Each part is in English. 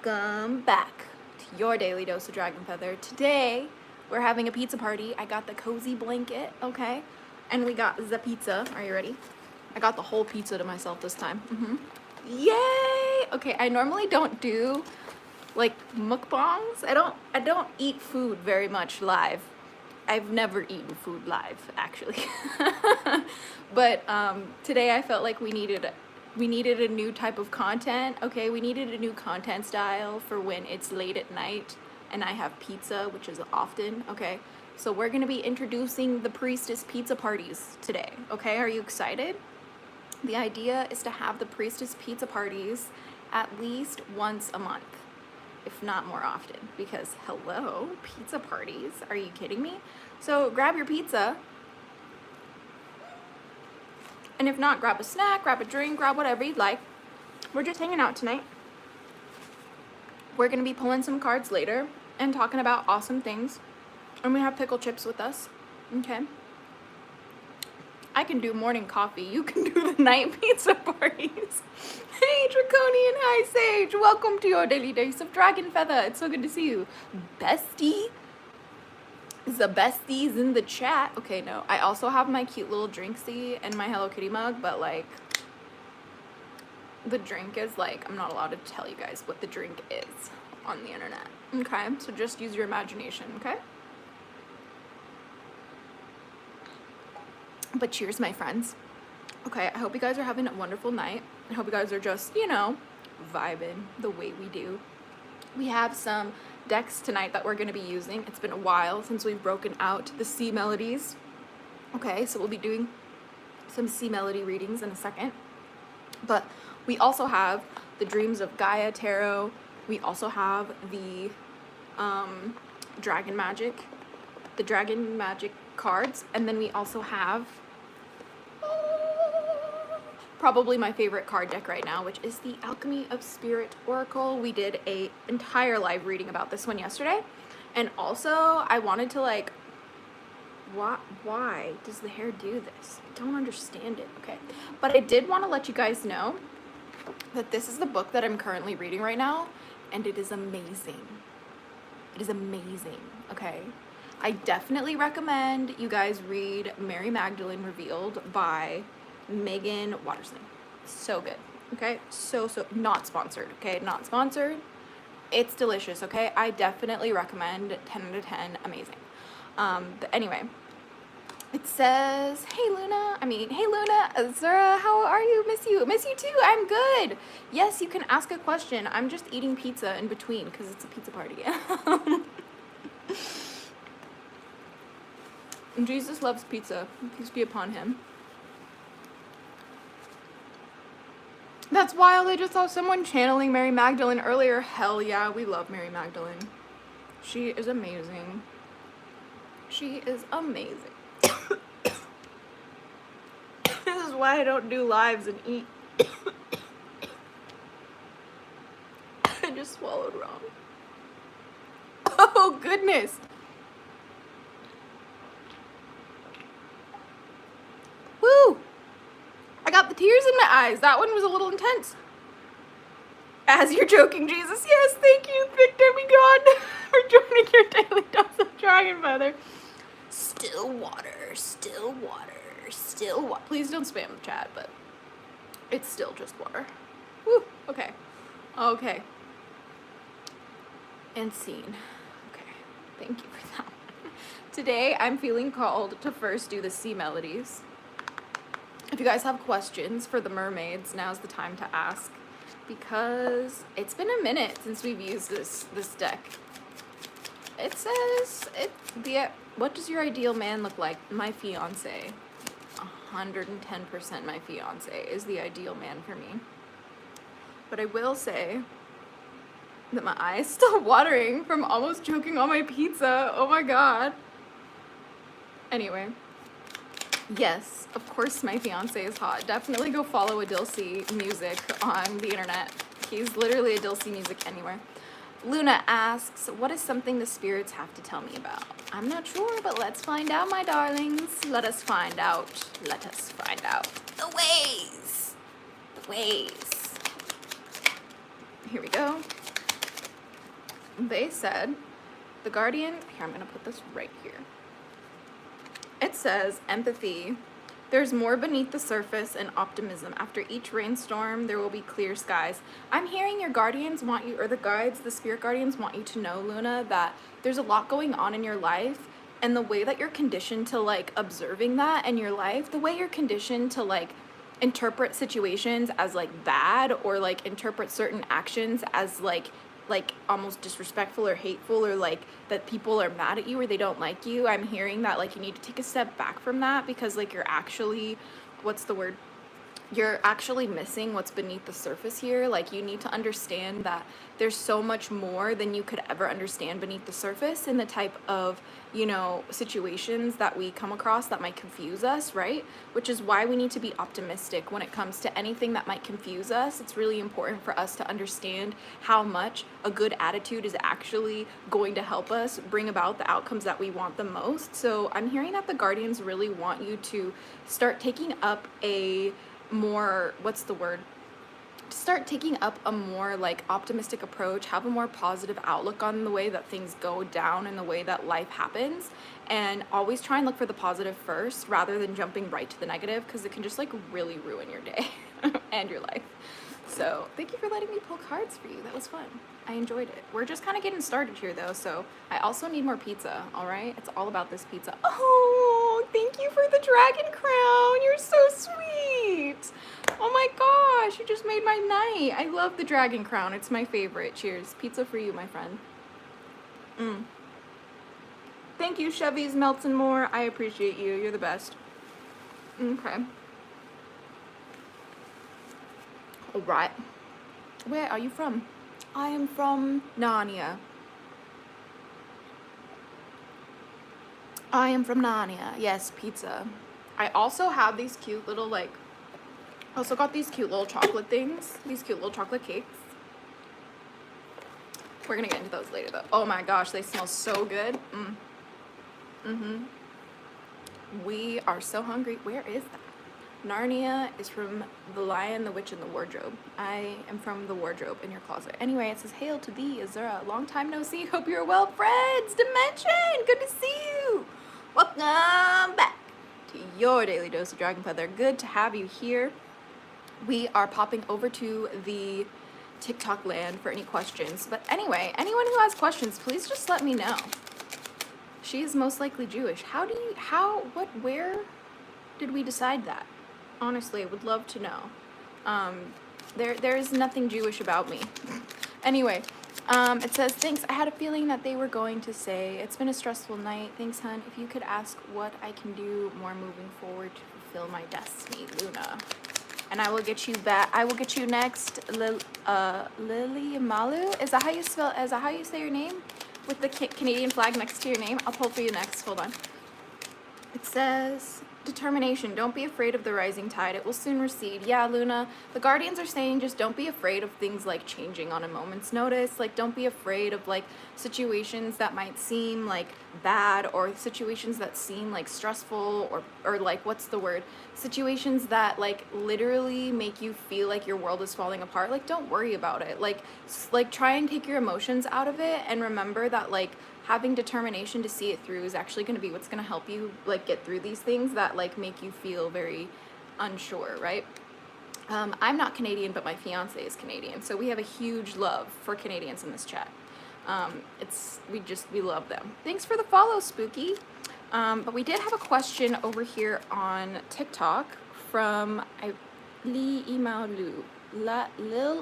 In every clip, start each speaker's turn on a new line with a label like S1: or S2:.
S1: Welcome back to your daily dose of Dragonfeather. Today, we're having a pizza party. I got the cozy blanket, okay? And we got the pizza. Are you ready? I got the whole pizza to myself this time. Yay! Okay, I normally don't do like mukbangs. I don't eat food very much live. I've never eaten food live, actually. But today I felt like we needed a new type of content, okay? We needed a new content style for when it's late at night and I have pizza, which is often, okay? So we're gonna be introducing the Priestess pizza parties today, okay? Are you excited? The idea is to have the Priestess pizza parties at least once a month, if not more often, because hello, pizza parties, are you kidding me? So grab your pizza, and if not, grab a snack, grab a drink, grab whatever you'd like. We're just hanging out tonight. We're gonna be pulling some cards later and talking about awesome things. And we have pickle chips with us, okay? I can do morning coffee, you can do the night pizza parties. Hey Draconian, hi Sage, welcome to your daily dose of Dragonfeather. It's so good to see you. Bestie. The besties in the chat. Okay, no, I also have my cute little drinksy and my Hello Kitty mug, but like the drink is like, I'm not allowed to tell you guys what the drink is on the internet, okay? So just use your imagination, okay? But cheers, my friends. Okay, I hope you guys are having a wonderful night. I hope you guys are just, you know, vibing the way we do. We have some decks tonight that we're going to be using. It's been a while since we've broken out the C Melodies. Okay, so we'll be doing some C Melody readings in a second. But we also have the Dreams of Gaia Tarot. We also have the Dragon Magic cards. And then we also have probably my favorite card deck right now, which is the Alchemy of Spirit Oracle. We did a entire live reading about this one yesterday. And also, I wanted to like, why does the hair do this? I don't understand it, okay? But I did want to let you guys know that this is the book that I'm currently reading right now, and it is amazing. It is amazing, okay? I definitely recommend you guys read Mary Magdalene Revealed by Megan Watterson. So good, okay? So not sponsored, okay? Not sponsored. It's delicious, okay? I definitely recommend. 10 out of 10, amazing. But anyway, it says, hey Luna, Azura, how are you? Miss you too. I'm good. Yes, you can ask a question. I'm just eating pizza in between because it's a pizza party. Jesus loves pizza. Peace be upon him. That's wild. I just saw someone channeling Mary Magdalene earlier. Hell yeah, we love Mary Magdalene. She is amazing. She is amazing. This is why I don't do lives and eat. I just swallowed wrong. Oh, goodness. Woo! I got the tears in my eyes. That one was a little intense. As you're joking, Jesus. Yes, thank you, Victor God, for joining your daily dose of Dragonfeather. Still water, still water, still water. Please don't spam the chat, but it's still just water. Woo, okay. Okay. And scene. Okay, thank you for that. Today, I'm feeling called to first do the C Melodies. If you guys have questions for the mermaids, now's the time to ask, because it's been a minute since we've used this deck. It says, what does your ideal man look like? My fiance. 110% my fiance is the ideal man for me. But I will say that my eye is still watering from almost choking on my pizza. Oh my god. Anyway. Yes, of course my fiance is hot. Definitely go follow Adilcy Music on the internet. He's literally Adilcy Music anywhere. Luna asks, what is something the spirits have to tell me about? I'm not sure, but let's find out, my darlings. Let us find out. Let us find out. The ways. The ways. Here we go. they said, the Guardian, here, I'm going to put this right here. It says, empathy. There's more beneath the surface and optimism. After each rainstorm, there will be clear skies. I'm hearing your guardians want you, or the guides, the spirit guardians want you to know, Luna, that there's a lot going on in your life. And the way that you're conditioned to, like, observing that in your life, the way you're conditioned to, like, interpret situations as, like, bad, or, like, interpret certain actions as, like almost disrespectful or hateful, or like that people are mad at you or they don't like you. I'm hearing that, like, you need to take a step back from that, because, like, you're actually, what's the word? You're actually missing what's beneath the surface here. Like, you need to understand that there's so much more than you could ever understand beneath the surface in the type of, you know, situations that we come across that might confuse us, right? Which is why we need to be optimistic when it comes to anything that might confuse us. It's really important for us to understand how much a good attitude is actually going to help us bring about the outcomes that we want the most. So I'm hearing that the guardians really want you to start taking up a more, what's the word? Start taking up a more, like, optimistic approach, have a more positive outlook on the way that things go down and the way that life happens, and always try and look for the positive first rather than jumping right to the negative, because it can just, like, really ruin your day and your life. So thank you for letting me pull cards for you. That was fun. I enjoyed it. We're just kind of getting started here, though, so I also need more pizza, all right? It's all about this pizza. Oh, thank you for the dragon crown. You're so sweet. Oh my gosh, you just made my night. I love the dragon crown. It's my favorite. Cheers. Pizza for you, my friend. Thank you, Chevy's Melts and More. I appreciate you. You're the best. Okay. All right. Where are you from? I am from Narnia. I am from Narnia. Yes, pizza. I also have these cute little, like, also got these cute little chocolate things. These cute little chocolate cakes. We're gonna get into those later, though. Oh my gosh, they smell so good. We are so hungry. Where is that? Narnia is from The Lion, the Witch, and the Wardrobe. I am from the wardrobe in your closet. Anyway, it says, hail to thee, Azura. Long time no see. Hope you're well, friends. Dimension, good to see you. Welcome back to your daily dose of Dragonfeather. Good to have you here. We are popping over to the TikTok land for any questions. But anyway, anyone who has questions, please just let me know. She is most likely Jewish. Where did we decide that? Honestly, I would love to know. There is nothing Jewish about me. Anyway, it says, thanks. I had a feeling that they were going to say, it's been a stressful night. Thanks, hun. If you could ask what I can do more moving forward to fulfill my destiny, Luna. And I will get you back. I will get you next, Lily Malu. Is that how you spell? Is that how you say your name? With the Canadian flag next to your name. I'll pull for you next. Hold on. It says, determination. Don't be afraid of the rising tide. It will soon recede. Yeah, Luna. The Guardians are saying just don't be afraid of things like changing on a moment's notice. Like, don't be afraid of, like, situations that might seem like bad, or situations that seem like stressful, or like, what's the word? Situations that, like, literally make you feel like your world is falling apart. Like, don't worry about it. Like try and take your emotions out of it, and remember that, like, having determination to see it through is actually going to be what's going to help you, like, get through these things that, like, make you feel very unsure, right? I'm not Canadian, but my fiance is Canadian, so we have a huge love for Canadians in this chat. We love them. Thanks for the follow, Spooky. But we did have a question over here on TikTok from Lil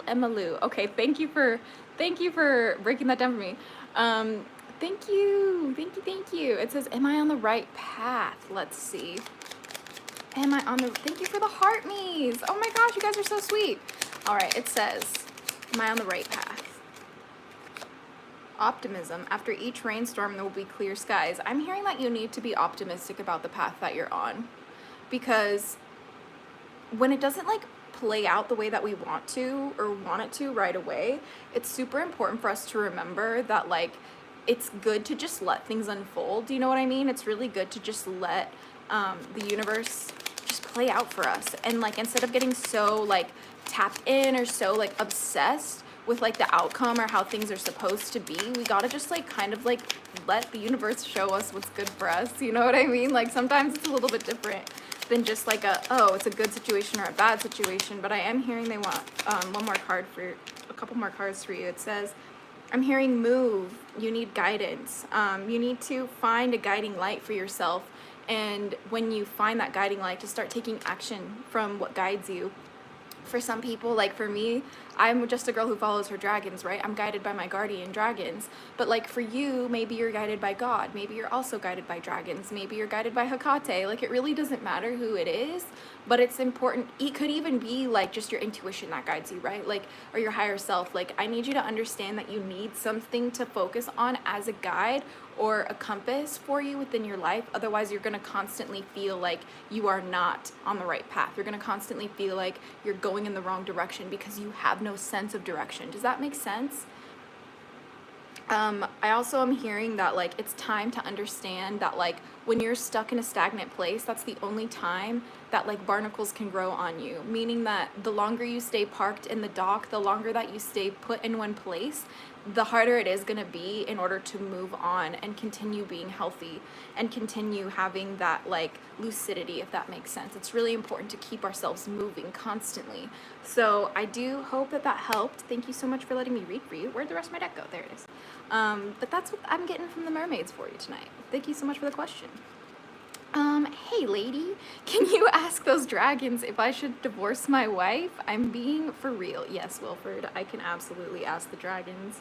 S1: Emalu. Okay, thank you for breaking that down for me. Thank you. It says, am I on the right path? Let's see. Thank you for the heart me's. Oh my gosh, you guys are so sweet. All right, it says, am I on the right path? Optimism. After each rainstorm, there will be clear skies. I'm hearing that you need to be optimistic about the path that you're on, because when it doesn't, like, play out the way that we want it to right away, it's super important for us to remember that, like, it's good to just let things unfold. Do you know what I mean? It's really good to just let the universe just play out for us. And, like, instead of getting so, like, tapped in or so, like, obsessed with like the outcome or how things are supposed to be. We gotta just like kind of like let the universe show us what's good for us. You know what I mean? Like sometimes it's a little bit different than just like oh, it's a good situation or a bad situation. But I am hearing they want one more card for a couple more cards for you. It says, I'm hearing move. You need guidance. You need to find a guiding light for yourself. And when you find that guiding light, to start taking action from what guides you. For some people, like for me, I'm just a girl who follows her dragons, right? I'm guided by my guardian dragons. But like for you, maybe you're guided by God. Maybe you're also guided by dragons. Maybe you're guided by Hecate. Like it really doesn't matter who it is, but it's important. It could even be like just your intuition that guides you, right? Like, or your higher self. Like I need you to understand that you need something to focus on as a guide or a compass for you within your life. Otherwise, you're gonna constantly feel like you are not on the right path. You're gonna constantly feel like you're going in the wrong direction because you have no sense of direction. Does that make sense? I also am hearing that like it's time to understand that like when you're stuck in a stagnant place, that's the only time that like barnacles can grow on you. Meaning that the longer you stay parked in the dock, the longer that you stay put in one place, the harder it is going to be in order to move on and continue being healthy and continue having that like lucidity, if that makes sense. It's really important to keep ourselves moving constantly. So I do hope that that helped. Thank you so much for letting me read for you. Where'd the rest of my deck go? There it is. But that's what I'm getting from the mermaids for you tonight. Thank you so much for the question. Hey lady, can you ask those dragons if I should divorce my wife? I'm being for real. Yes, Wilford, I can absolutely ask the dragons.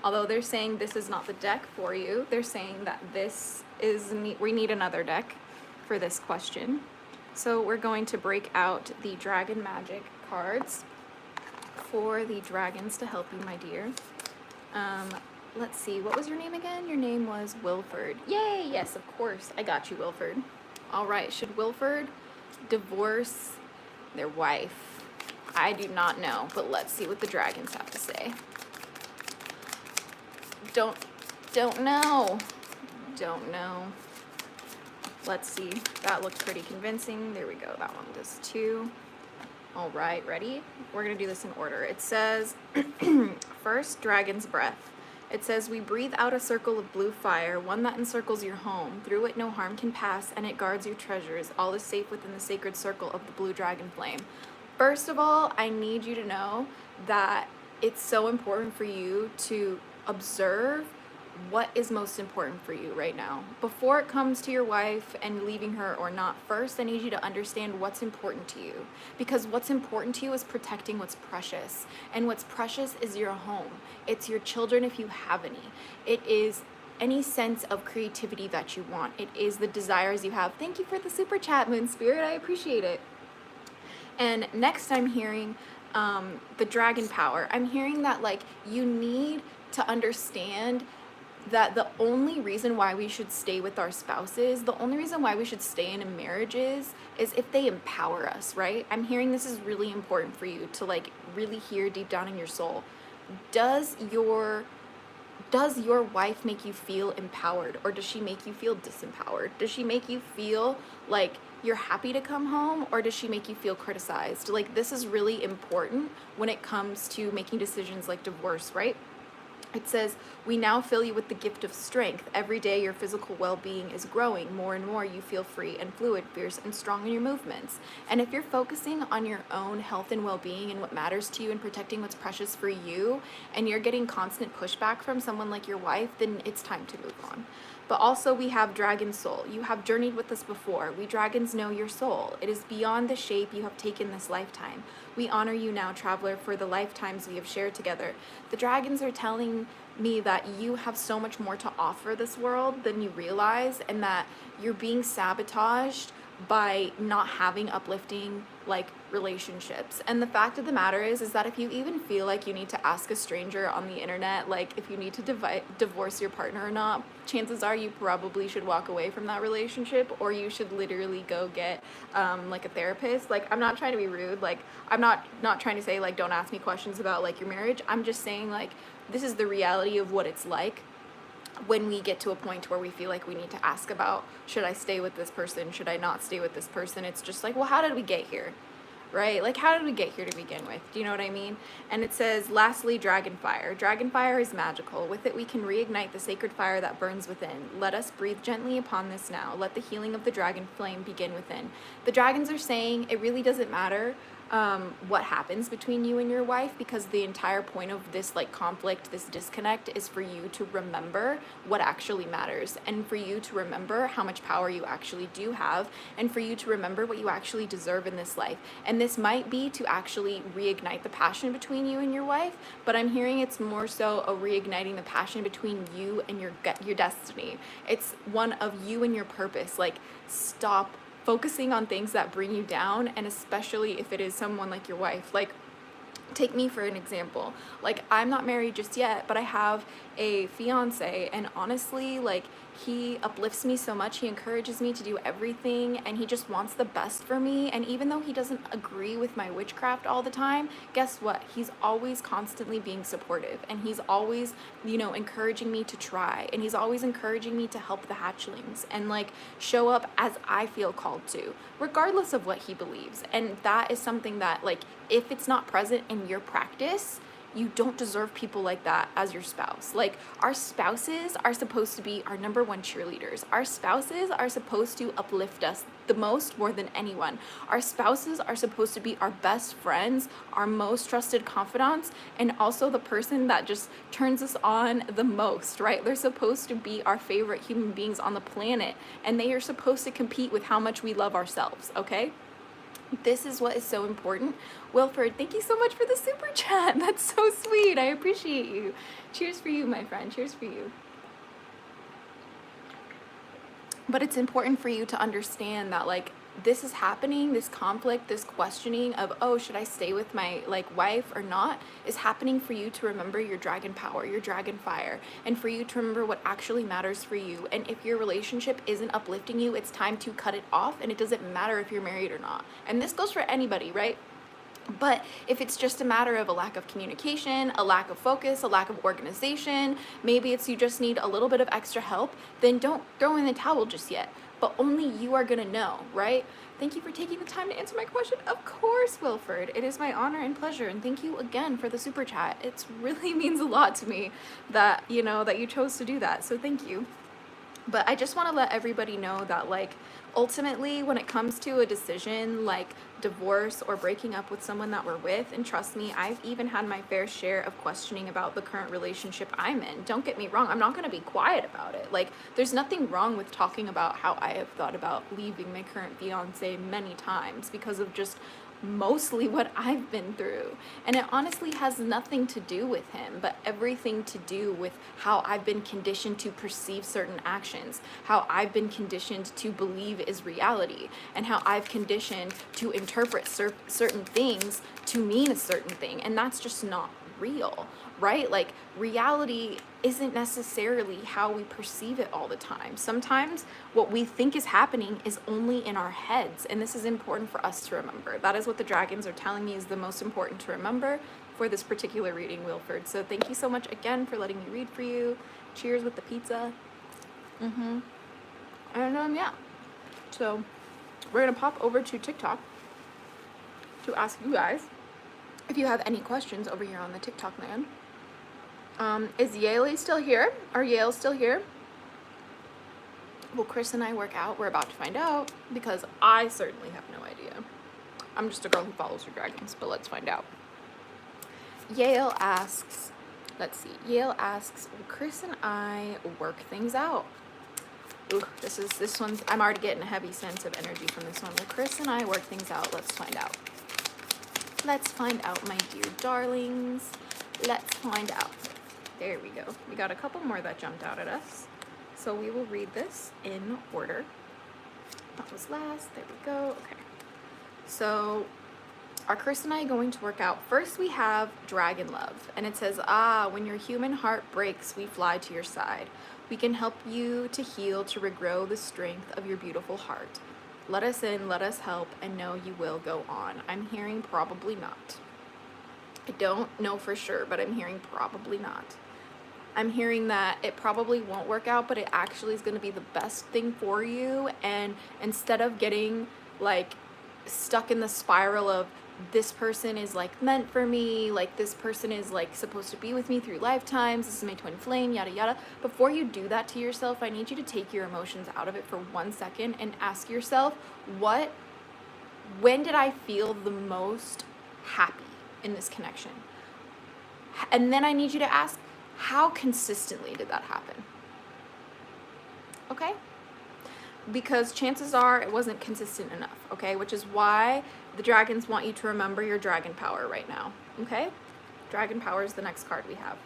S1: Although they're saying this is not the deck for you. They're saying that this is, we need another deck for this question. So we're going to break out the Dragon Magic cards for the dragons to help you, my dear. Let's see, what was your name again? Your name was Wilford. Yay, yes, of course. I got you, Wilford. All right, should Wilford divorce their wife? I do not know, but let's see what the dragons have to say. Don't know. Don't know. Let's see. That looked pretty convincing. There we go. That one does too. All right, ready? We're going to do this in order. It says, first, Dragon's Breath. It says, we breathe out a circle of blue fire, one that encircles your home. Through it no harm can pass, and it guards your treasures. All is safe within the sacred circle of the blue dragon flame. First of all, I need you to know that it's so important for you to observe what is most important for you right now. Before it comes to your wife and leaving her or not, first I need you to understand what's important to you. Because what's important to you is protecting what's precious. And what's precious is your home. It's your children if you have any. It is any sense of creativity that you want. It is the desires you have. Thank you for the super chat, Moon Spirit. I appreciate it. And next I'm hearing the dragon power. I'm hearing that like you need to understand that the only reason why we should stay with our spouses, the only reason why we should stay in marriages is if they empower us, right? I'm hearing this is really important for you to like really hear deep down in your soul. Does your wife make you feel empowered, or does she make you feel disempowered? Does she make you feel like you're happy to come home, or does she make you feel criticized? Like this is really important when it comes to making decisions like divorce, right? It says, we now fill you with the gift of strength. Every day your physical well-being is growing. More and more you feel free and fluid, fierce and strong in your movements. And if you're focusing on your own health and well-being and what matters to you and protecting what's precious for you, and you're getting constant pushback from someone like your wife, then it's time to move on. But also we have Dragon Soul. You have journeyed with us before. We dragons know your soul. It is beyond the shape you have taken this lifetime. We honor you now, traveler, for the lifetimes we have shared together. The dragons are telling me that you have so much more to offer this world than you realize, and that you're being sabotaged by not having uplifting like relationships. And the fact of the matter is that if you even feel like you need to ask a stranger on the internet like if you need to divorce your partner or not, chances are you probably should walk away from that relationship, or you should literally go get like a therapist. Like I'm not trying to be rude, like I'm not trying to say like don't ask me questions about like your marriage. I'm just saying like this is the reality of what it's like when we get to a point where we feel like we need to ask about, should I stay with this person? Should I not stay with this person? It's just like, well, how did we get here? right? Like, how did we get here to begin with? Do you know what I mean? And it says, lastly, dragon fire. Dragon fire is magical. With it, we can reignite the sacred fire that burns within. Let us breathe gently upon this now. Let the healing of the dragon flame begin within. The dragons are saying it really doesn't matter what happens between you and your wife, because the entire point of this like conflict, this disconnect, is for you to remember what actually matters, and for you to remember how much power you actually do have, and for you to remember what you actually deserve in this life. And this might be to actually reignite the passion between you and your wife, but I'm hearing it's more so a reigniting the passion between you and your destiny. It's one of you and your purpose. Like, stop focusing on things that bring you down, and especially if it is someone like your wife. Like, take me for an example. Like, I'm not married just yet, but I have a fiance, and honestly, like, he uplifts me so much. He encourages me to do everything, and he just wants the best for me. And even though he doesn't agree with my witchcraft all the time, guess what? He's always constantly being supportive, and he's always, you know, encouraging me to try, and he's always encouraging me to help the hatchlings and like show up as I feel called to, regardless of what he believes. And that is something that, like, if it's not present in your practice, you don't deserve people like that as your spouse. Like, our spouses are supposed to be our number one cheerleaders. Our spouses are supposed to uplift us the most, more than anyone. Our spouses are supposed to be our best friends, our most trusted confidants, and also the person that just turns us on the most, right? They're supposed to be our favorite human beings on the planet, and they are supposed to compete with how much we love ourselves, okay? This is what is so important. Wilford, thank you so much for the super chat. That's so sweet. I appreciate you. Cheers for you, my friend. Cheers for you. But it's important for you to understand that, like, this is happening, this conflict, this questioning of, oh, should I stay with my like wife or not, is happening for you to remember your dragon power, your dragon fire, and for you to remember what actually matters for you. And if your relationship isn't uplifting you, it's time to cut it off, and it doesn't matter if you're married or not. And this goes for anybody, right? But if it's just a matter of a lack of communication, a lack of focus, a lack of organization, maybe it's you just need a little bit of extra help, then don't throw in the towel just yet. But only you are gonna know, right? Thank you for taking the time to answer my question. Of course, Wilford. It is my honor and pleasure. And thank you again for the super chat. It really means a lot to me that, you know, that you chose to do that. So thank you. But I just want to let everybody know that, like, ultimately, when it comes to a decision like divorce or breaking up with someone that we're with, and trust me, I've even had my fair share of questioning about the current relationship I'm in. Don't get me wrong, I'm not going to be quiet about it. Like, there's nothing wrong with talking about how I have thought about leaving my current fiance many times because of just mostly what I've been through. And it honestly has nothing to do with him, but everything to do with how I've been conditioned to perceive certain actions, how I've been conditioned to believe is reality, and how I've conditioned to interpret certain things to mean a certain thing. And that's just not real, right? Like, reality isn't necessarily how we perceive it all the time. Sometimes what we think is happening is only in our heads, and this is important for us to remember. That is what the dragons are telling me is the most important to remember for this particular reading, Wilford. So thank you so much again for letting me read for you. Cheers with the pizza. And yeah, so we're gonna pop over to TikTok to ask you guys if you have any questions over here on the TikTok land. Is Yale still here? Are Yale still here? Will Chris and I work out? We're about to find out, because I certainly have no idea. I'm just a girl who follows her dragons, but let's find out. Yale asks, let's see. Yale asks, will Chris and I work things out? Ooh, this one's, I'm already getting a heavy sense of energy from this one. Will Chris and I work things out? Let's find out. Let's find out, my dear darlings. Let's find out. There we go. We got a couple more that jumped out at us. So we will read this in order. That was last. There we go. Okay. So are Chris and I going to work out? First, we have Dragon Love. And it says, when your human heart breaks, we fly to your side. We can help you to heal, to regrow the strength of your beautiful heart. Let us in, let us help, and know you will go on. I'm hearing probably not. I don't know for sure, but I'm hearing probably not. I'm hearing that it probably won't work out, but it actually is going to be the best thing for you. And instead of getting like stuck in the spiral of this person is like meant for me, like this person is like supposed to be with me through lifetimes, this is my twin flame, yada yada. Before you do that to yourself, I need you to take your emotions out of it for 1 second and ask yourself, when did I feel the most happy in this connection? And then I need you to ask, how consistently did that happen? Okay? Because chances are it wasn't consistent enough, okay? Which is why the dragons want you to remember your dragon power right now, okay? Dragon power is the next card we have.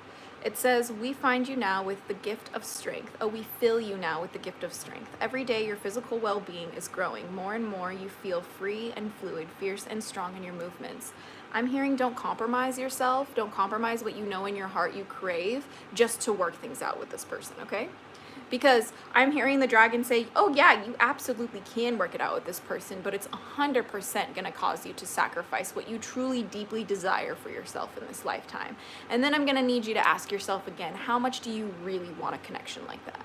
S1: It says, we find you now with the gift of strength. Oh, we fill you now with the gift of strength. Every day your physical well-being is growing. More and more you feel free and fluid, fierce and strong in your movements. I'm hearing don't compromise yourself. Don't compromise what you know in your heart you crave just to work things out with this person, okay? Because I'm hearing the dragon say, oh yeah, you absolutely can work it out with this person, but it's 100% gonna cause you to sacrifice what you truly deeply desire for yourself in this lifetime. And then I'm gonna need you to ask yourself again, how much do you really want a connection like that?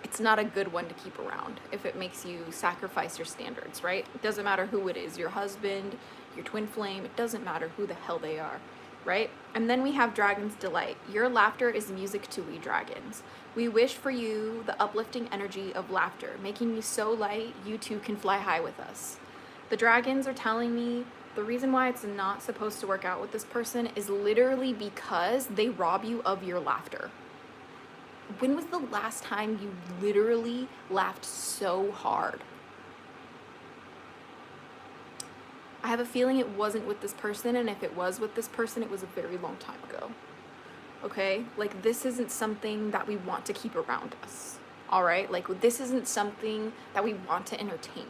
S1: It's not a good one to keep around if it makes you sacrifice your standards, right? It doesn't matter who it is, your husband, your twin flame, it doesn't matter who the hell they are. Right? And then we have Dragon's Delight. Your laughter is music to we dragons. We wish for you the uplifting energy of laughter, making you so light you too can fly high with us. The dragons are telling me the reason why it's not supposed to work out with this person is literally because they rob you of your laughter. When was the last time you literally laughed so hard? I have a feeling it wasn't with this person, and if it was with this person, it was a very long time ago. Okay? Like, this isn't something that we want to keep around us. All right? Like, this isn't something that we want to entertain.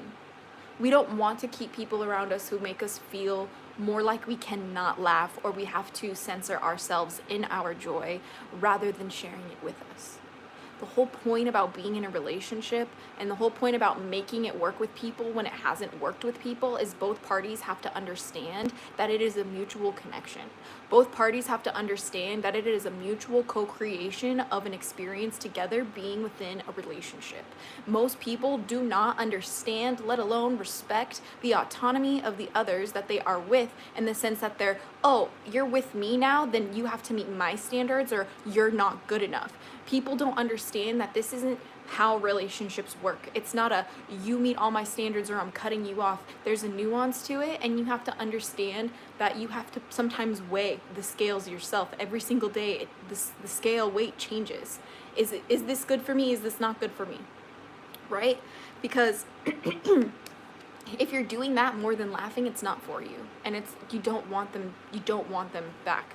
S1: We don't want to keep people around us who make us feel more like we cannot laugh or we have to censor ourselves in our joy rather than sharing it with us. The whole point about being in a relationship and the whole point about making it work with people when it hasn't worked with people is both parties have to understand that it is a mutual connection. Both parties have to understand that it is a mutual co-creation of an experience together being within a relationship. Most people do not understand, let alone respect, the autonomy of the others that they are with in the sense that they're, oh, you're with me now, then you have to meet my standards or you're not good enough. People don't understand that this isn't how relationships work. It's not a you meet all my standards or I'm cutting you off. There's a nuance to it, and you have to understand that you have to sometimes weigh the scales yourself. Every single day, the scale weight changes. Is this good for me? Is this not good for me? Right? Because if you're doing that more than laughing, it's not for you. And you don't want them back.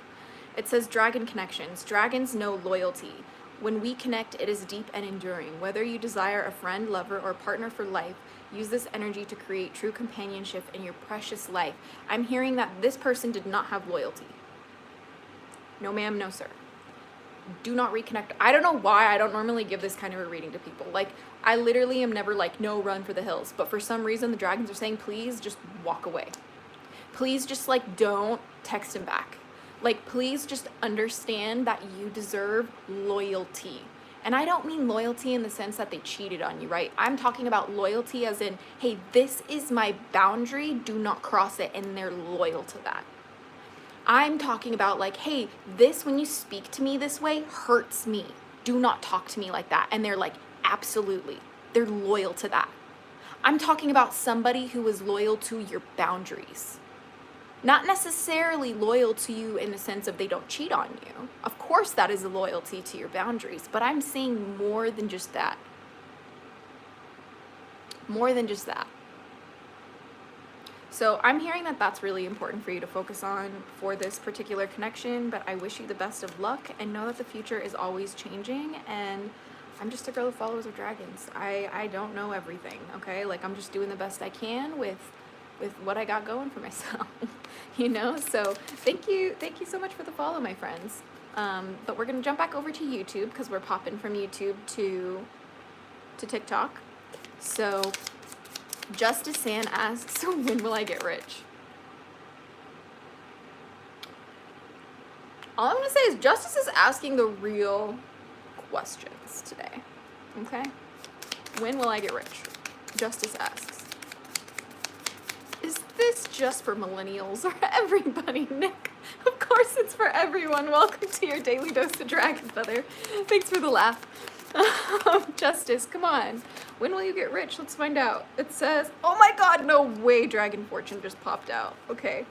S1: It says dragon connections. Dragons know loyalty. When we connect, it is deep and enduring. Whether you desire a friend, lover, or partner for life, use this energy to create true companionship in your precious life. I'm hearing that this person did not have loyalty. No ma'am, no sir. Do not reconnect. I don't know why I don't normally give this kind of a reading to people. Like, I literally am never like, no, run for the hills. But for some reason, the dragons are saying, please just walk away. Please just like, don't text him back. Like, please just understand that you deserve loyalty. And I don't mean loyalty in the sense that they cheated on you, right? I'm talking about loyalty as in, hey, this is my boundary, do not cross it, and they're loyal to that. I'm talking about like, hey, this, when you speak to me this way, hurts me. Do not talk to me like that. And they're like, absolutely. They're loyal to that. I'm talking about somebody who is loyal to your boundaries. Not necessarily loyal to you in the sense of they don't cheat on you. Of course that is a loyalty to your boundaries, but I'm saying more than just that. More than just that. So I'm hearing that that's really important for you to focus on for this particular connection, but I wish you the best of luck and know that the future is always changing, and I'm just a girl who follows her dragons. I don't know everything, okay? Like, I'm just doing the best I can with what I got going for myself, you know? So thank you so much for the follow, my friends. But we're gonna jump back over to YouTube because we're popping from YouTube to TikTok. So Justice San asks, when will I get rich? All I'm gonna say is Justice is asking the real questions today, okay? When will I get rich? Justice asks. this just for millennials or everybody, Nick? Of course it's for everyone. Welcome to your daily dose of Dragonfeather. Thanks for the laugh. Justice, come on. When will you get rich? Let's find out. It says, oh my god, no way Dragon Fortune just popped out. Okay.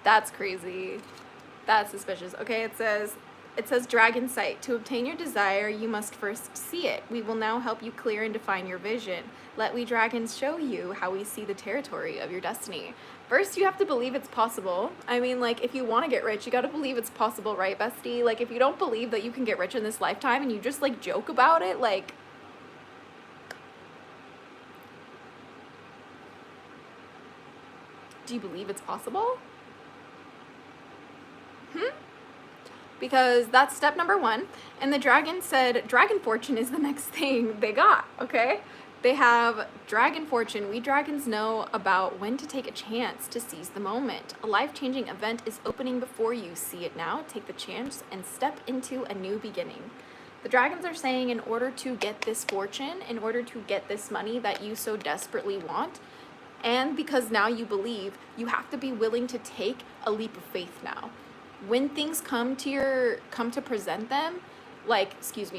S1: That's crazy. That's suspicious. Okay, it says Dragon Sight. To obtain your desire, you must first see it. We will now help you clear and define your vision. Let we dragons show you how we see the territory of your destiny. First, you have to believe it's possible. I mean, like, if you want to get rich, you got to believe it's possible, right, bestie? Like, if you don't believe that you can get rich in this lifetime and you just, like, joke about it, like... Do you believe it's possible? Because that's step number one. And the dragon said Dragon Fortune is the next thing they got, okay? They have Dragon Fortune. We dragons know about when to take a chance to seize the moment. A life-changing event is opening before you. See it now, take the chance, and step into a new beginning. The dragons are saying in order to get this fortune, in order to get this money that you so desperately want, and because now you believe, you have to be willing to take a leap of faith now. When things come to present them, like,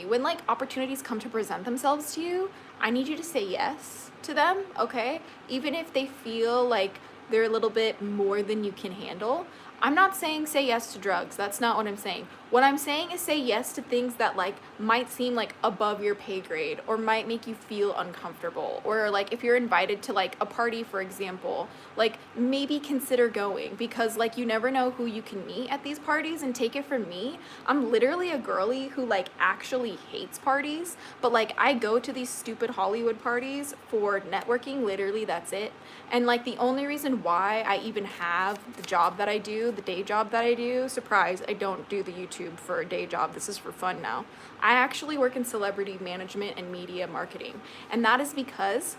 S1: when like opportunities come to present themselves to you, I need you to say yes to them, okay? Even if they feel like they're a little bit more than you can handle. I'm not saying say yes to drugs. That's not what I'm saying. What I'm saying is say yes to things that like might seem like above your pay grade or might make you feel uncomfortable. Or like if you're invited to like a party, for example, like maybe consider going because like you never know who you can meet at these parties. And take it from me, I'm literally a girly who like actually hates parties, but like I go to these stupid Hollywood parties for networking. Literally, that's it. And like the only reason why I even have the job that I do, the day job that I do, surprise, I don't do the YouTube for a day job. This is for fun now. I actually work in celebrity management and media marketing. And that is because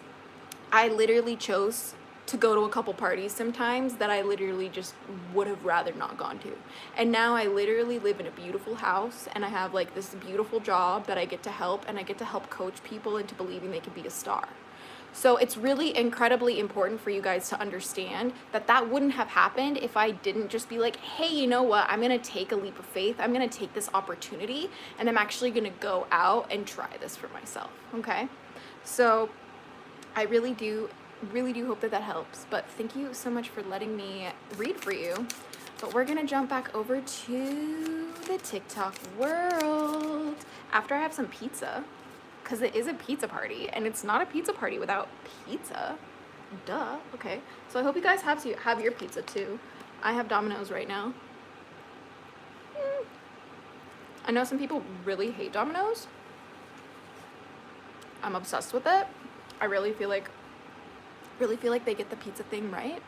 S1: I literally chose to go to a couple parties sometimes that I literally just would have rather not gone to. And now I literally live in a beautiful house and I have like this beautiful job that I get to help, and I get to help coach people into believing they can be a star. So it's really incredibly important for you guys to understand that that wouldn't have happened if I didn't just be like, hey, you know what? I'm going to take a leap of faith. I'm going to take this opportunity and I'm actually going to go out and try this for myself. Okay. So I really do hope that that helps. But thank you so much for letting me read for you. But we're going to jump back over to the TikTok world after I have some pizza. Because it is a pizza party, and it's not a pizza party without pizza. Duh. Okay. So I hope you guys have your pizza too. I have Domino's right now. I know some people really hate Domino's. I'm obsessed with it. I really feel like they get the pizza thing right.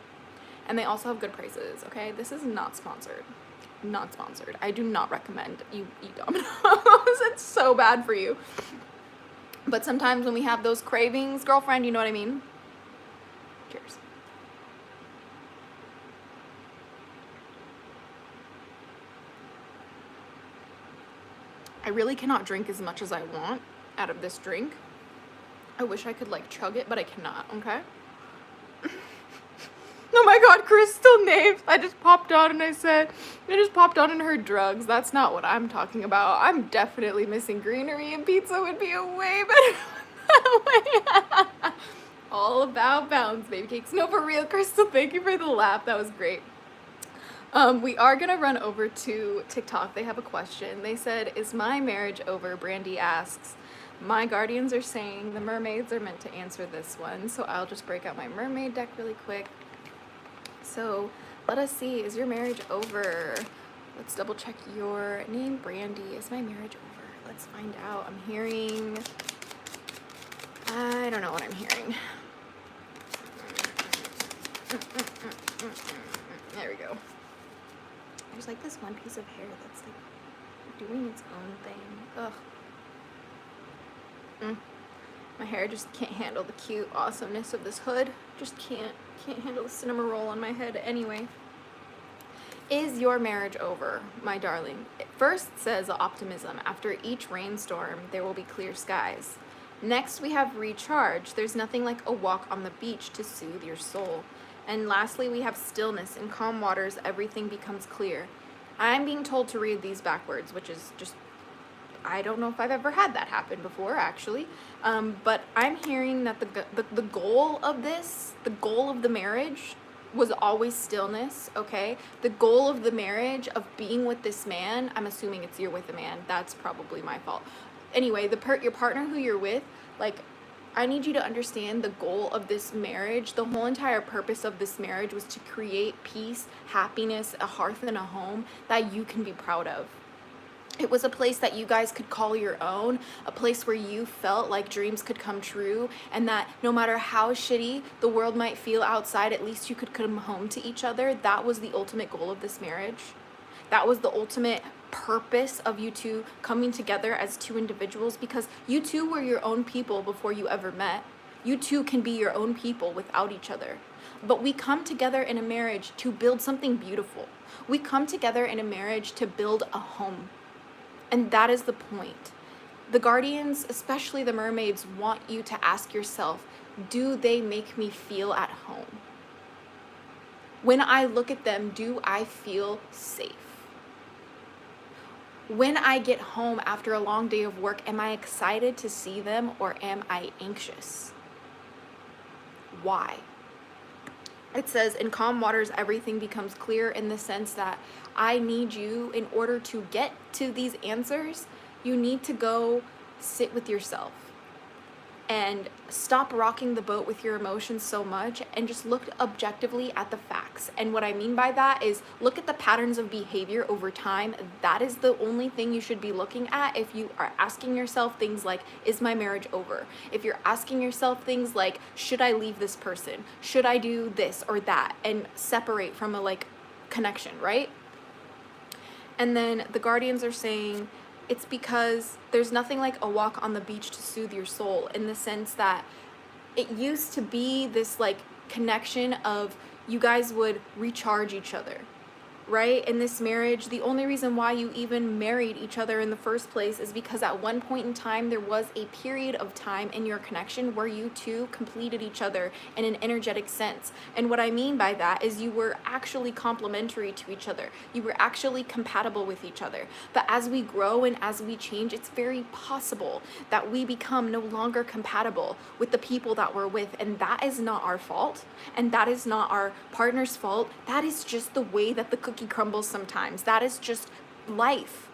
S1: And they also have good prices, okay? This is not sponsored. Not sponsored. I do not recommend you eat Domino's. It's so bad for you. But sometimes when we have those cravings, girlfriend, you know what I mean? Cheers. I really cannot drink as much as I want out of this drink. I wish I could like chug it, but I cannot, okay? Oh my god, Crystal Naves. I just popped on and heard drugs. That's not what I'm talking about. I'm definitely missing greenery, and pizza would be a way better that way. All about balance, baby cakes. No, for real, Crystal, thank you for the laugh. That was great. We are gonna run over to TikTok. They have a question. They said, is my marriage over? Brandy asks. My guardians are saying the mermaids are meant to answer this one, so I'll just break out my mermaid deck really quick. So let us see, is your marriage over? Let's double check your name, Brandy. Is my marriage over? Let's find out. I'm hearing, I don't know what I'm hearing. There we go. There's like this one piece of hair that's like doing its own thing. Ugh. My hair just can't handle the cute awesomeness of this hood. Just can't handle the cinnamon roll on my head anyway. Is your marriage over, my darling? It first says optimism. After each rainstorm, there will be clear skies. Next, we have recharge. There's nothing like a walk on the beach to soothe your soul. And lastly, we have stillness. In calm waters, everything becomes clear. I'm being told to read these backwards, which is just, I don't know if I've ever had that happen before, actually. But I'm hearing that the goal of this, the goal of the marriage was always stillness, okay? The goal of the marriage, of being with this man, I'm assuming it's you're with a man, that's probably my fault. Anyway, your partner who you're with, like, I need you to understand the goal of this marriage. The whole entire purpose of this marriage was to create peace, happiness, a hearth and a home that you can be proud of. It was a place that you guys could call your own, a place where you felt like dreams could come true, and that no matter how shitty the world might feel outside, at least you could come home to each other. That was the ultimate goal of this marriage. That was the ultimate purpose of you two coming together as two individuals, because you two were your own people before you ever met. You two can be your own people without each other. But we come together in a marriage to build something beautiful. We come together in a marriage to build a home. And that is the point. The guardians, especially the mermaids, want you to ask yourself, do they make me feel at home? When I look at them, do I feel safe? When I get home after a long day of work, am I excited to see them or am I anxious? Why? It says, in calm waters, everything becomes clear, in the sense that I need you, in order to get to these answers, you need to go sit with yourself and stop rocking the boat with your emotions so much and just look objectively at the facts. And what I mean by that is look at the patterns of behavior over time. That is the only thing you should be looking at if you are asking yourself things like, is my marriage over? If you're asking yourself things like, should I leave this person? Should I do this or that? And separate from a connection, right? And then the guardians are saying, it's because there's nothing like a walk on the beach to soothe your soul, in the sense that it used to be this connection of you guys would recharge each other, right? In this marriage, the only reason why you even married each other in the first place is because at one point in time there was a period of time in your connection where you two completed each other in an energetic sense. And what I mean by that is you were actually complementary to each other. You were actually compatible with each other. But as we grow and as we change, it's very possible that we become no longer compatible with the people that we're with, and that is not our fault, and that is not our partner's fault. That is just the way that the cookie crumbles sometimes. That is just life.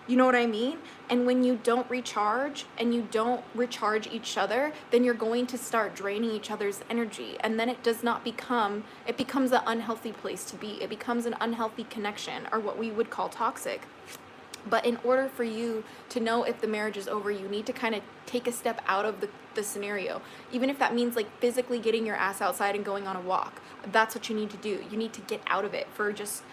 S1: You know what I mean? And when you don't recharge and you don't recharge each other, then you're going to start draining each other's energy. And then it becomes an unhealthy place to be. It becomes an unhealthy connection, or what we would call toxic. But in order for you to know if the marriage is over, you need to kind of take a step out of the scenario. Even if that means physically getting your ass outside and going on a walk. That's what you need to do. You need to get out of it for just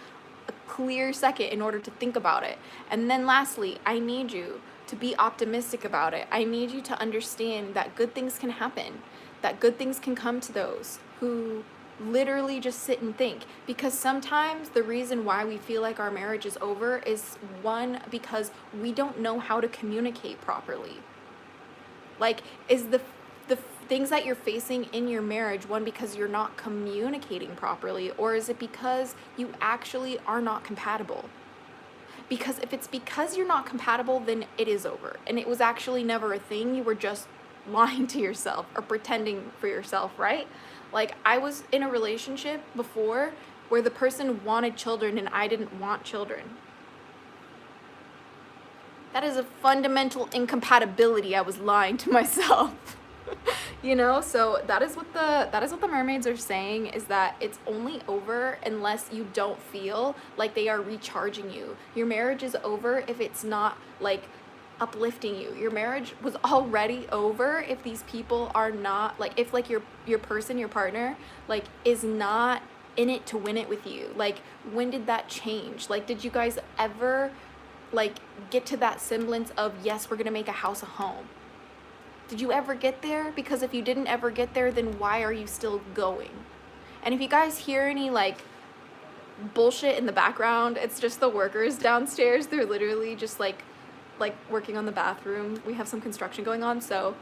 S1: a clear second in order to think about it. And then lastly, I need you to be optimistic about it. I need you to understand that good things can happen, that good things can come to those who literally just sit and think. Because sometimes the reason why we feel like our marriage is over is, one, because we don't know how to communicate properly. Is the things that you're facing in your marriage, one, because you're not communicating properly, or is it because you actually are not compatible? Because if it's because you're not compatible, then it is over, and it was actually never a thing. You were just lying to yourself or pretending for yourself, right? I was in a relationship before where the person wanted children and I didn't want children. That is a fundamental incompatibility. I was lying to myself. So that is what the mermaids are saying, is that it's only over unless you don't feel like they are recharging you. Your marriage is over if it's not uplifting you. Your marriage was already over if these people are not if your person, your partner, is not in it to win it with you. When did that change? Did you guys ever get to that semblance of, yes, we're gonna make a house a home? Did you ever get there? Because if you didn't ever get there, then why are you still going? And if you guys hear any bullshit in the background, it's just the workers downstairs. They're literally just working on the bathroom. We have some construction going on, so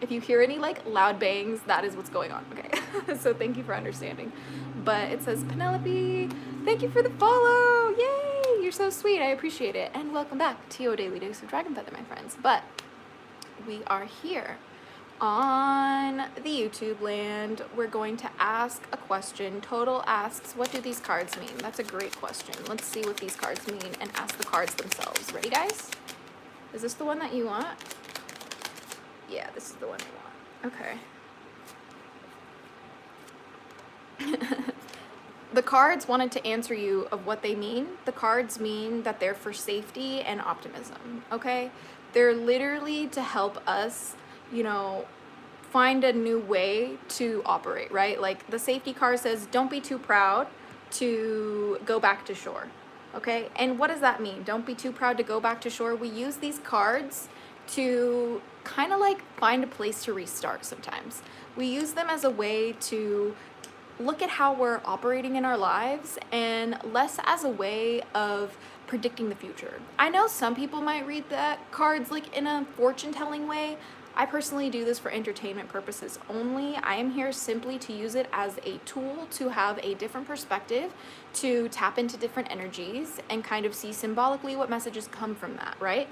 S1: if you hear any loud bangs, that is what's going on, okay? So thank you for understanding. But it says, Penelope, thank you for the follow. Yay, you're so sweet. I appreciate it. And welcome back to your daily dose of Dragonfeather, my friends. But we are here on the YouTube land. We're going to ask a question. Total asks, what do these cards mean? That's a great question. Let's see what these cards mean and ask the cards themselves. Ready, guys? Is this the one that you want? Yeah, this is the one you want. Okay. The cards wanted to answer you of what they mean. The cards mean that they're for safety and optimism, okay? They're literally to help us, you know, find a new way to operate, right? Like the safety card says, don't be too proud to go back to shore, okay? And what does that mean? Don't be too proud to go back to shore. We use these cards to kind of like find a place to restart sometimes. We use them as a way to look at how we're operating in our lives and less as a way of predicting the future. I know some people might read that cards like in a fortune-telling way. I personally do this for entertainment purposes only. I am here simply to use it as a tool to have a different perspective, to tap into different energies and kind of see symbolically what messages come from that, right?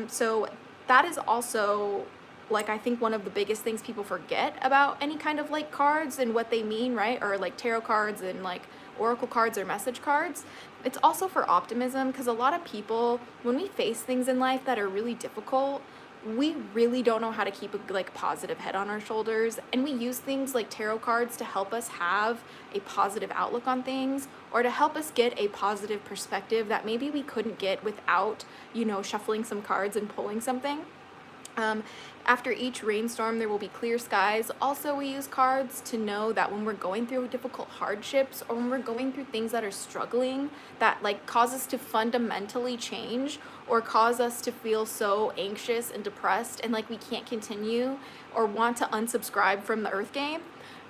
S1: So that is also, like, I think one of the biggest things people forget about any kind of like cards and what they mean, right? Or like tarot cards and like oracle cards or message cards. It's also for optimism, because a lot of people, when we face things in life that are really difficult, we really don't know how to keep a like positive head on our shoulders, and we use things like tarot cards to help us have a positive outlook on things, or to help us get a positive perspective that maybe we couldn't get without, you know, shuffling some cards and pulling something. After each rainstorm, there will be clear skies. Also, we use cards to know that when we're going through difficult hardships, or when we're going through things that are struggling, that like cause us to fundamentally change, or cause us to feel so anxious and depressed and like we can't continue or want to unsubscribe from the Earth game.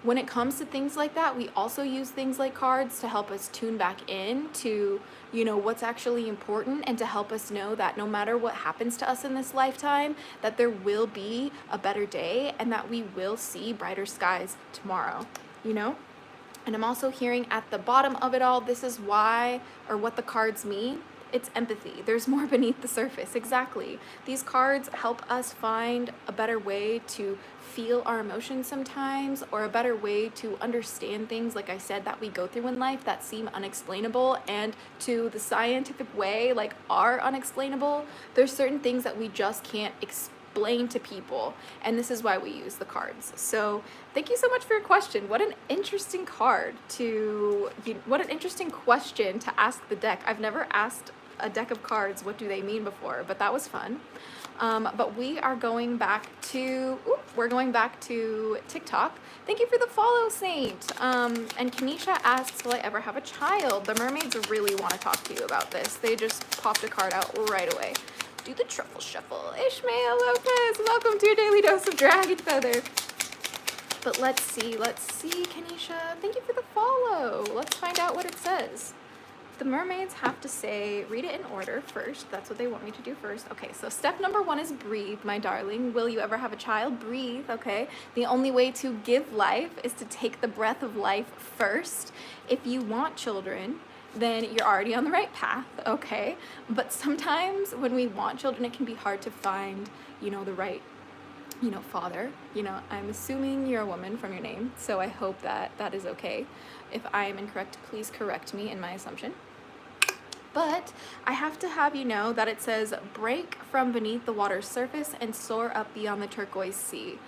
S1: When it comes to things like that, we also use things like cards to help us tune back in to, you know, what's actually important, and to help us know that no matter what happens to us in this lifetime, that there will be a better day and that we will see brighter skies tomorrow, you know? And I'm also hearing at the bottom of it all, this is why, or what the cards mean. It's empathy. There's more beneath the surface. Exactly. These cards help us find a better way to feel our emotions sometimes, or a better way to understand things, like I said, that we go through in life that seem unexplainable, and to the scientific way, like, are unexplainable. There's certain things that we just can't explain to people, and this is why we use the cards. So thank you so much for your question. What an interesting what an interesting question to ask the deck. I've never asked a deck of cards what do they mean before, but that was fun. But we are going back to TikTok. Thank you for the follow, Saint. And Kanisha asks, will I ever have a child? The mermaids really want to talk to you about this. They just popped a card out right away. Do the truffle shuffle. Ishmael Lopez, welcome to your daily dose of Dragonfeather. But let's see, Kanisha. Thank you for the follow. Let's find out what it says. The mermaids have to say, read it in order first. That's what they want me to do first. Okay, so step number 1 is breathe, my darling. Will you ever have a child? Breathe, okay? The only way to give life is to take the breath of life first. If you want children, then you're already on the right path, okay? But sometimes when we want children, it can be hard to find, you know, the right, you know, father. You know, I'm assuming you're a woman from your name, so I hope that that is okay. If I am incorrect, please correct me in my assumption. But I have to have you know that it says, break from beneath the water's surface and soar up beyond the turquoise sea.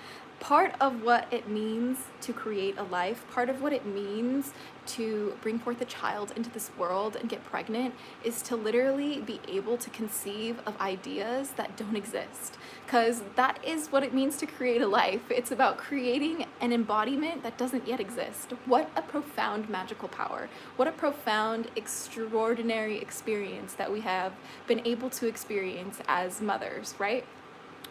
S1: Part of what it means to create a life, part of what it means to bring forth a child into this world and get pregnant, is to literally be able to conceive of ideas that don't exist. Because that is what it means to create a life. It's about creating an embodiment that doesn't yet exist. What a profound magical power. What a profound, extraordinary experience that we have been able to experience as mothers, right?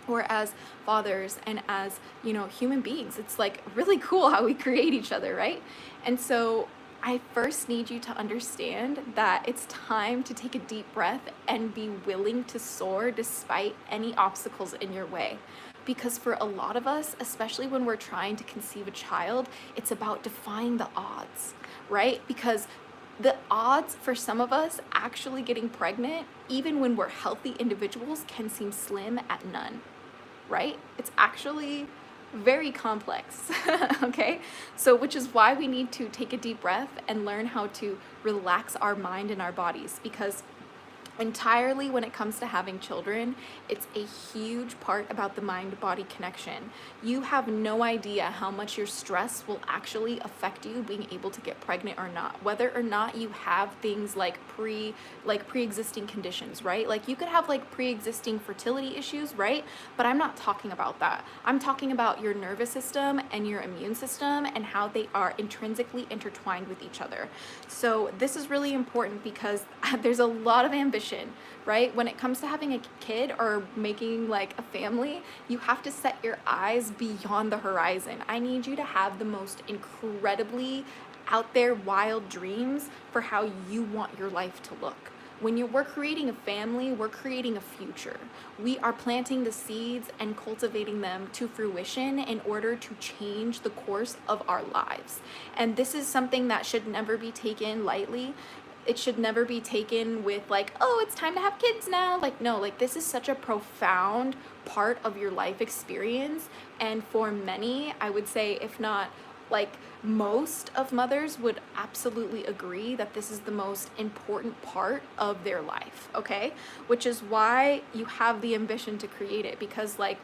S1: Or as fathers, and as, you know, human beings. It's like really cool how we create each other, right? And so I first need you to understand that it's time to take a deep breath and be willing to soar despite any obstacles in your way. because for a lot of us, especially when we're trying to conceive a child, it's about defying the odds, right? Because the odds for some of us actually getting pregnant, even when we're healthy individuals, can seem slim at none, right? It's actually very complex, okay? So, which is why we need to take a deep breath and learn how to relax our mind and our bodies, because entirely when it comes to having children, it's a huge part about the mind-body connection. You have no idea how much your stress will actually affect you being able to get pregnant or not, whether or not you have things like pre-existing conditions, right? Like you could have like pre-existing fertility issues, right? But I'm not talking about that. I'm talking about your nervous system and your immune system and how they are intrinsically intertwined with each other. So this is really important because there's a lot of ambition, right? When it comes to having a kid or making like a family, you have to set your eyes beyond the horizon. I need you to have the most incredibly out there wild dreams for how you want your life to look. When we're creating a family, we're creating a future. We are planting the seeds and cultivating them to fruition in order to change the course of our lives. And this is something that should never be taken lightly. It should never be taken with like, oh, it's time to have kids now. Like, no, like this is such a profound part of your life experience. And for many, I would say, if not like most of mothers would absolutely agree that this is the most important part of their life, okay? Which is why you have the ambition to create it, because like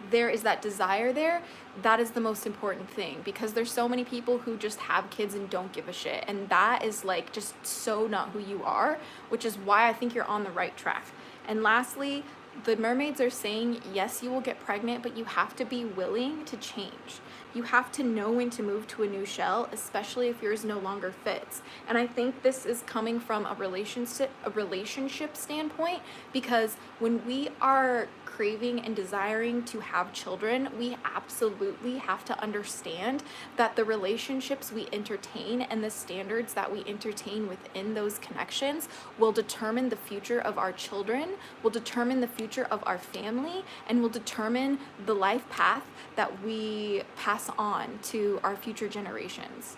S1: there is that desire there. That is the most important thing, because there's so many people who just have kids and don't give a shit, and that is like just so not who you are, which is why I think you're on the right track. And lastly, the mermaids are saying, yes, you will get pregnant, but you have to be willing to change. You have to know when to move to a new shell, especially if yours no longer fits. And I think this is coming from a relationship standpoint, because when we are craving and desiring to have children, we absolutely have to understand that the relationships we entertain and the standards that we entertain within those connections will determine the future of our children, will determine the future of our family, and will determine the life path that we pass on to our future generations.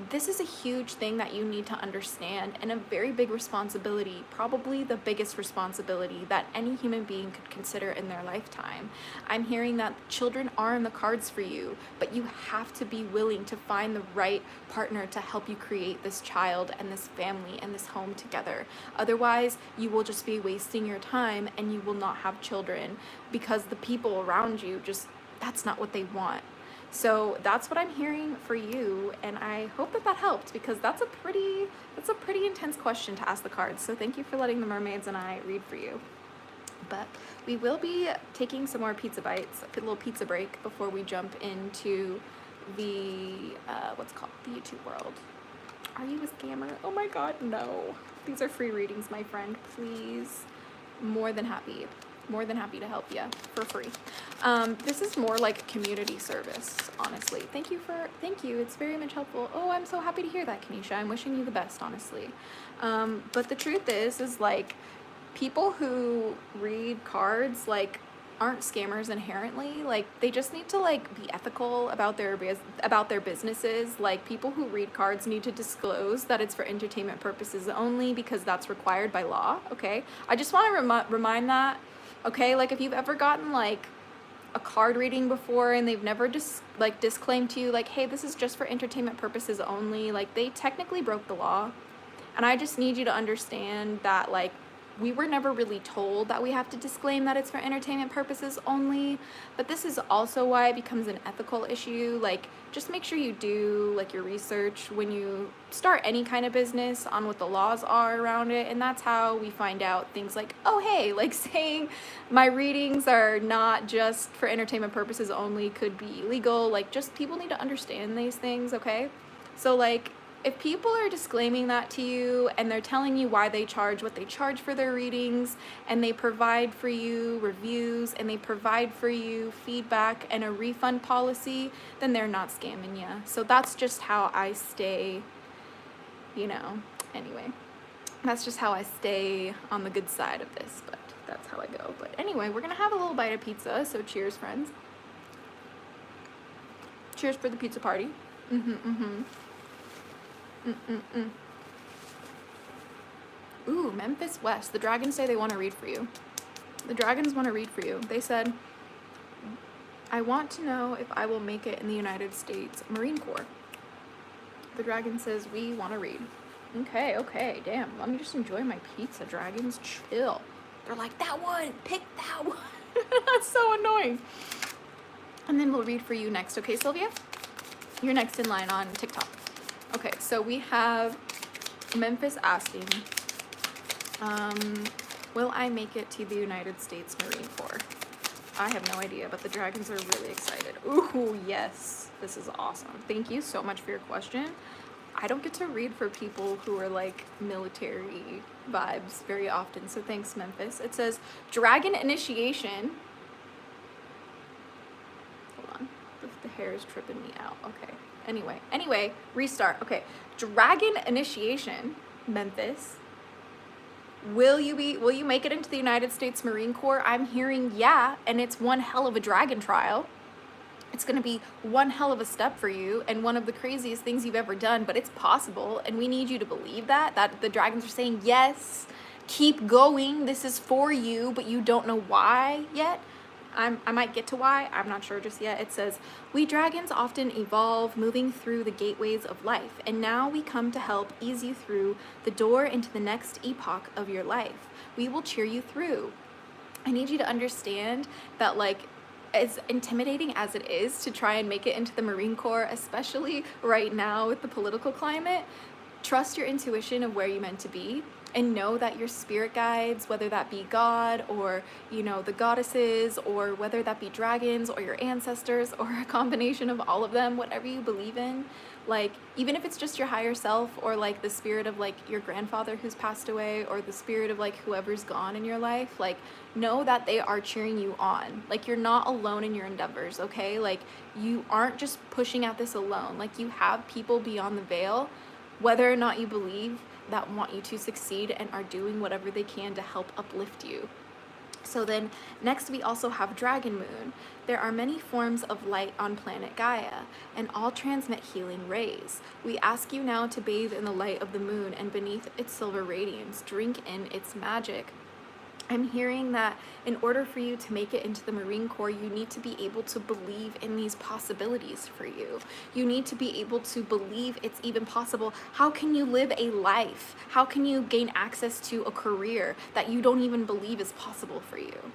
S1: This is a huge thing that you need to understand, and a very big responsibility, probably the biggest responsibility that any human being could consider in their lifetime. I'm hearing that children are in the cards for you, but you have to be willing to find the right partner to help you create this child and this family and this home together. Otherwise, you will just be wasting your time and you will not have children, because the people around you just, that's not what they want. So that's what I'm hearing for you, and I hope that that helped, because that's a pretty intense question to ask the cards. So thank you for letting the mermaids and I read for you. But we will be taking some more pizza bites, a little pizza break before we jump into the what's called the YouTube world. Are you a scammer? Oh my God, no. These are free readings, my friend. Please, more than happy to help you for free. This is more like community service, honestly. Thank you. It's very much helpful. Oh, I'm so happy to hear that, Kanisha. I'm wishing you the best, honestly. But the truth is like, people who read cards, like, aren't scammers inherently. Like, they just need to like be ethical about their businesses. Like, people who read cards need to disclose that it's for entertainment purposes only, because that's required by law. Okay, I just want to remind that. Okay, like if you've ever gotten like a card reading before and they've never just like disclaimed to you like, hey, this is just for entertainment purposes only, like they technically broke the law. And I just need you to understand that like, we were never really told that we have to disclaim that it's for entertainment purposes only, but this is also why it becomes an ethical issue. Like, just make sure you do like your research when you start any kind of business on what the laws are around it. And that's how we find out things like, oh hey, like saying my readings are not just for entertainment purposes only could be illegal. Like, just people need to understand these things, okay? So like, if people are disclaiming that to you and they're telling you why they charge what they charge for their readings, and they provide for you reviews, and they provide for you feedback and a refund policy, then they're not scamming you. So that's just how I stay, anyway, that's just how I stay on the good side of this. But that's how I go. But anyway, we're gonna have a little bite of pizza, so cheers, friends. Cheers for the pizza party. Ooh, Memphis West. The dragons say they want to read for you. The dragons want to read for you. They said, I want to know if I will make it in the United States Marine Corps. The dragon says, we want to read. Okay, damn. Let me just enjoy my pizza, dragons. Chill. They're like, that one, pick that one. That's so annoying. And then we'll read for you next. Okay, Sylvia? You're next in line on TikTok. Okay, so we have Memphis asking, will I make it to the United States Marine Corps? I have no idea, but the dragons are really excited. Ooh, yes. This is awesome. Thank you so much for your question. I don't get to read for people who are like military vibes very often, so thanks, Memphis. It says, dragon initiation. Hold on. The hair is tripping me out. Okay. Anyway, restart. Okay. Dragon initiation, Memphis. Will you make it into the United States Marine Corps? I'm hearing yeah, and it's one hell of a dragon trial. It's going to be one hell of a step for you and one of the craziest things you've ever done, but it's possible, and we need you to believe that the dragons are saying, yes, keep going, this is for you, but you don't know why yet. I might get to why, I'm not sure just yet. It says, we dragons often evolve, moving through the gateways of life, and now we come to help ease you through the door into the next epoch of your life. We will cheer you through. I need you to understand that, like, as intimidating as it is to try and make it into the Marine Corps, especially right now with the political climate, trust your intuition of where you're meant to be. And know that your spirit guides, whether that be God or, you know, the goddesses, or whether that be dragons or your ancestors or a combination of all of them, whatever you believe in, like, even if it's just your higher self or like the spirit of like your grandfather who's passed away or the spirit of like whoever's gone in your life, like, know that they are cheering you on. Like, you're not alone in your endeavors, okay? Like, you aren't just pushing at this alone. Like, you have people beyond the veil, whether or not you believe, that want you to succeed and are doing whatever they can to help uplift you. So then next we also have Dragon Moon. There are many forms of light on planet Gaia, and all transmit healing rays. We ask you now to bathe in the light of the moon, and beneath its silver radiance, drink in its magic. I'm hearing that in order for you to make it into the Marine Corps, you need to be able to believe in these possibilities for you. You need to be able to believe it's even possible. How can you live a life? How can you gain access to a career that you don't even believe is possible for you?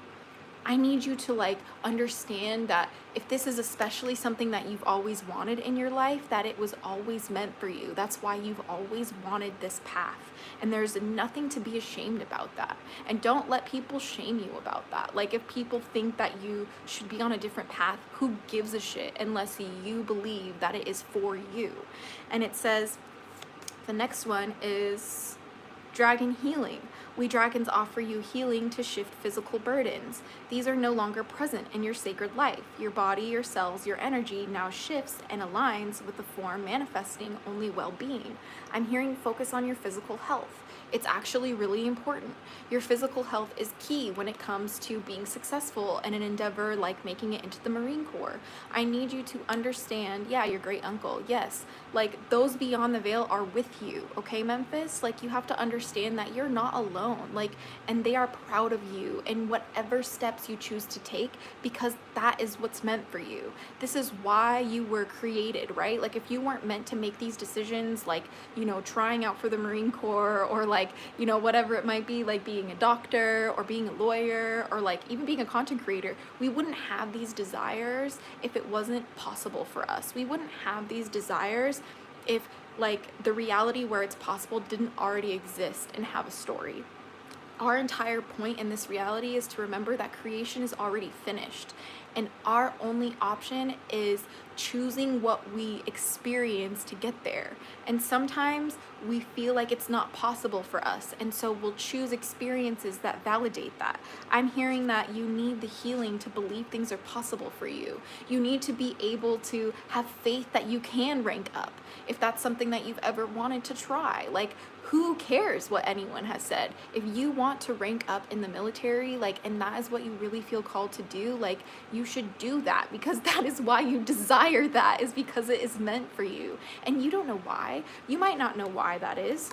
S1: I need you to like understand that if this is especially something that you've always wanted in your life, that it was always meant for you. That's why you've always wanted this path. And there's nothing to be ashamed about that. And don't let people shame you about that. Like, if people think that you should be on a different path, who gives a shit unless you believe that it is for you? And it says, the next one is Dragon Healing. We dragons offer you healing to shift physical burdens. These are no longer present in your sacred life. Your body, your cells, your energy now shifts and aligns with the form manifesting only well-being. I'm hearing focus on your physical health. It's actually really important. Your physical health is key when it comes to being successful in an endeavor like making it into the Marine Corps. I need you to understand, yeah, your great uncle, yes, like those beyond the veil are with you, okay, Memphis? Like, you have to understand that you're not alone, like, and they are proud of you in whatever steps you choose to take, because that is what's meant for you. This is why you were created, right? Like, if you weren't meant to make these decisions, like, you know, trying out for the Marine Corps, or like, you know, whatever it might be, like being a doctor or being a lawyer or like even being a content creator, we wouldn't have these desires if it wasn't possible for us. We wouldn't have these desires if like the reality where it's possible didn't already exist and have a story. Our entire point in this reality is to remember that creation is already finished, and our only option is choosing what we experience to get there. And sometimes we feel like it's not possible for us, and so we'll choose experiences that validate that. I'm hearing that you need the healing to believe things are possible for you. You need to be able to have faith that you can rank up if that's something that you've ever wanted to try. Like, who cares what anyone has said? If you want to rank up in the military, like, and that is what you really feel called to do, like, you should do that, because that is why you desire that, is because it is meant for you. And you don't know why. You might not know why that is.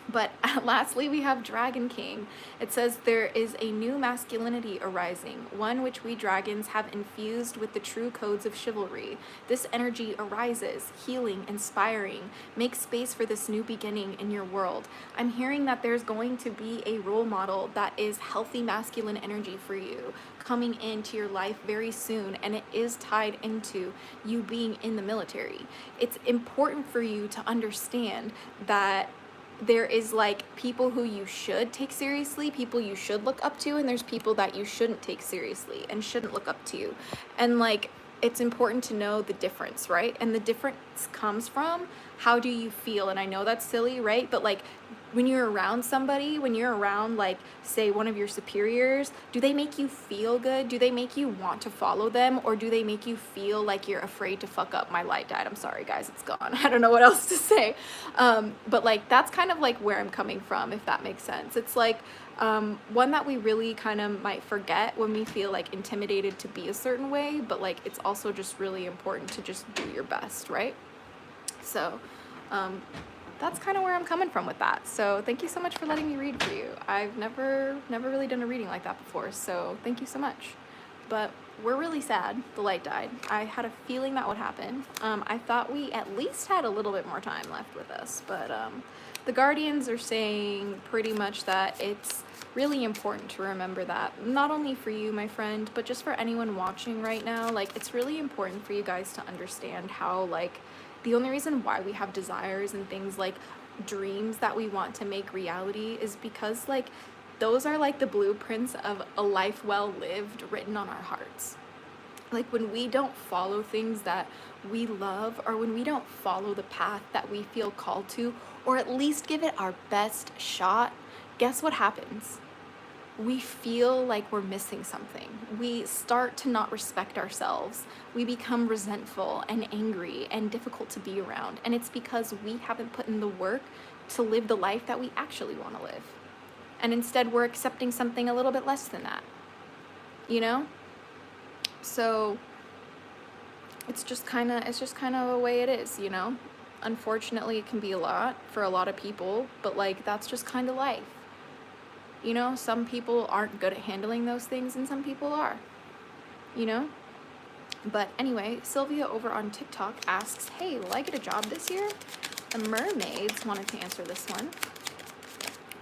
S1: But lastly, we have Dragon King. It says, there is a new masculinity arising, one which we dragons have infused with the true codes of chivalry. This energy arises, healing, inspiring. Make space for this new beginning in your world. I'm hearing that there's going to be a role model that is healthy masculine energy for you coming into your life very soon, and it is tied into you being in the military. It's important for you to understand that there is like people who you should take seriously, people you should look up to, and there's people that you shouldn't take seriously and shouldn't look up to. And like, it's important to know the difference, right? And the difference comes from how do you feel. And I know that's silly, right? But like, when you're around somebody, when you're around, like, say, one of your superiors, do they make you feel good? Do they make you want to follow them? Or do they make you feel like you're afraid to fuck up? My light died. I'm sorry, guys. It's gone. I don't know what else to say. But, like, that's kind of, like, where I'm coming from, if that makes sense. It's, like, one that we really kind of might forget when we feel, like, intimidated to be a certain way. But, like, it's also just really important to just do your best, right? So, that's kind of where I'm coming from with that. So thank you so much for letting me read for you. I've never really done a reading like that before, so thank you so much. But we're really sad the light died. I had a feeling that would happen. I thought we at least had a little bit more time left with us, but the Guardians are saying pretty much that it's really important to remember that, not only for you, my friend, but just for anyone watching right now. Like, it's really important for you guys to understand how, like, the only reason why we have desires and things like dreams that we want to make reality is because, like, those are like the blueprints of a life well lived written on our hearts. Like, when we don't follow things that we love, or when we don't follow the path that we feel called to, or at least give it our best shot, guess what happens? We feel like we're missing something. We start to not respect ourselves. We become resentful and angry and difficult to be around. And it's because we haven't put in the work to live the life that we actually want to live. And instead we're accepting something a little bit less than that, you know? So it's just kind of a way it is, you know? Unfortunately, it can be a lot for a lot of people, but like, that's just kind of life. You know, some people aren't good at handling those things and some people are, you know? But anyway, Sylvia over on TikTok asks, hey, will I get a job this year? The Mermaids wanted to answer this one.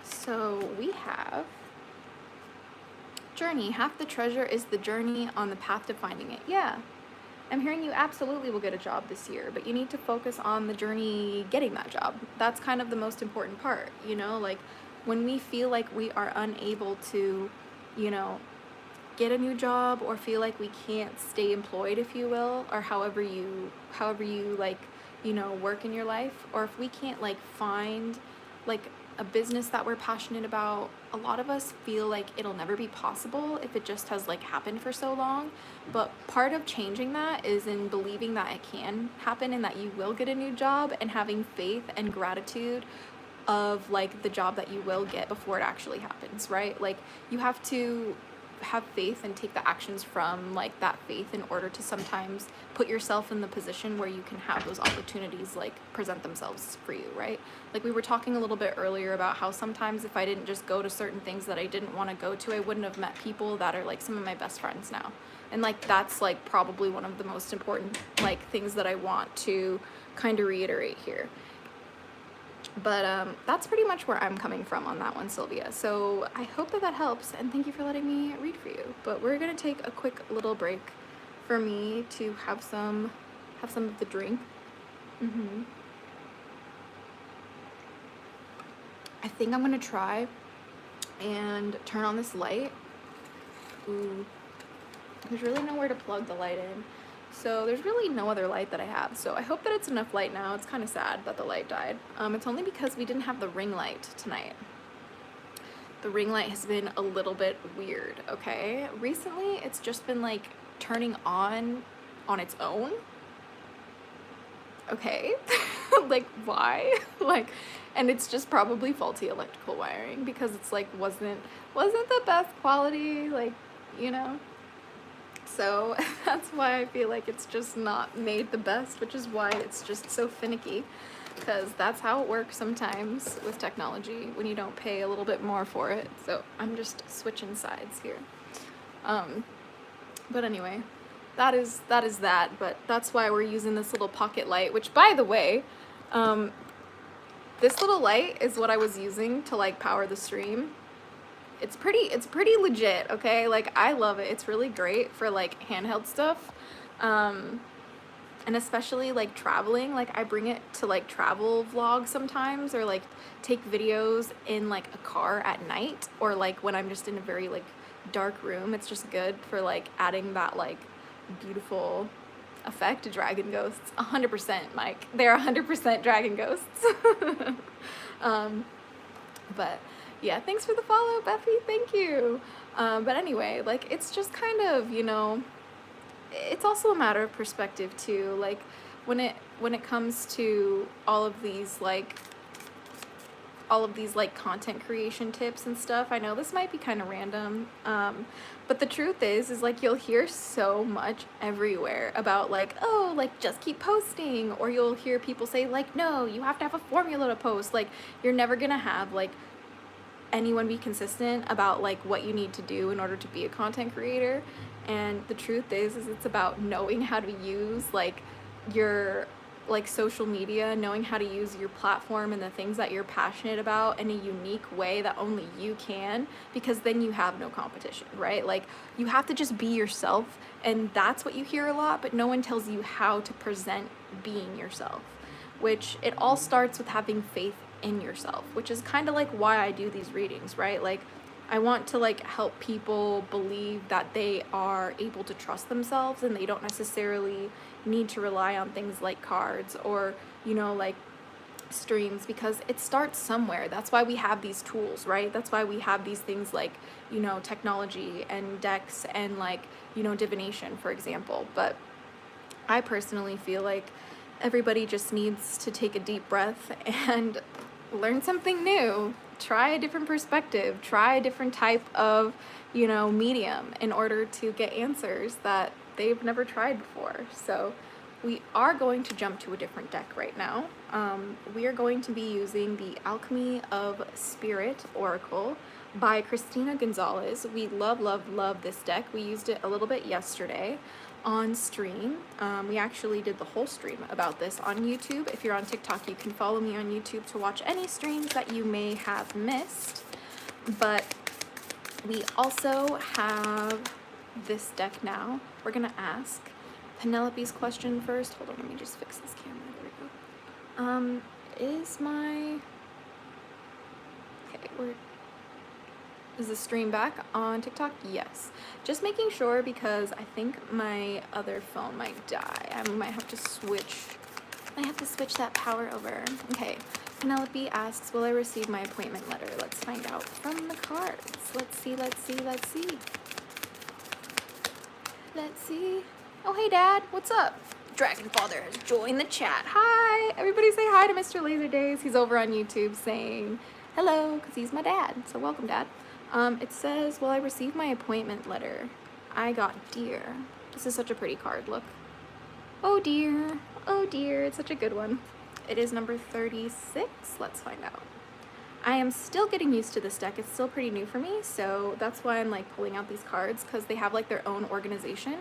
S1: So we have journey. Half the treasure is the journey on the path to finding it. Yeah, I'm hearing you absolutely will get a job this year, but you need to focus on the journey getting that job. That's kind of the most important part, you know? Like, when we feel like we are unable to, you know, get a new job, or feel like we can't stay employed, if you will, or however you like, you know, work in your life, or if we can't like find like a business that we're passionate about, a lot of us feel like it'll never be possible if it just has like happened for so long. But part of changing that is in believing that it can happen and that you will get a new job, and having faith and gratitude of like the job that you will get before it actually happens, right? Like, you have to have faith and take the actions from like that faith in order to sometimes put yourself in the position where you can have those opportunities like present themselves for you, right? Like, we were talking a little bit earlier about how sometimes if I didn't just go to certain things that I didn't want to go to, I wouldn't have met people that are like some of my best friends now. And like, that's like probably one of the most important like things that I want to kind of reiterate here. But that's pretty much where I'm coming from on that one, Sylvia. So I hope that that helps, and thank you for letting me read for you. But we're gonna take a quick little break for me to have some of the drink. I think I'm gonna try and turn on this light. Ooh, there's really nowhere to plug the light in. So there's really no other light that I have. So I hope that it's enough light now. It's kind of sad that the light died. It's only because we didn't have the ring light tonight. The ring light has been a little bit weird, okay? Recently, it's just been like turning on its own. Okay. Like, why? Like, and it's just probably faulty electrical wiring because it's like wasn't the best quality, like, you know. So that's why I feel like it's just not made the best, which is why it's just so finicky, because that's how it works sometimes with technology when you don't pay a little bit more for it. So I'm just switching sides here. But anyway, that is that, but that's why we're using this little pocket light, which, by the way, this little light is what I was using to like power the stream. It's pretty legit, okay? Like, I love it. It's really great for like handheld stuff. And especially like traveling, like I bring it to like travel vlogs sometimes, or like take videos in like a car at night, or like when I'm just in a very like dark room. It's just good for like adding that like beautiful effect to dragon ghosts. 100%, Mike. They're 100% dragon ghosts. But yeah, thanks for the follow, Bethy. Thank you. But anyway, like, it's just kind of, you know, it's also a matter of perspective too. Like, when it comes to all of these like content creation tips and stuff, I know this might be kind of random, but the truth is like, you'll hear so much everywhere about like, oh, like, just keep posting, or you'll hear people say like, no, you have to have a formula to post. Like, you're never gonna have like anyone be consistent about like what you need to do in order to be a content creator. And the truth is it's about knowing how to use like your like social media, knowing how to use your platform and the things that you're passionate about in a unique way that only you can, because then you have no competition, right? Like, you have to just be yourself, and that's what you hear a lot, but no one tells you how to present being yourself, which it all starts with having faith in yourself, which is kind of like why I do these readings, right? Like, I want to like help people believe that they are able to trust themselves, and they don't necessarily need to rely on things like cards or, you know, like streams, because it starts somewhere. That's why we have these tools, right? That's why we have these things like, you know, technology and decks and like, you know, divination, for example. But I personally feel like everybody just needs to take a deep breath and learn something new, try a different perspective, try a different type of, you know, medium in order to get answers that they've never tried before. So we are going to jump to a different deck right now. We are going to be using the Alchemy of Spirit Oracle by Christina Gonzalez. We love this deck. We used it a little bit yesterday on stream. We actually did the whole stream about this on YouTube. If you're on TikTok, you can follow me on YouTube to watch any streams that you may have missed. But we also have this deck now. We're gonna ask Penelope's question first. Hold on, let me just fix this camera. There we go. Is my... Okay, is the stream back on TikTok? Yes. Just making sure, because I think my other phone might die. I might have to switch that power over. Okay. Penelope asks, will I receive my appointment letter? Let's find out from the cards. Let's see. Oh, hey, Dad. What's up? Dragonfather has joined the chat. Hi. Everybody say hi to Mr. Laser Days. He's over on YouTube saying hello, because he's my dad. So welcome, Dad. It says, will I receive my appointment letter? I got deer. This is such a pretty card. Look. Oh, dear. Oh, dear. It's such a good one. It is number 36. Let's find out. I am still getting used to this deck. It's still pretty new for me, so that's why I'm like pulling out these cards, because they have like their own organization.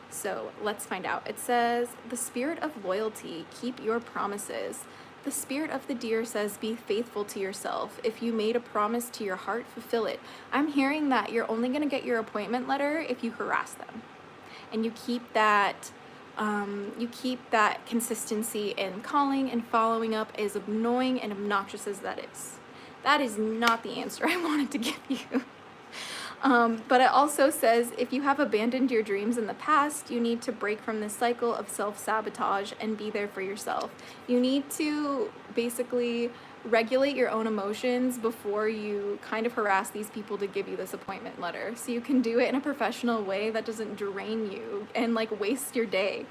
S1: So let's find out. It says, the spirit of loyalty, keep your promises. The spirit of the deer says, be faithful to yourself. If you made a promise to your heart, fulfill it. I'm hearing that you're only going to get your appointment letter if you harass them. And you keep that consistency in calling and following up, as annoying and obnoxious as that is. That is not the answer I wanted to give you. But it also says, if you have abandoned your dreams in the past, you need to break from this cycle of self-sabotage and be there for yourself. You need to basically regulate your own emotions before you kind of harass these people to give you this appointment letter. So you can do it in a professional way that doesn't drain you and like waste your day.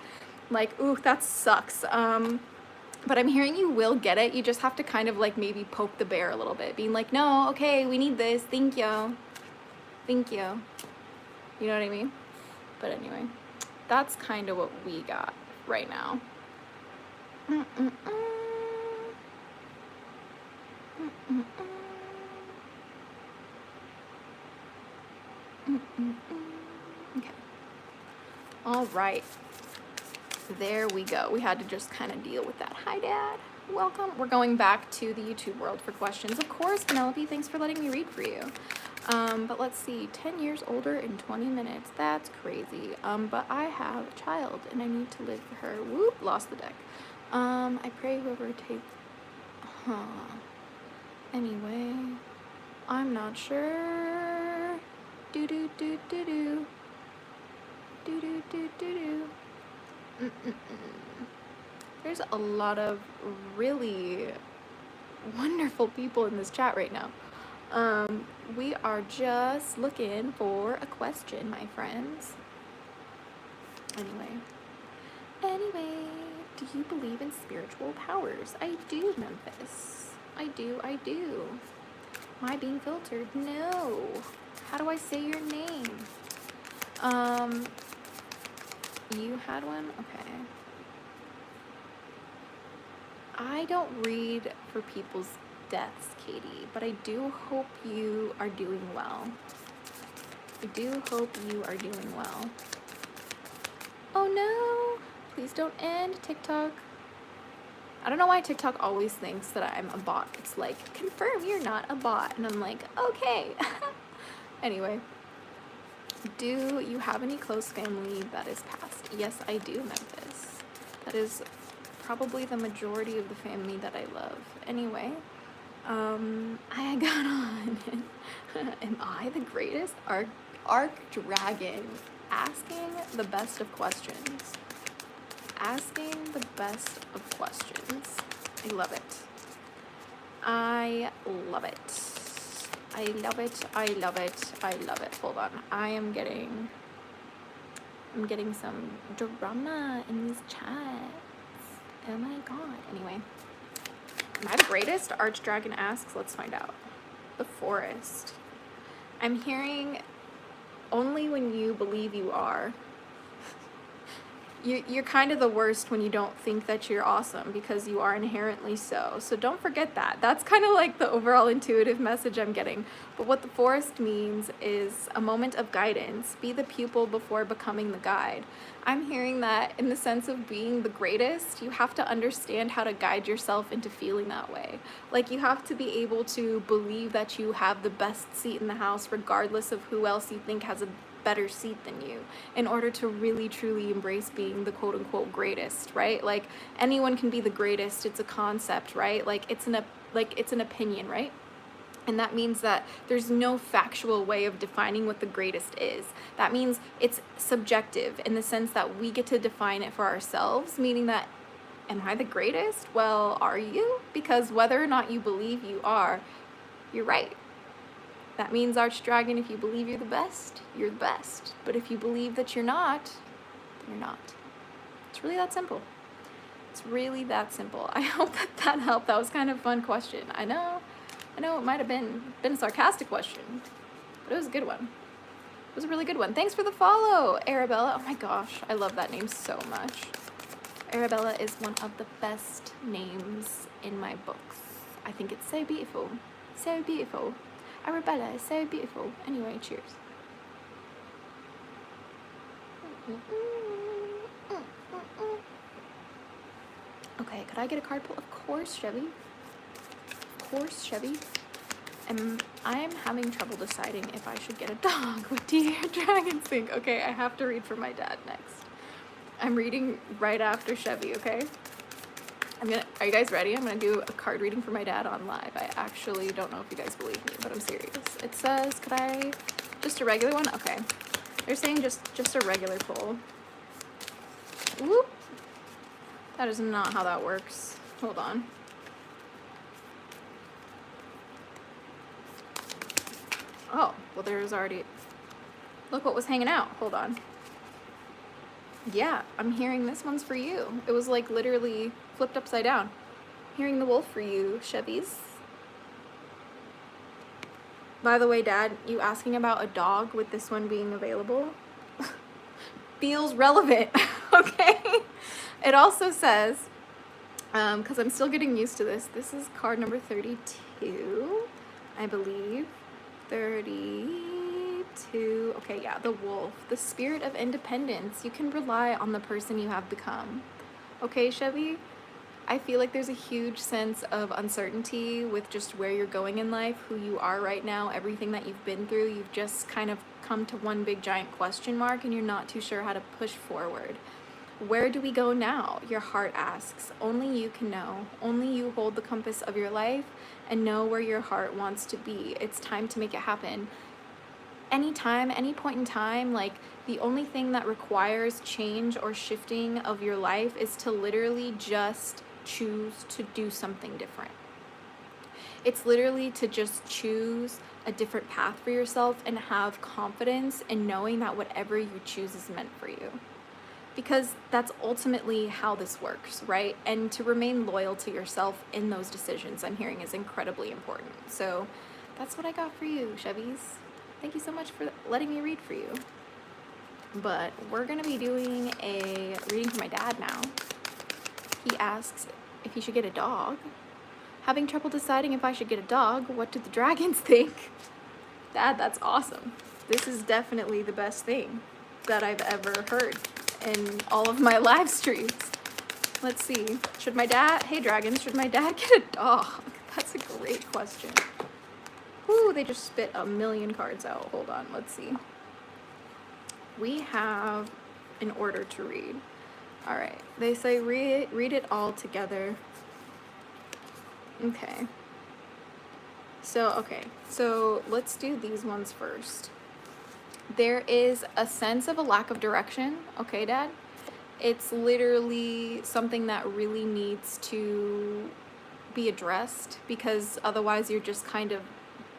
S1: Like, ooh, that sucks. But I'm hearing you will get it. You just have to kind of like maybe poke the bear a little bit, being like, no, okay, we need this. Thank you. Thank you. You know what I mean? But anyway, that's kind of what we got right now. Okay. All right. There we go. We had to just kind of deal with that. Hi, Dad. Welcome. We're going back to the YouTube world for questions. Of course, Penelope, thanks for letting me read for you. But let's see, 10 years older in 20 minutes. That's crazy. But I have a child and I need to live for her. Whoop, lost the deck. I pray whoever takes, anyway, I'm not sure. Do do do do do. Do do do do do. There's a lot of really wonderful people in this chat right now. We are just looking for a question, my friends. Anyway, do you believe in spiritual powers? I do, Memphis. I do. Am I being filtered? No. How do I say your name? You had one? Okay. I don't read for people's deaths, Katie, but I do hope you are doing well. I do hope you are doing well. Oh no! Please don't end TikTok. I don't know why TikTok always thinks that I'm a bot. It's like, confirm you're not a bot. And I'm like, okay. Anyway. Do you have any close family that is passed? Yes, I do, Memphis. That is probably the majority of the family that I love. Anyway, I got on. Am I the greatest? Arc Dragon. Asking the best of questions. Asking the best of questions. I love it. I love it. I love it. I love it. I love it. Hold on. I'm getting some drama in these chats. Oh my god. Anyway. Am I the greatest? Archdragon asks. Let's find out. The forest. I'm hearing only when you believe you are. You're kind of the worst when you don't think that you're awesome, because you are inherently so. So don't forget that. That's kind of like the overall intuitive message I'm getting. But what the forest means is a moment of guidance. Be the pupil before becoming the guide. I'm hearing that in the sense of being the greatest, you have to understand how to guide yourself into feeling that way. Like, you have to be able to believe that you have the best seat in the house regardless of who else you think has a better seat than you, in order to really truly embrace being the quote-unquote greatest, right? Like, anyone can be the greatest. It's a concept, right? Like, it's an opinion, right? And that means that there's no factual way of defining what the greatest is. That means it's subjective in the sense that we get to define it for ourselves, meaning that, am I the greatest? Well, are you? Because whether or not you believe you are, you're right. That means, Archdragon, if you believe you're the best, you're the best. But if you believe that you're not, then you're not. It's really that simple. It's really that simple. I hope that helped. That was kind of a fun question. I know it might have been a sarcastic question, but it was a good one. It was a really good one. Thanks for the follow, Arabella. Oh my gosh, I love that name so much. Arabella is one of the best names in my books. I think it's so beautiful. So beautiful. Arabella is so beautiful. Anyway, cheers. Okay, could I get a card pull? Of course, Chevy. Of course, Chevy. I am having trouble deciding if I should get a dog. What do your dragons think? Okay, I have to read for my dad next. I'm reading right after Chevy, okay? Are you guys ready? I'm gonna do a card reading for my dad on live. I actually don't know if you guys believe me, but I'm serious. It says, could I, just a regular one? Okay. They're saying just a regular pull. Whoop. That is not how that works. Hold on. Oh, well there's already, look what was hanging out. Hold on. Yeah, I'm hearing this one's for you. It was like literally flipped upside down. Hearing the wolf for you, Chevys. By the way, Dad, you asking about a dog with this one being available feels relevant, okay? It also says, because I'm still getting used to this is card number 32, I believe. 32, okay, yeah, the wolf, the spirit of independence. You can rely on the person you have become. Okay, Chevy? I feel like there's a huge sense of uncertainty with just where you're going in life, who you are right now, everything that you've been through. You've just kind of come to one big giant question mark and you're not too sure how to push forward. Where do we go now? Your heart asks. Only you can know. Only you hold the compass of your life and know where your heart wants to be. It's time to make it happen. Anytime, any point in time, like the only thing that requires change or shifting of your life is to literally just choose to do something different. It's literally to just choose a different path for yourself and have confidence in knowing that whatever you choose is meant for you. Because that's ultimately how this works, right? And to remain loyal to yourself in those decisions, I'm hearing, is incredibly important. So that's what I got for you, Chevys. Thank you so much for letting me read for you. But we're gonna be doing a reading for my dad now. He asks if he should get a dog. Having trouble deciding if I should get a dog, what do the dragons think? Dad, that's awesome. This is definitely the best thing that I've ever heard in all of my live streams. Let's see. Should my dad, hey dragons, should my dad get a dog? That's a great question. Ooh, they just spit a million cards out. Hold on, let's see. We have an order to read. All right, they say read it all together. Okay. So let's do these ones first. There is a sense of a lack of direction, okay, Dad? It's literally something that really needs to be addressed because otherwise you're just kind of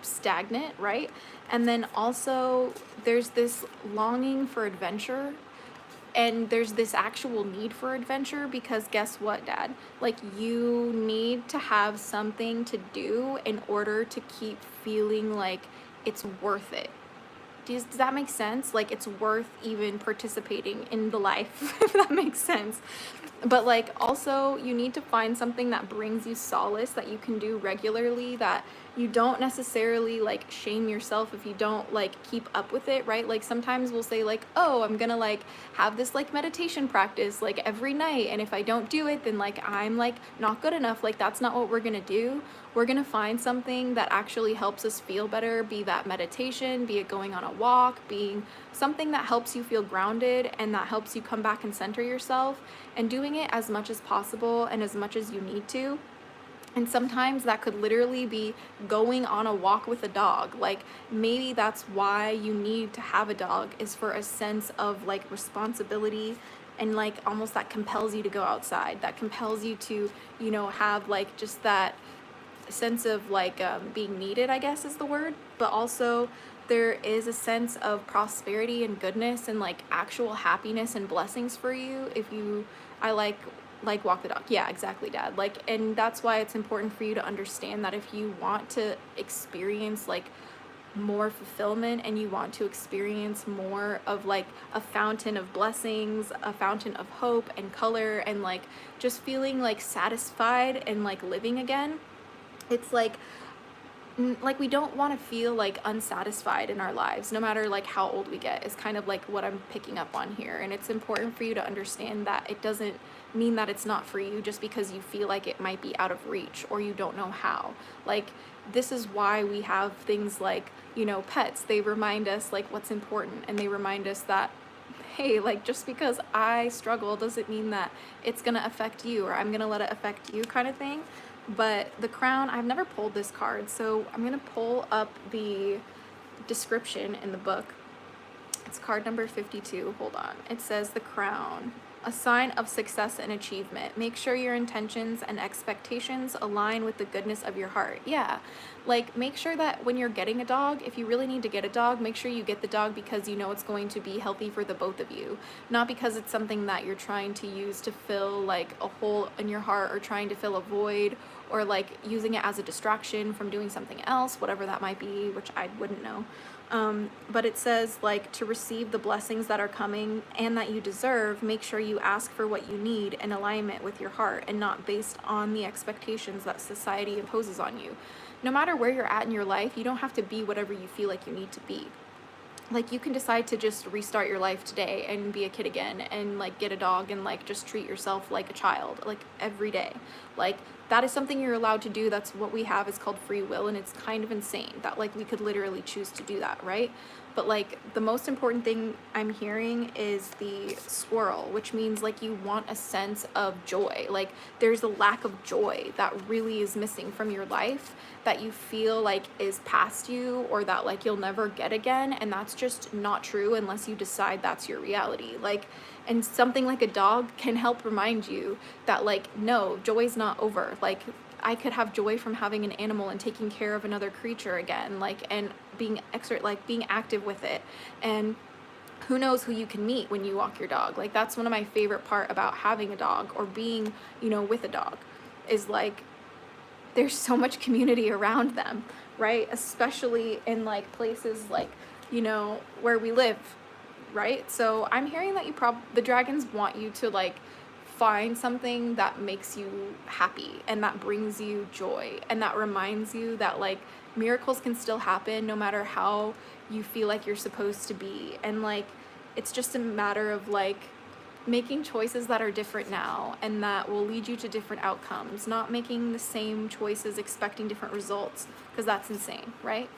S1: stagnant, right? And then also there's this longing for adventure and there's this actual need for adventure because guess what, Dad? Like you need to have something to do in order to keep feeling like it's worth it. Does that make sense? Like it's worth even participating in the life, if that makes sense. But like also you need to find something that brings you solace that you can do regularly, that you don't necessarily like shame yourself if you don't like keep up with it, right? Like sometimes we'll say like, oh, I'm gonna like have this like meditation practice like every night, and if I don't do it then like I'm like not good enough. Like that's not what we're gonna do. We're gonna find something that actually helps us feel better, be that meditation, be it going on a walk, being something that helps you feel grounded and that helps you come back and center yourself, and doing it as much as possible and as much as you need to. And sometimes that could literally be going on a walk with a dog. Like maybe that's why you need to have a dog, is for a sense of like responsibility and like almost that compels you to go outside, that compels you to, you know, have like just that sense of like being needed, I guess is the word. But also there is a sense of prosperity and goodness and like actual happiness and blessings for you if you, I like walk the dog. Yeah, exactly, Dad. Like, and that's why it's important for you to understand that if you want to experience like more fulfillment and you want to experience more of like a fountain of blessings, a fountain of hope and color, and like just feeling like satisfied and like living again, it's like we don't want to feel like unsatisfied in our lives no matter like how old we get, is kind of like what I'm picking up on here. And it's important for you to understand that it doesn't mean that it's not for you just because you feel like it might be out of reach or you don't know how. Like this is why we have things like, you know, pets. They remind us like what's important, and they remind us that hey, like just because I struggle doesn't mean that it's gonna affect you or I'm gonna let it affect you, kind of thing. But the crown, I've never pulled this card, so I'm gonna pull up the description in the book. It's card number 52. Hold on. It says the crown. a sign of success and achievement. Make sure your intentions and expectations align with the goodness of your heart. Yeah, like make sure that when you're getting a dog, if you really need to get a dog, make sure you get the dog because you know it's going to be healthy for the both of you, not because it's something that you're trying to use to fill like a hole in your heart or trying to fill a void, or like using it as a distraction from doing something else, whatever that might be, which I wouldn't know. But it says like to receive the blessings that are coming and that you deserve, make sure you ask for what you need in alignment with your heart and not based on the expectations that society imposes on you. No matter where you're at in your life, you don't have to be whatever you feel like you need to be. Like you can decide to just restart your life today and be a kid again and like get a dog and like just treat yourself like a child like every day. Like that is something you're allowed to do. That's what we have. It's called free will, and it's kind of insane that like we could literally choose to do that, right? But like the most important thing I'm hearing is the squirrel, which means like you want a sense of joy. Like there's a lack of joy that really is missing from your life that you feel like is past you or that like you'll never get again, and that's just not true unless you decide that's your reality. Like, and something like a dog can help remind you that like no, joy's not over. Like I could have joy from having an animal and taking care of another creature again, like, and being being active with it. And who knows who you can meet when you walk your dog. Like that's one of my favorite part about having a dog or being, you know, with a dog, is like there's so much community around them, right? Especially in like places like, you know, where we live, right? So I'm hearing that the dragons want you to like find something that makes you happy and that brings you joy and that reminds you that like miracles can still happen no matter how you feel like you're supposed to be. And like it's just a matter of like making choices that are different now and that will lead you to different outcomes, not making the same choices expecting different results, because that's insane, right?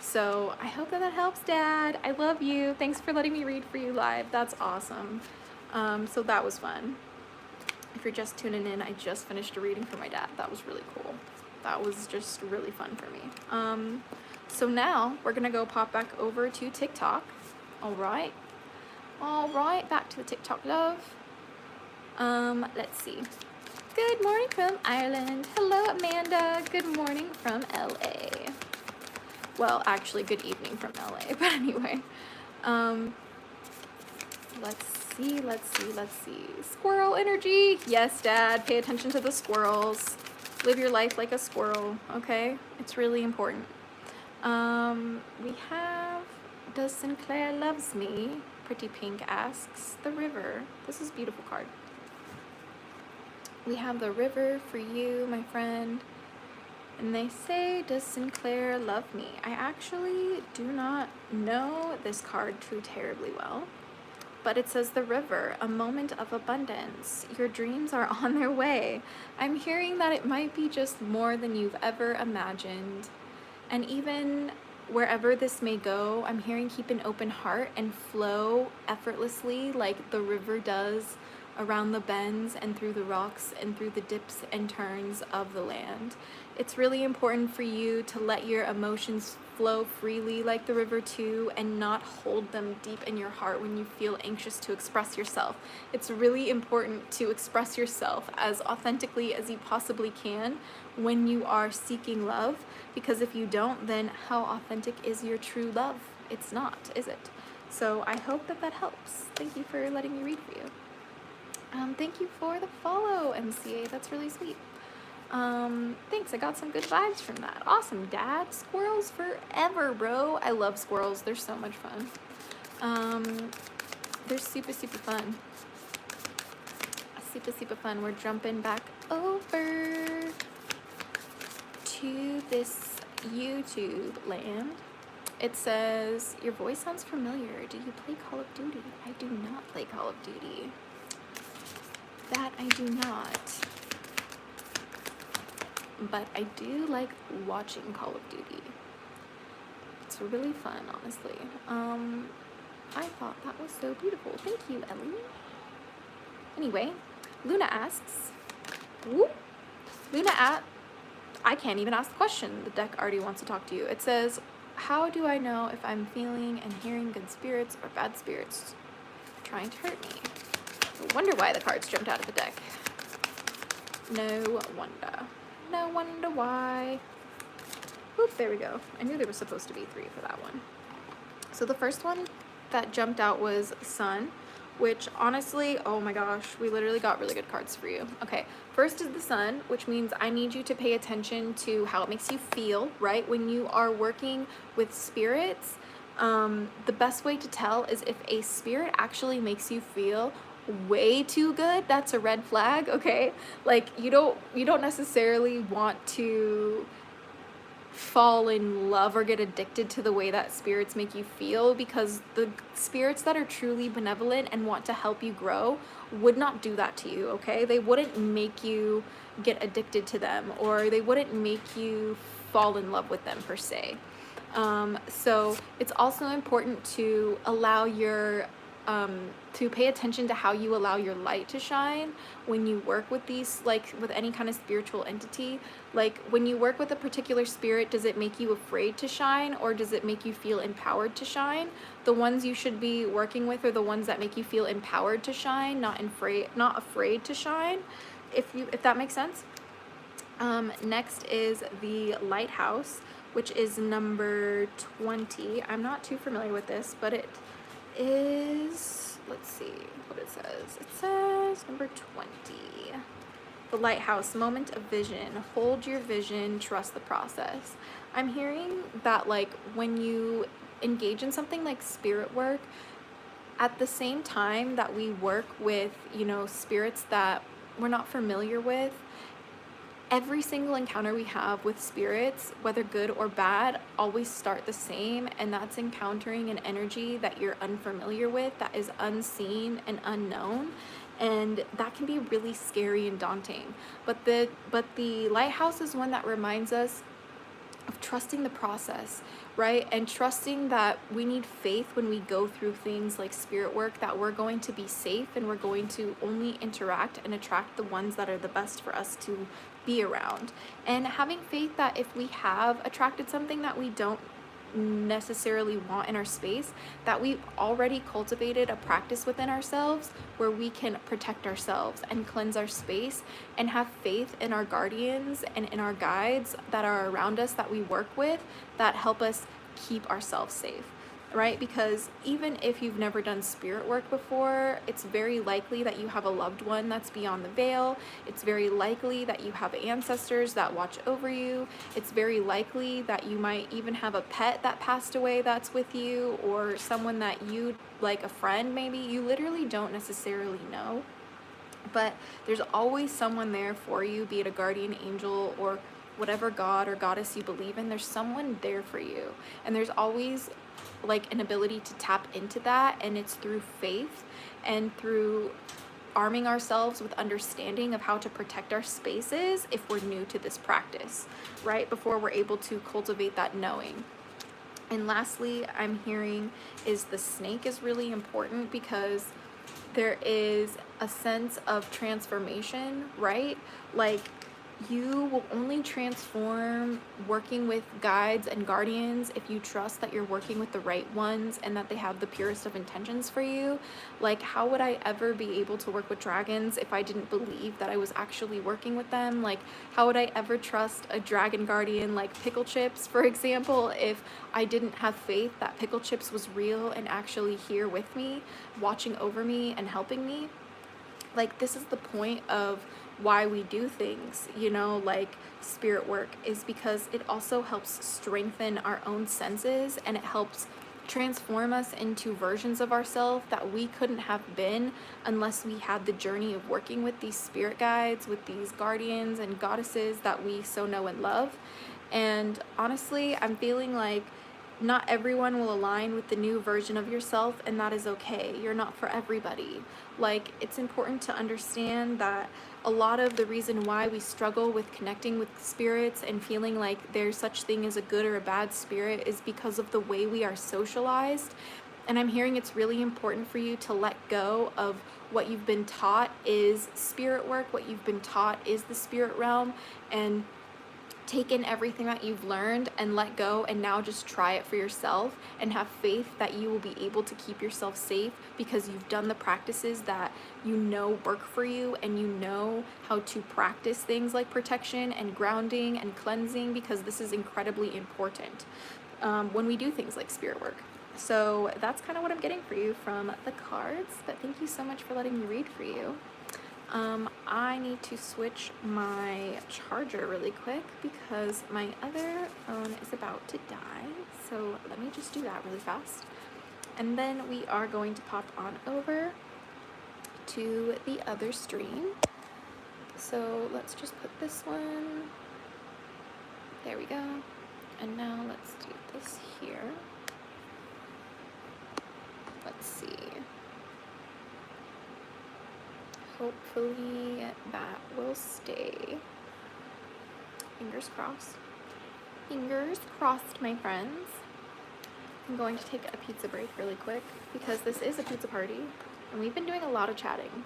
S1: So I hope that helps, Dad. I love you. Thanks for letting me read for you live. That's awesome. So that was fun. If you're just tuning in, I just finished a reading for my dad. That was really cool. That was just really fun for me. So now we're gonna go pop back over to TikTok. All right, back to the TikTok love. Let's see. Good morning from Ireland. Hello, Amanda. Good morning from LA. Well, actually, good evening from LA, but anyway. Let's see. Squirrel energy. Yes, Dad. Pay attention to the squirrels. Live your life like a squirrel, okay? It's really important. We have, does Sinclair loves me? Pretty Pink asks, the river. This is a beautiful card. We have the river for you, my friend. And they say, does Sinclair love me? I actually do not know this card too terribly well. But it says the river, a moment of abundance. Your dreams are on their way. I'm hearing that it might be just more than you've ever imagined. And even wherever this may go, I'm hearing keep an open heart and flow effortlessly like the river does around the bends and through the rocks and through the dips and turns of the land. It's really important for you to let your emotions flow freely like the river too, and not hold them deep in your heart when you feel anxious to express yourself. It's really important to express yourself as authentically as you possibly can when you are seeking love, because if you don't, then how authentic is your true love? It's not, is it? So I hope that helps. Thank you for letting me read for you. Thank you for the follow, MCA. That's really sweet. Thanks. I got some good vibes from that. Awesome, Dad. Squirrels forever, bro. I love squirrels. They're so much fun. They're super, super fun. Super, super fun. We're jumping back over to this YouTube land. It says, your voice sounds familiar. Do you play Call of Duty? I do not play Call of Duty. That I do not. But I do like watching Call of Duty. It's really fun, honestly. I thought that was so beautiful. Thank you, Ellie. Anyway, Luna asks, I can't even ask the question. The deck already wants to talk to you. It says, how do I know if I'm feeling and hearing good spirits or bad spirits trying to hurt me? No wonder why the cards jumped out of the deck. No wonder. No wonder why. Oop, there we go. I knew there was supposed to be 3 for that one. So the first one that jumped out was Sun, which honestly, oh my gosh, we literally got really good cards for you. Okay, first is the Sun, which means I need you to pay attention to how it makes you feel, right? When you are working with spirits, the best way to tell is if a spirit actually makes you feel way too good, that's a red flag, okay? Like you don't necessarily want to fall in love or get addicted to the way that spirits make you feel, because the spirits that are truly benevolent and want to help you grow would not do that to you, okay? They wouldn't make you get addicted to them, or they wouldn't make you fall in love with them per se. So it's also important to allow your to pay attention to how you allow your light to shine when you work with these, like with any kind of spiritual entity. Like when you work with a particular spirit, does it make you afraid to shine, or does it make you feel empowered to shine? The ones you should be working with are the ones that make you feel empowered to shine, not afraid to shine, if that makes sense. Next is the Lighthouse, which is number 20. I'm not too familiar with this, but it is, let's see what it says. It says number 20. The Lighthouse, moment of vision. Hold your vision, trust the process. I'm hearing that like when you engage in something like spirit work, at the same time that we work with, you know, spirits that we're not familiar with, every single encounter we have with spirits, whether good or bad, always start the same, and that's encountering an energy that you're unfamiliar with, that is unseen and unknown, and that can be really scary and daunting. But the Lighthouse is one that reminds us of trusting the process, right? And trusting that we need faith when we go through things like spirit work, that we're going to be safe and we're going to only interact and attract the ones that are the best for us to be around. And having faith that if we have attracted something that we don't necessarily want in our space, that we've already cultivated a practice within ourselves where we can protect ourselves and cleanse our space, and have faith in our guardians and in our guides that are around us, that we work with, that help us keep ourselves safe, right? Because even if you've never done spirit work before, it's very likely that you have a loved one that's beyond the veil. It's very likely that you have ancestors that watch over you. It's very likely that you might even have a pet that passed away that's with you, or someone that you, like a friend maybe, you literally don't necessarily know. But there's always someone there for you, be it a guardian angel or whatever god or goddess you believe in. There's someone there for you, and there's always like an ability to tap into that, and it's through faith and through arming ourselves with understanding of how to protect our spaces if we're new to this practice, right? Before we're able to cultivate that knowing. And lastly, I'm hearing is the Snake is really important, because there is a sense of transformation, right? Like you will only transform working with guides and guardians if you trust that you're working with the right ones and that they have the purest of intentions for you. Like, how would I ever be able to work with dragons if I didn't believe that I was actually working with them? Like, how would I ever trust a dragon guardian like Pickle Chips, for example, if I didn't have faith that Pickle Chips was real and actually here with me, watching over me and helping me? Like, this is the point of why we do things, you know, like spirit work, is because it also helps strengthen our own senses, and it helps transform us into versions of ourselves that we couldn't have been unless we had the journey of working with these spirit guides, with these guardians and goddesses that we so know and love. And honestly, I'm feeling like not everyone will align with the new version of yourself, and that is okay. You're not for everybody. Like, it's important to understand that a lot of the reason why we struggle with connecting with spirits and feeling like there's such thing as a good or a bad spirit is because of the way we are socialized. And I'm hearing it's really important for you to let go of what you've been taught is spirit work, what you've been taught is the spirit realm, and take in everything that you've learned and let go, and now just try it for yourself and have faith that you will be able to keep yourself safe because you've done the practices that you know work for you, and you know how to practice things like protection and grounding and cleansing, because this is incredibly important when we do things like spirit work. So that's kind of what I'm getting for you from the cards, but thank you so much for letting me read for you. I need to switch my charger really quick because my other phone is about to die. So let me just do that really fast. And then we are going to pop on over to the other stream. So let's just put this one. There we go. And now let's do this here. Let's see. Hopefully that will stay. Fingers crossed. Fingers crossed, my friends. I'm going to take a pizza break really quick because this is a pizza party and we've been doing a lot of chatting.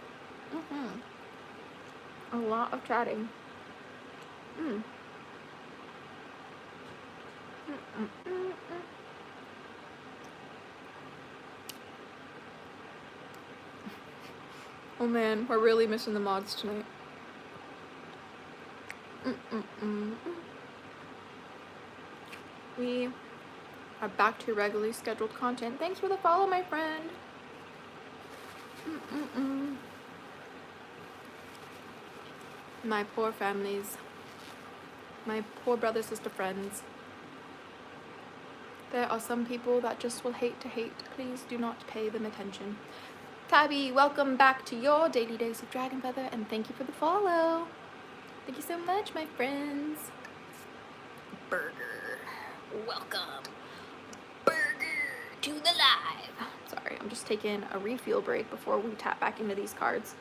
S1: A lot of chatting. Oh man, we're really missing the mods tonight. We are back to regularly scheduled content. Thanks for the follow, my friend. My poor families. My poor brother, sister, friends. There are some people that just will hate to hate. Please do not pay them attention. Tabby, welcome back to your daily dose of Dragonfeather, and thank you for the follow. Thank you so much, my friends. Burger, welcome. Burger to the live. Sorry, I'm just taking a refuel break before we tap back into these cards.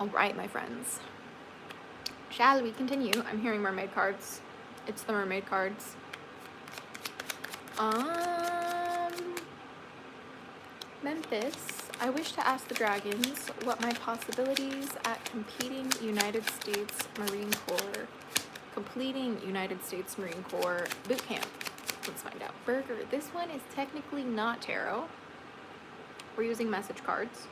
S1: All right, my friends. Shall we continue? I'm hearing mermaid cards. It's the mermaid cards. Memphis, I wish to ask the dragons what my possibilities at completing United States Marine Corps boot camp. Let's find out. Burger, this one is technically not tarot. We're using message cards.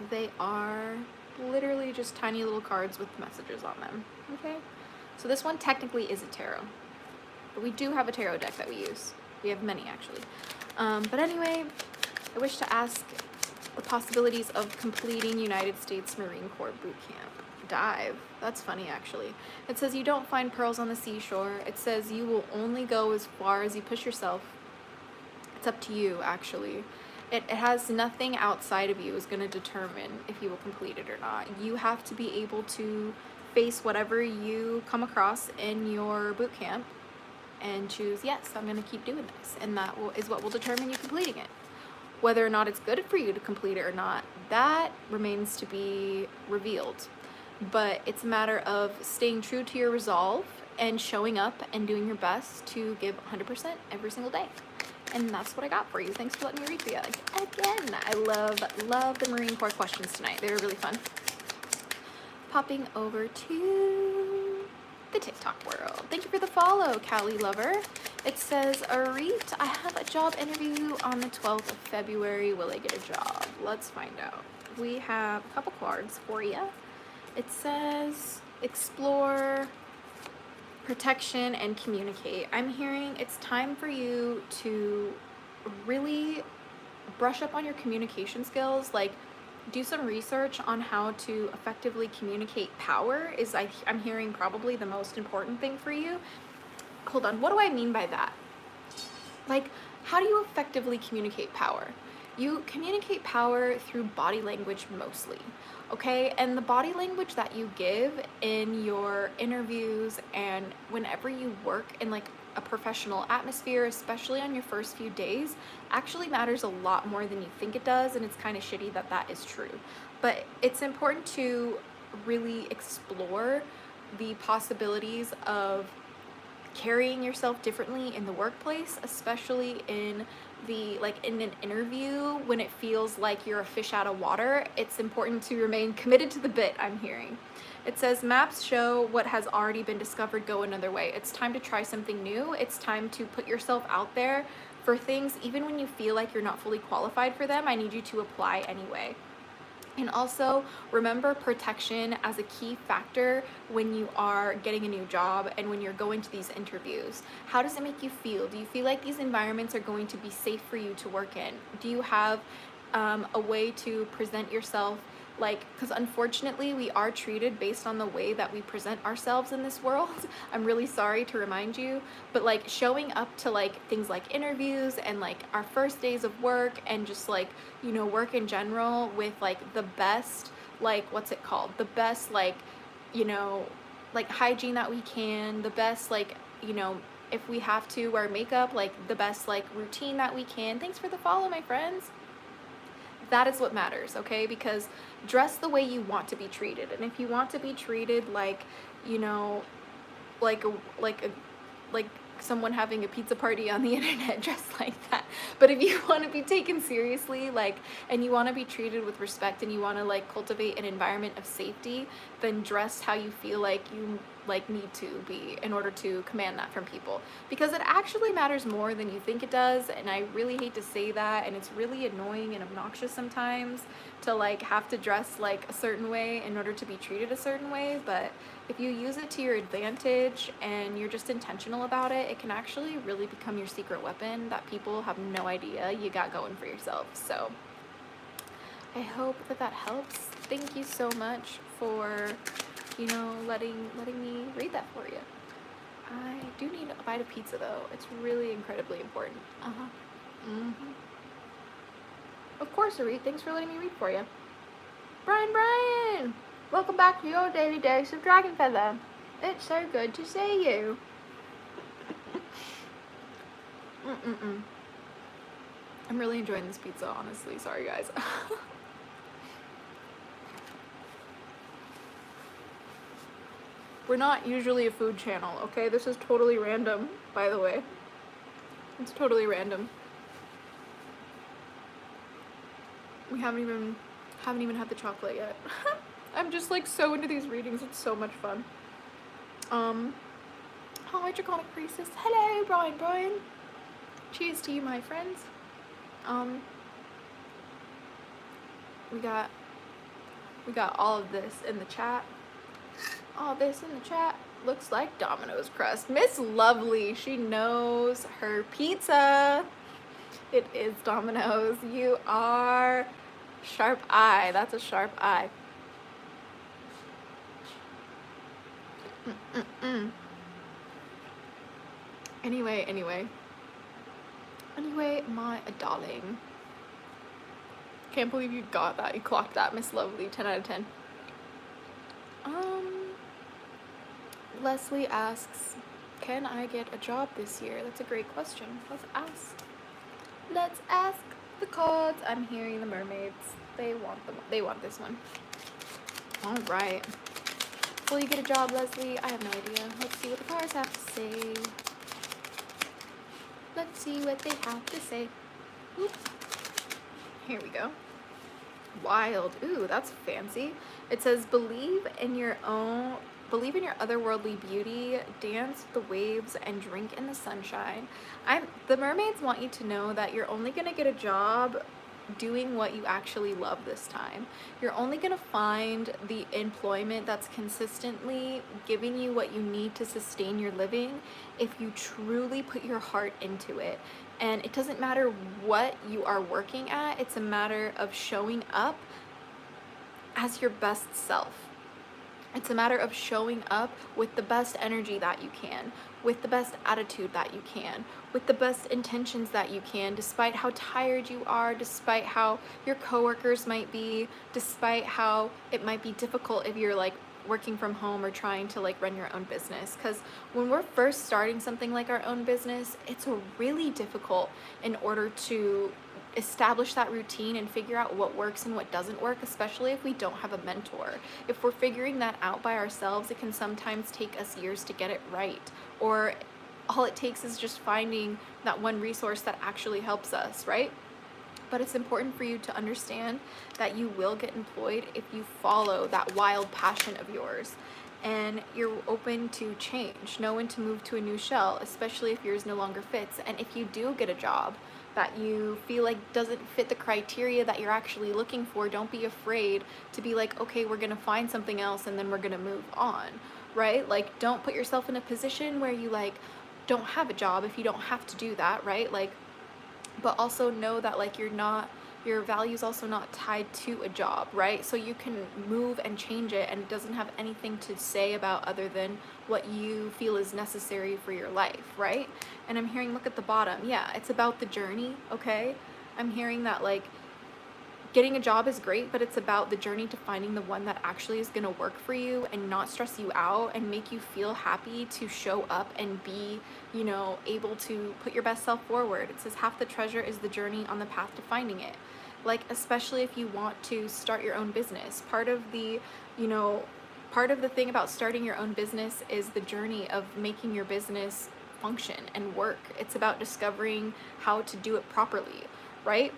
S1: They are literally just tiny little cards with messages on them. Okay? So this one technically is a tarot. But we do have a tarot deck that we use. We have many, actually. But anyway, I wish to ask the possibilities of completing United States Marine Corps boot camp. Dive. That's funny, actually. It says you don't find pearls on the seashore. It says you will only go as far as you push yourself. It's up to you, actually. It has nothing outside of you is going to determine if you will complete it or not. You have to be able to face whatever you come across in your boot camp and choose, yes, I'm going to keep doing this. And that is what will determine you completing it. Whether or not it's good for you to complete it or not, that remains to be revealed. But it's a matter of staying true to your resolve and showing up and doing your best to give 100% every single day. And that's what I got for you. Thanks for letting me read for you. Again, I love the Marine Corps questions tonight. They were really fun. Popping over to the TikTok world. Thank you for the follow, Callie Lover. It says, Arit, I have a job interview on the 12th of February. Will I get a job? Let's find out. We have a couple cards for you. It says, explore, protection, and communicate. I'm hearing it's time for you to really brush up on your communication skills. Like, do some research on how to effectively communicate power is, I'm hearing, probably the most important thing for you. Hold on, what do I mean by that? Like, how do you effectively communicate power? You communicate power through body language mostly, okay? And the body language that you give in your interviews and whenever you work in like a professional atmosphere, especially on your first few days, actually matters a lot more than you think it does, and it's kind of shitty that that is true. But it's important to really explore the possibilities of carrying yourself differently in the workplace, especially in in an interview when it feels like you're a fish out of water. It's important to remain committed to the bit, I'm hearing. It says maps show what has already been discovered go another way. It's time to try something new. It's time to put yourself out there for things even when you feel like you're not fully qualified for them. I need you to apply anyway. And also remember protection as a key factor when you are getting a new job and when you're going to these interviews. How does it make you feel? Do you feel like these environments are going to be safe for you to work in? Do you have a way to present yourself? Because unfortunately we are treated based on the way that we present ourselves in this world. I'm really sorry to remind you, but showing up to things like interviews and our first days of work and just work in general with the best what's it called, the best hygiene that we can, the best if we have to wear makeup, the best routine that we can. Thanks for the follow, my friends. That is what matters, okay? Because dress the way you want to be treated. And if you want to be treated like someone having a pizza party on the internet, dress like that. But if you want to be taken seriously, and you want to be treated with respect, and you want to cultivate an environment of safety, then dress how you feel like you need to be in order to command that from people, because it actually matters more than you think it does. And I really hate to say that, and it's really annoying and obnoxious sometimes to have to dress a certain way in order to be treated a certain way, but if you use it to your advantage and you're just intentional about it, it can actually really become your secret weapon that people have no idea you got going for yourself. So I hope that helps. Thank you so much for letting me read that for you. I do need a bite of pizza though. It's really incredibly important. Of course, Arit. Thanks for letting me read for you. Brian! Welcome back to your daily dose of Dragonfeather. It's so good to see you. I'm really enjoying this pizza, honestly. Sorry, guys. We're not usually a food channel, okay? This is totally random, by the way. It's totally random. We haven't even had the chocolate yet. I'm just so into these readings. It's so much fun. Hi, Dragonic Priestess. Hello, Brian. Cheers to you, my friends. We got all of this in the chat. All this in the chat looks like Domino's crust. Miss Lovely, she knows her pizza. It is Domino's. You are sharp eye. That's a sharp eye. Anyway, my darling. Can't believe you got that. You clocked that, Miss Lovely. 10 out of 10. Leslie asks, can I get a job this year? That's a great question. Let's ask the cards. I'm hearing the mermaids. They want this one. All right. Will you get a job, Leslie? I have no idea. Let's see what the cards have to say. Let's see what they have to say. Oop. Here we go. Wild. Ooh, that's fancy. It says, believe in your otherworldly beauty, dance with the waves, and drink in the sunshine. The mermaids want you to know that you're only going to get a job doing what you actually love this time. You're only going to find the employment that's consistently giving you what you need to sustain your living if you truly put your heart into it. And it doesn't matter what you are working at, it's a matter of showing up as your best self. It's a matter of showing up with the best energy that you can, with the best attitude that you can, with the best intentions that you can, despite how tired you are, despite how your coworkers might be, despite how it might be difficult if you're working from home or trying to run your own business. Because when we're first starting something like our own business, it's really difficult in order to establish that routine and figure out what works and what doesn't work, especially if we don't have a mentor. If we're figuring that out by ourselves, it can sometimes take us years to get it right, or all it takes is just finding that one resource that actually helps us, right? But it's important for you to understand that you will get employed if you follow that wild passion of yours and you're open to change, know when to move to a new shell, especially if yours no longer fits. And if you do get a job that you feel like doesn't fit the criteria that you're actually looking for, don't be afraid to be like, okay, we're gonna find something else and then we're gonna move on, right? Like, don't put yourself in a position where you like don't have a job if you don't have to do that, right? Like, but also know that like your value's also not tied to a job, right? So you can move and change it and it doesn't have anything to say about other than what you feel is necessary for your life, right? And I'm hearing, look at the bottom, yeah, it's about the journey, okay? I'm hearing that like getting a job is great, but it's about the journey to finding the one that actually is going to work for you and not stress you out and make you feel happy to show up and be, you know, able to put your best self forward. It says half the treasure is the journey on the path to finding it. Like, especially if you want to start your own business, part of the, you know, part of the thing about starting your own business is the journey of making your business function and work. It's about discovering how to do it properly, right?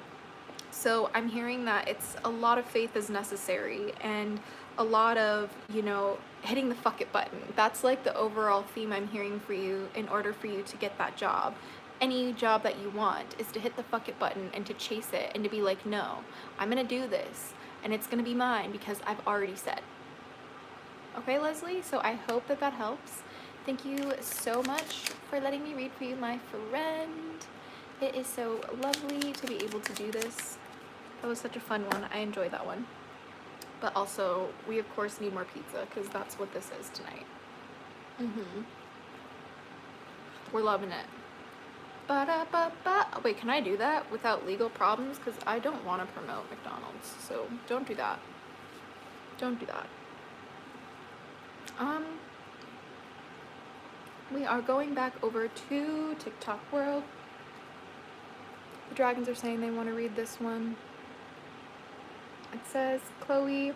S1: So I'm hearing that it's a lot of faith is necessary and a lot of, you know, hitting the fuck it button. That's like the overall theme I'm hearing for you in order for you to get that job. Any job that you want is to hit the fuck it button and to chase it and to be like, no, I'm gonna do this and it's gonna be mine because I've already said. Okay, Leslie, so I hope that that helps. Thank you so much for letting me read for you, my friend. It is so lovely to be able to do this. That was such a fun one. I enjoyed that one. But also, we of course need more pizza because that's what this is tonight. We're loving it. Ba-da-ba-ba. Wait, can I do that without legal problems? Because I don't want to promote McDonald's. So don't do that. Don't do that. We are going back over to TikTok world. The dragons are saying they want to read this one. It says, Chloe,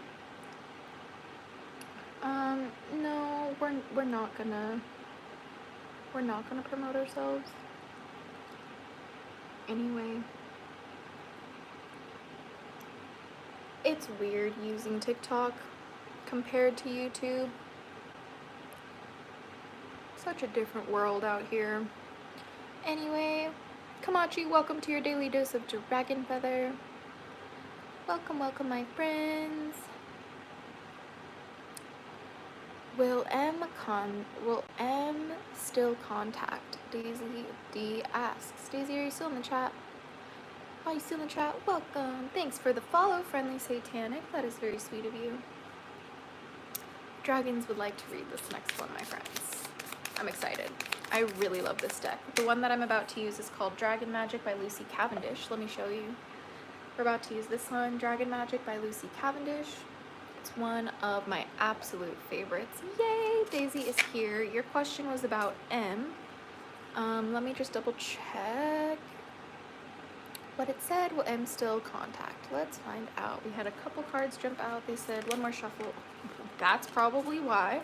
S1: no, we're not gonna promote ourselves. Anyway, it's weird using TikTok compared to YouTube. Such a different world out here. Anyway, Kamachi, welcome to your daily dose of Dragonfeather. Welcome, welcome, my friends. Will M still contact? Daisy D asks. Daisy, are you still in the chat? Are you still in the chat? Welcome. Thanks for the follow, Friendly Satanic. That is very sweet of you. Dragons would like to read this next one, my friends. I'm excited. I really love this deck. The one that I'm about to use is called Dragon Magic by Lucy Cavendish. Let me show you. We're about to use this one, Dragon Magic by Lucy Cavendish. It's one of my absolute favorites. Yay! Daisy is here. Your question was about M. Let me just double check what it said. Will M still contact? Let's find out. We had a couple cards jump out. They said one more shuffle. That's probably why.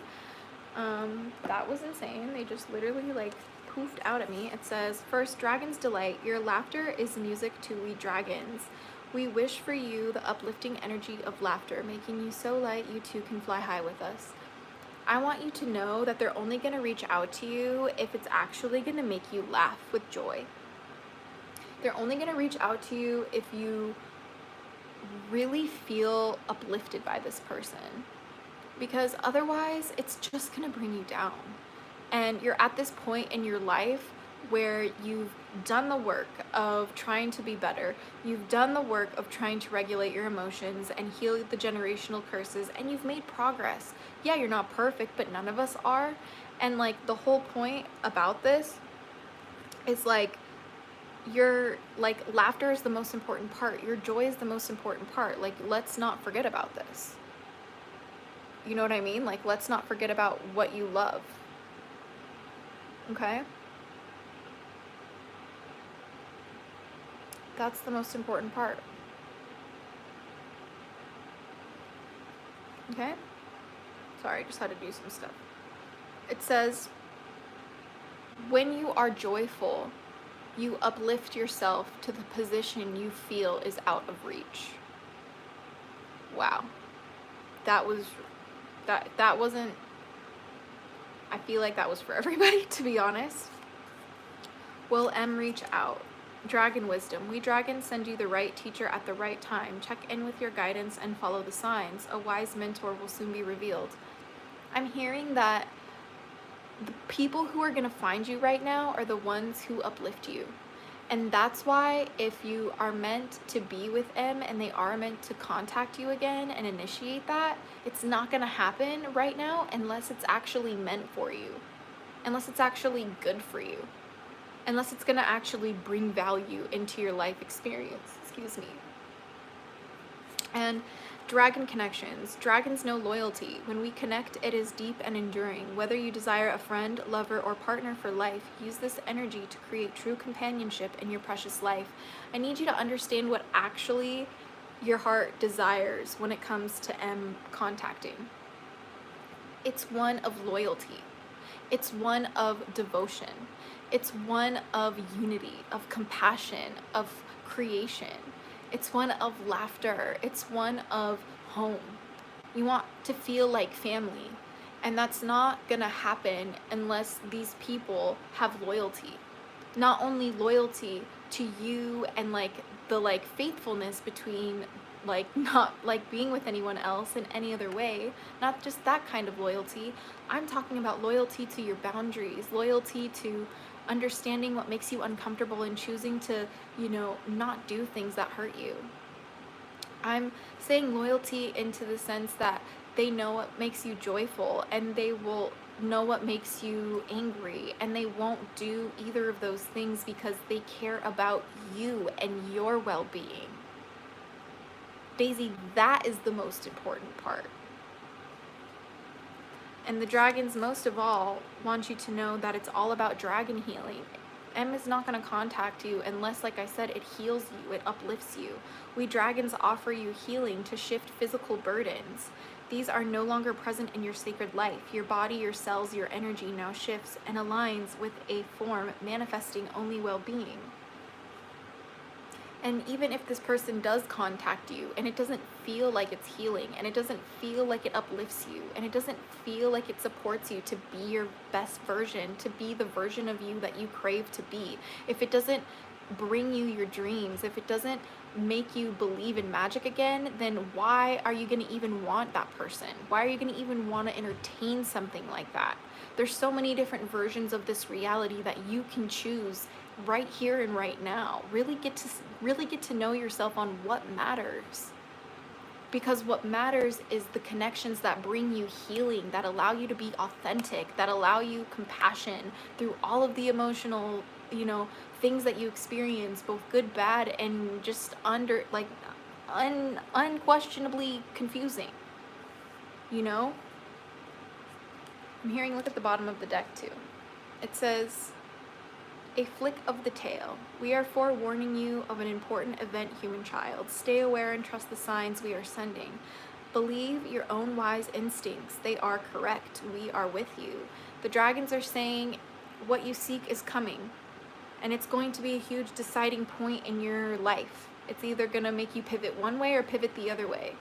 S1: That was insane. They just literally like poofed out at me. It says, first, Dragon's Delight. Your laughter is music to we dragons. We wish for you the uplifting energy of laughter, making you so light you too can fly high with us. I want you to know that they're only going to reach out to you if it's actually going to make you laugh with joy. They're only going to reach out to you if you really feel uplifted by this person. Because otherwise, it's just going to bring you down. And you're at this point in your life where you've done the work of trying to be better. You've done the work of trying to regulate your emotions and heal the generational curses, and you've made progress. Yeah, you're not perfect, but none of us are. And like the whole point about this is like laughter is the most important part. Your joy is the most important part. Like, let's not forget about this. You know what I mean? Like, let's not forget about what you love. Okay? That's the most important part. Okay? Sorry, I just had to do some stuff. It says, when you are joyful, you uplift yourself to the position you feel is out of reach. Wow. That wasn't, I feel like that was for everybody, to be honest. Will M reach out? Dragon wisdom. We dragons send you the right teacher at the right time. Check in with your guidance and follow the signs. A wise mentor will soon be revealed. I'm hearing that the people who are going to find you right now are the ones who uplift you. And that's why if you are meant to be with M and they are meant to contact you again and initiate that, it's not going to happen right now unless it's actually meant for you. Unless it's actually good for you. Unless it's going to actually bring value into your life experience. Excuse me. And dragon connections. Dragons know loyalty. When we connect, it is deep and enduring. Whether you desire a friend, lover, or partner for life, use this energy to create true companionship in your precious life. I need you to understand what actually your heart desires when it comes to M contacting. It's one of loyalty. It's one of devotion. It's one of unity, of compassion, of creation. It's one of laughter. It's one of home. You want to feel like family. And that's not gonna happen unless these people have loyalty. Not only loyalty to you and like the like faithfulness between like not like being with anyone else in any other way, not just that kind of loyalty. I'm talking about loyalty to your boundaries, loyalty to understanding what makes you uncomfortable and choosing to, you know, not do things that hurt you. I'm saying loyalty into the sense that they know what makes you joyful and they will know what makes you angry, and they won't do either of those things because they care about you and your well-being. Daisy, that is the most important part. And the dragons, most of all, want you to know that it's all about dragon healing. M is not going to contact you unless, like I said, it heals you, it uplifts you. We dragons offer you healing to shift physical burdens. These are no longer present in your sacred life. Your body, your cells, your energy now shifts and aligns with a form manifesting only well-being. And even if this person does contact you and it doesn't feel like it's healing and it doesn't feel like it uplifts you and it doesn't feel like it supports you to be your best version, to be the version of you that you crave to be, if it doesn't bring you your dreams, if it doesn't make you believe in magic again, then why are you going to even want that person? Why are you going to even want to entertain something like that? There's so many different versions of this reality that you can choose right here and right now. Really get to know yourself on what matters. Because what matters is the connections that bring you healing, that allow you to be authentic, that allow you compassion through all of the emotional, you know, things that you experience, both good, bad, and just unquestionably confusing. You know? I'm hearing, look at the bottom of the deck too. It says, a flick of the tail. We are forewarning you of an important event, human child. Stay aware and trust the signs we are sending. Believe your own wise instincts. They are correct. We are with you. The dragons are saying what you seek is coming. And it's going to be a huge deciding point in your life. It's either going to make you pivot one way or pivot the other way.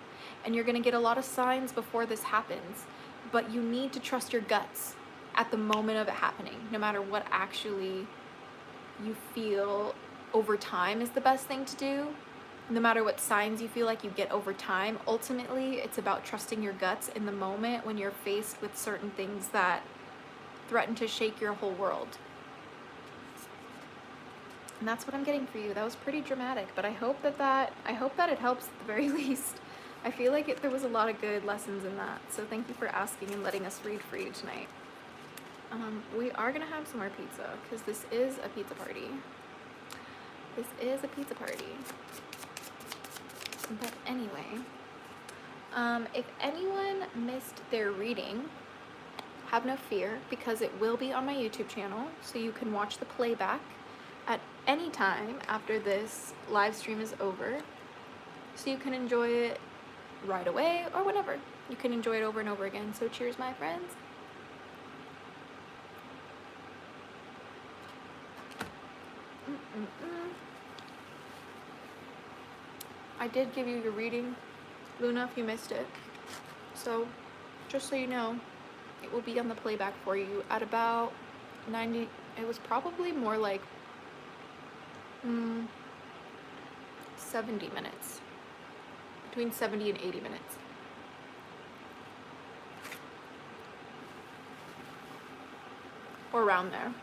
S1: And you're going to get a lot of signs before this happens. But you need to trust your guts at the moment of it happening, no matter what actually you feel over time is the best thing to do. No matter what signs you feel like you get over time, ultimately it's about trusting your guts in the moment when you're faced with certain things that threaten to shake your whole world. And that's what I'm getting for you. That was pretty dramatic, but I hope that it helps at the very least. I feel like there was a lot of good lessons in that. So thank you for asking and letting us read for you tonight. We are gonna have some more pizza because this is a pizza party. This is a pizza party. But anyway, if anyone missed their reading, have no fear because it will be on my YouTube channel, so you can watch the playback at any time after this live stream is over. So you can enjoy it right away or whenever. You can enjoy it over and over again. So cheers, my friends. I did give you your reading, Luna, if you missed it. So, just so you know, it will be on the playback for you at about 90. It was probably more like 70 minutes. Between 70 and 80 minutes. Or around there.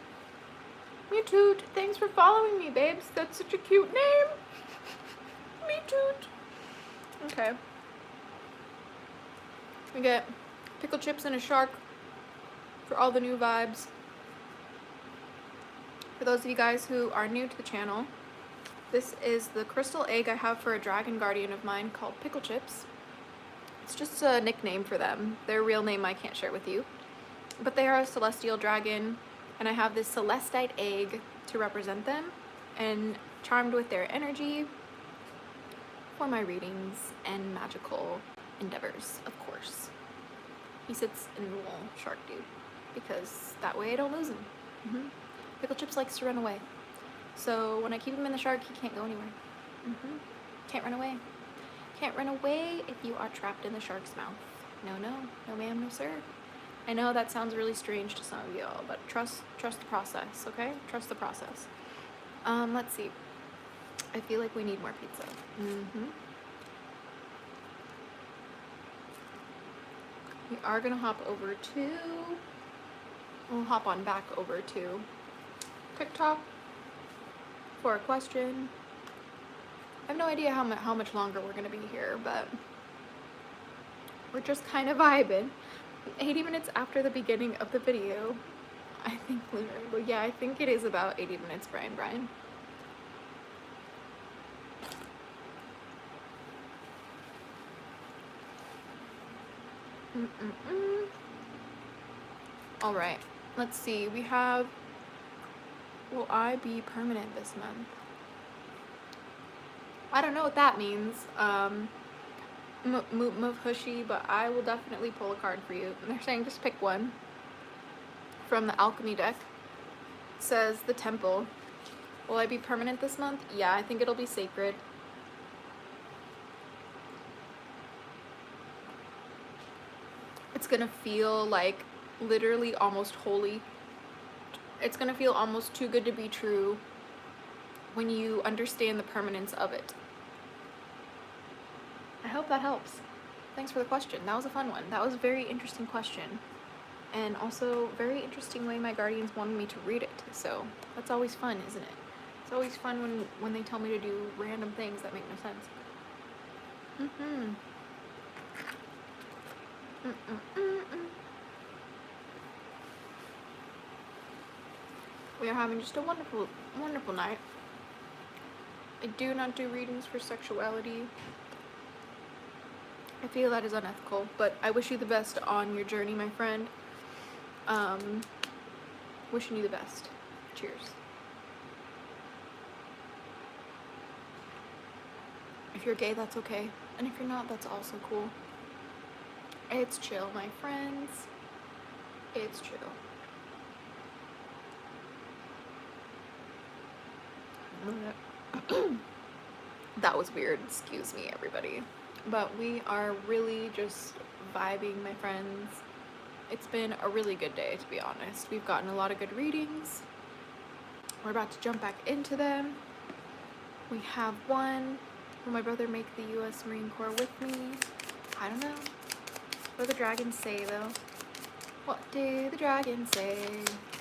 S1: Me toot. Thanks for following me, babes. That's such a cute name. Me toot. Okay. We get pickle chips and a shark for all the new vibes. For those of you guys who are new to the channel, this is the crystal egg I have for a dragon guardian of mine called Pickle Chips. It's just a nickname for them. Their real name I can't share with you. But they are a celestial dragon, and I have this celestite egg to represent them, and charmed with their energy for my readings and magical endeavors, of course. He sits in the little shark dude, because that way I don't lose him. Pickle Chips likes to run away. So when I keep him in the shark, he can't go anywhere. Can't run away. Can't run away if you are trapped in the shark's mouth. No, no. No ma'am, no sir. I know that sounds really strange to some of y'all, but trust the process, okay? Trust the process. Let's see. I feel like we need more pizza. We are gonna hop over to... We'll hop on back over to TikTok for a question. I have no idea how much longer we're gonna be here, but we're just kind of vibing. 80 minutes after the beginning of the video, I think, well, yeah, I think it is about 80 minutes, Brian. All right, let's see. We have, will I be permanent this month? I don't know what that means. Move hushy, but I will definitely pull a card for you. And they're saying just pick one from the alchemy deck. It says the temple. Will I be permanent this month? Yeah, I think it'll be sacred. It's gonna feel like literally almost holy. It's gonna feel almost too good to be true when you understand the permanence of it. I hope that helps. Thanks for the question. That was a fun one. That was a very interesting question. And also very interesting way my guardians wanted me to read it. So that's always fun, isn't it? It's always fun when they tell me to do random things that make no sense. We are having just a wonderful, wonderful night. I do not do readings for sexuality. I feel that is unethical, but I wish you the best on your journey, my friend. Wishing you the best. Cheers. If you're gay, that's okay. And if you're not, that's also cool. It's chill, my friends. It's chill. That was weird. Excuse me, everybody. But we are really just vibing, my friends. It's been a really good day, to be honest. We've gotten a lot of good readings. We're about to jump back into them. We have one. Will my brother make the U.S. Marine Corps with me? I don't know. What do the dragons say, though? What do the dragons say?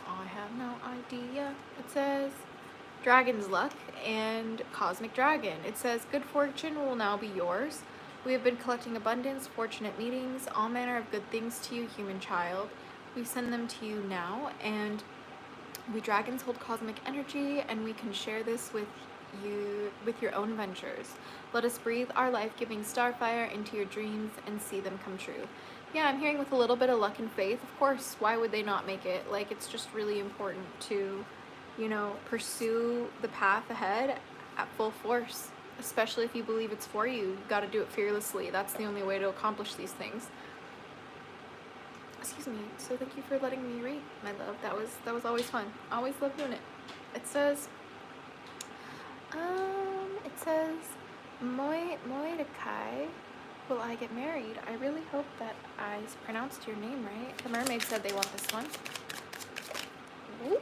S1: I have no idea. It says dragon's luck and cosmic dragon. It says good fortune will now be yours. We have been collecting abundance, fortunate meetings, all manner of good things to you, human child. We send them to you now, and we dragons hold cosmic energy, and we can share this with you with your own ventures. Let us breathe our life-giving starfire into your dreams and see them come true. Yeah, I'm hearing with a little bit of luck and faith. Of course, why would they not make it? Like, it's just really important to, you know, pursue the path ahead at full force. Especially if you believe it's for you. You've got to do it fearlessly. That's the only way to accomplish these things. Excuse me. So thank you for letting me read, my love. That was always fun. Always love doing it. It says, It says, Moedekai, will I get married? I really hope that I pronounced your name right. The mermaid said they want this one. Ooh.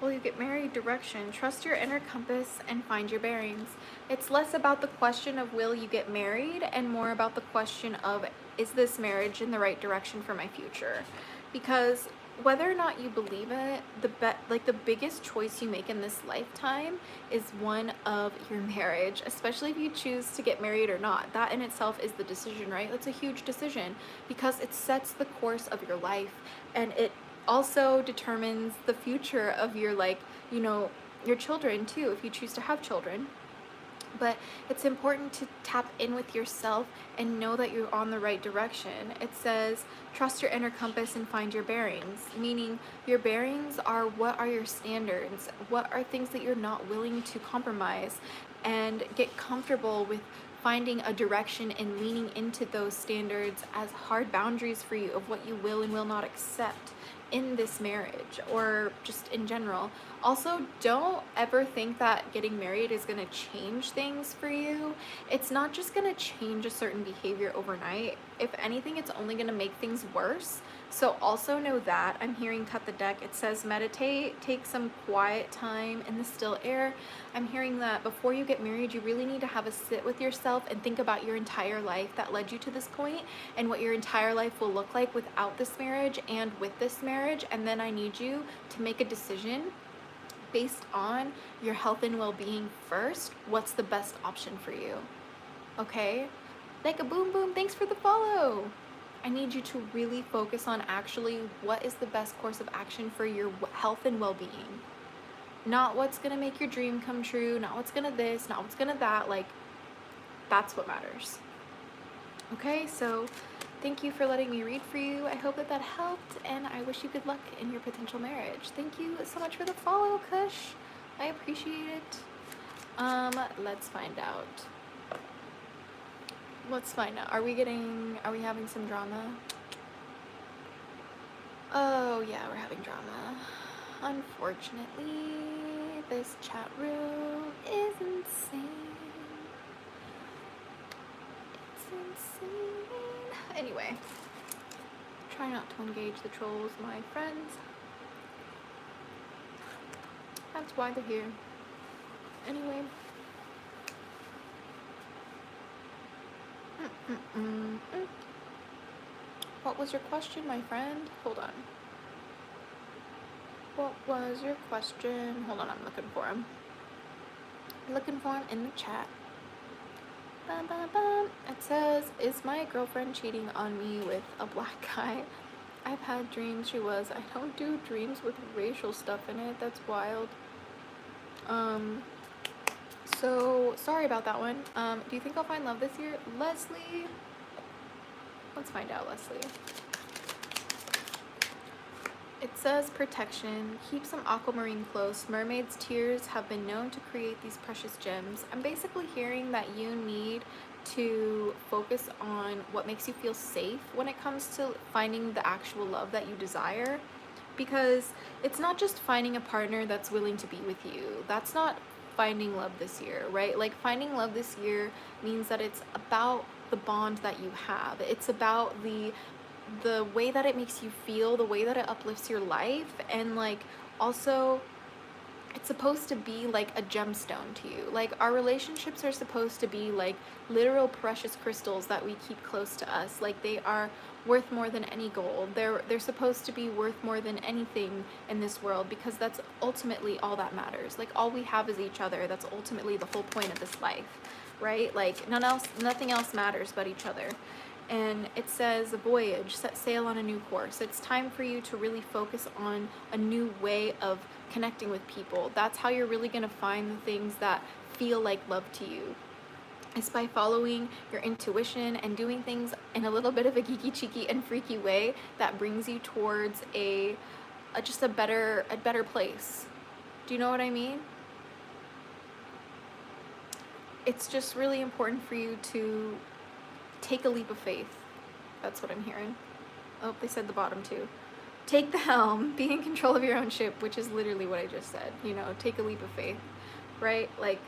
S1: Will you get married? Direction. Trust your inner compass and find your bearings. It's less about the question of will you get married and more about the question of, is this marriage in the right direction for my future? Because whether or not you believe it, the biggest choice you make in this lifetime is one of your marriage, especially if you choose to get married or not. That in itself is the decision, right? That's a huge decision because it sets the course of your life, and it also determines the future of your, like, you know, your children too, if you choose to have children. But it's important to tap in with yourself and know that you're on the right direction. It says, trust your inner compass and find your bearings, meaning your bearings are, what are your standards? What are things that you're not willing to compromise? And get comfortable with finding a direction and leaning into those standards as hard boundaries for you of what you will and will not accept in this marriage or just in general. Also, don't ever think that getting married is going to change things for you. It's not just going to change a certain behavior overnight. If anything, it's only going to make things worse. So also know that. I'm hearing cut the deck. It says meditate, take some quiet time in the still air. I'm hearing that before you get married, you really need to have a sit with yourself and think about your entire life that led you to this point and what your entire life will look like without this marriage and with this marriage. And then I need you to make a decision based on your health and well-being first. What's the best option for you? Okay? Like a boom boom, thanks for the follow. I need you to really focus on actually what is the best course of action for your health and well-being. Not what's gonna make your dream come true, not what's gonna this, not what's gonna that. Like, that's what matters. Okay, so thank you for letting me read for you. I hope that that helped, and I wish you good luck in your potential marriage. Thank you so much for the follow, Kush. I appreciate it. Let's find out. Let's find out. Are we having some drama? Oh yeah, we're having drama. Unfortunately, this chat room is insane. It's insane. Anyway, try not to engage the trolls, my friends. That's why they're here. Anyway. What was your question, my friend? Hold on. What was your question? Hold on, I'm looking for him. Looking for him in the chat. Bum, bum, bum. It says, is my girlfriend cheating on me with a black guy? I've had dreams she was. I don't do dreams with racial stuff in it. That's wild. So sorry about that one. Do you think I'll find love this year? Leslie? Let's find out, Leslie. It says protection. Keep some aquamarine close. Mermaid's tears have been known to create these precious gems. I'm basically hearing that you need to focus on what makes you feel safe when it comes to finding the actual love that you desire, because it's not just finding a partner that's willing to be with you. That's not finding love this year, right? Like, finding love this year means that it's about the bond that you have. It's about the way that it makes you feel, the way that it uplifts your life, and like also it's supposed to be like a gemstone to you. Like, our relationships are supposed to be like literal precious crystals that we keep close to us. Like, they are worth more than any gold. They're supposed to be worth more than anything in this world, because that's ultimately all that matters. Like, all we have is each other. That's ultimately the whole point of this life, right? Like, nothing else matters but each other. And it says, voyage, set sail on a new course. It's time for you to really focus on a new way of connecting with people. That's how you're really going to find the things that feel like love to you. It's by following your intuition and doing things in a little bit of a geeky, cheeky, and freaky way that brings you towards just a better place. Do you know what I mean? It's just really important for you to take a leap of faith. That's what I'm hearing. Oh, they said the bottom too. Take the helm, be in control of your own ship, which is literally what I just said. You know, take a leap of faith. right? Like,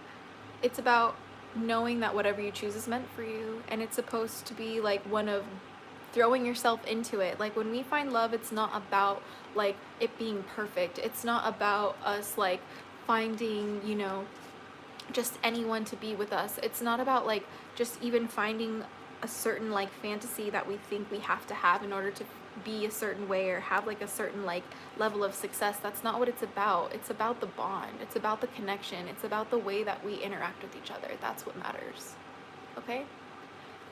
S1: it's about knowing that whatever you choose is meant for you, and it's supposed to be like one of throwing yourself into it. Like, when we find love, it's not about like it being perfect. It's not about us like finding, you know, just anyone to be with us. It's not about like just even finding a certain like fantasy that we think we have to have in order to be a certain way or have like a certain like level of success. That's not what it's about. It's about the bond. It's about the connection. It's about the way that we interact with each other. That's what matters. Okay?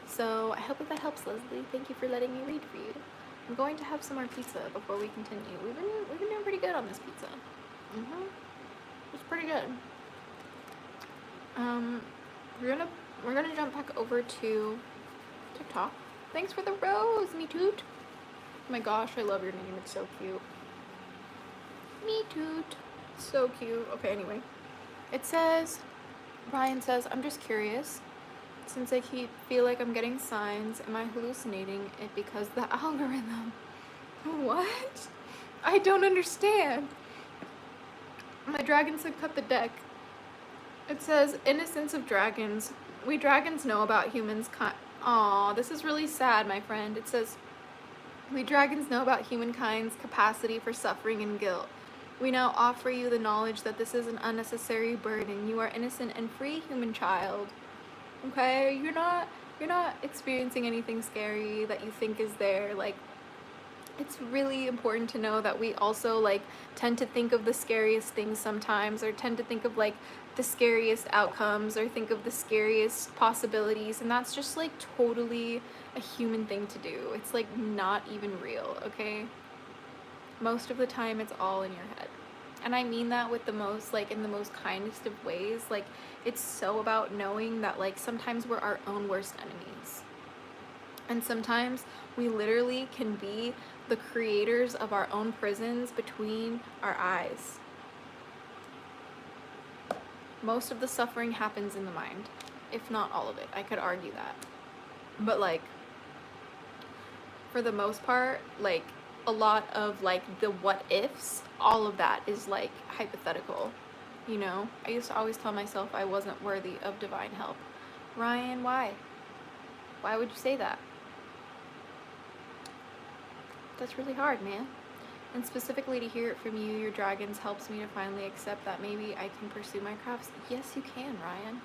S1: So I hope that helps, Leslie. Thank you for letting me read for you. I'm going to have some more pizza before we continue. We've been doing pretty good on this pizza. It's pretty good. We're gonna jump back over to TikTok. Thanks for the rose, me toot. Oh my gosh, I love your name. It's so cute. Me toot. So cute. Okay, anyway. It says, Ryan says, I'm just curious. Since I feel like I'm getting signs, am I hallucinating it because the algorithm? What? I don't understand. My dragon said cut the deck. It says, innocence of dragons. We dragons know about humans Aw, this is really sad, my friend. It says, we dragons know about humankind's capacity for suffering and guilt. We now offer you the knowledge that this is an unnecessary burden. You are innocent and free, human child. Okay? You're not experiencing anything scary that you think is there. Like, it's really important to know that we also like tend to think of the scariest things sometimes, or tend to think of like the scariest outcomes, or think of the scariest possibilities, and that's just like totally a human thing to do. It's like not even real, okay? Most of the time it's all in your head. And I mean that with the most, like, in the most kindest of ways. Like, it's so about knowing that like sometimes we're our own worst enemies. And sometimes we literally can be the creators of our own prisons between our eyes. Most of the suffering happens in the mind, if not all of it. I could argue that. But like, for the most part, like a lot of like the what ifs, all of that is like hypothetical. You know, I used to always tell myself I wasn't worthy of divine help. Ryan, why? Why would you say that? That's really hard, man. And specifically to hear it from you, your dragons, helps me to finally accept that maybe I can pursue my crafts. Yes, you can, Ryan.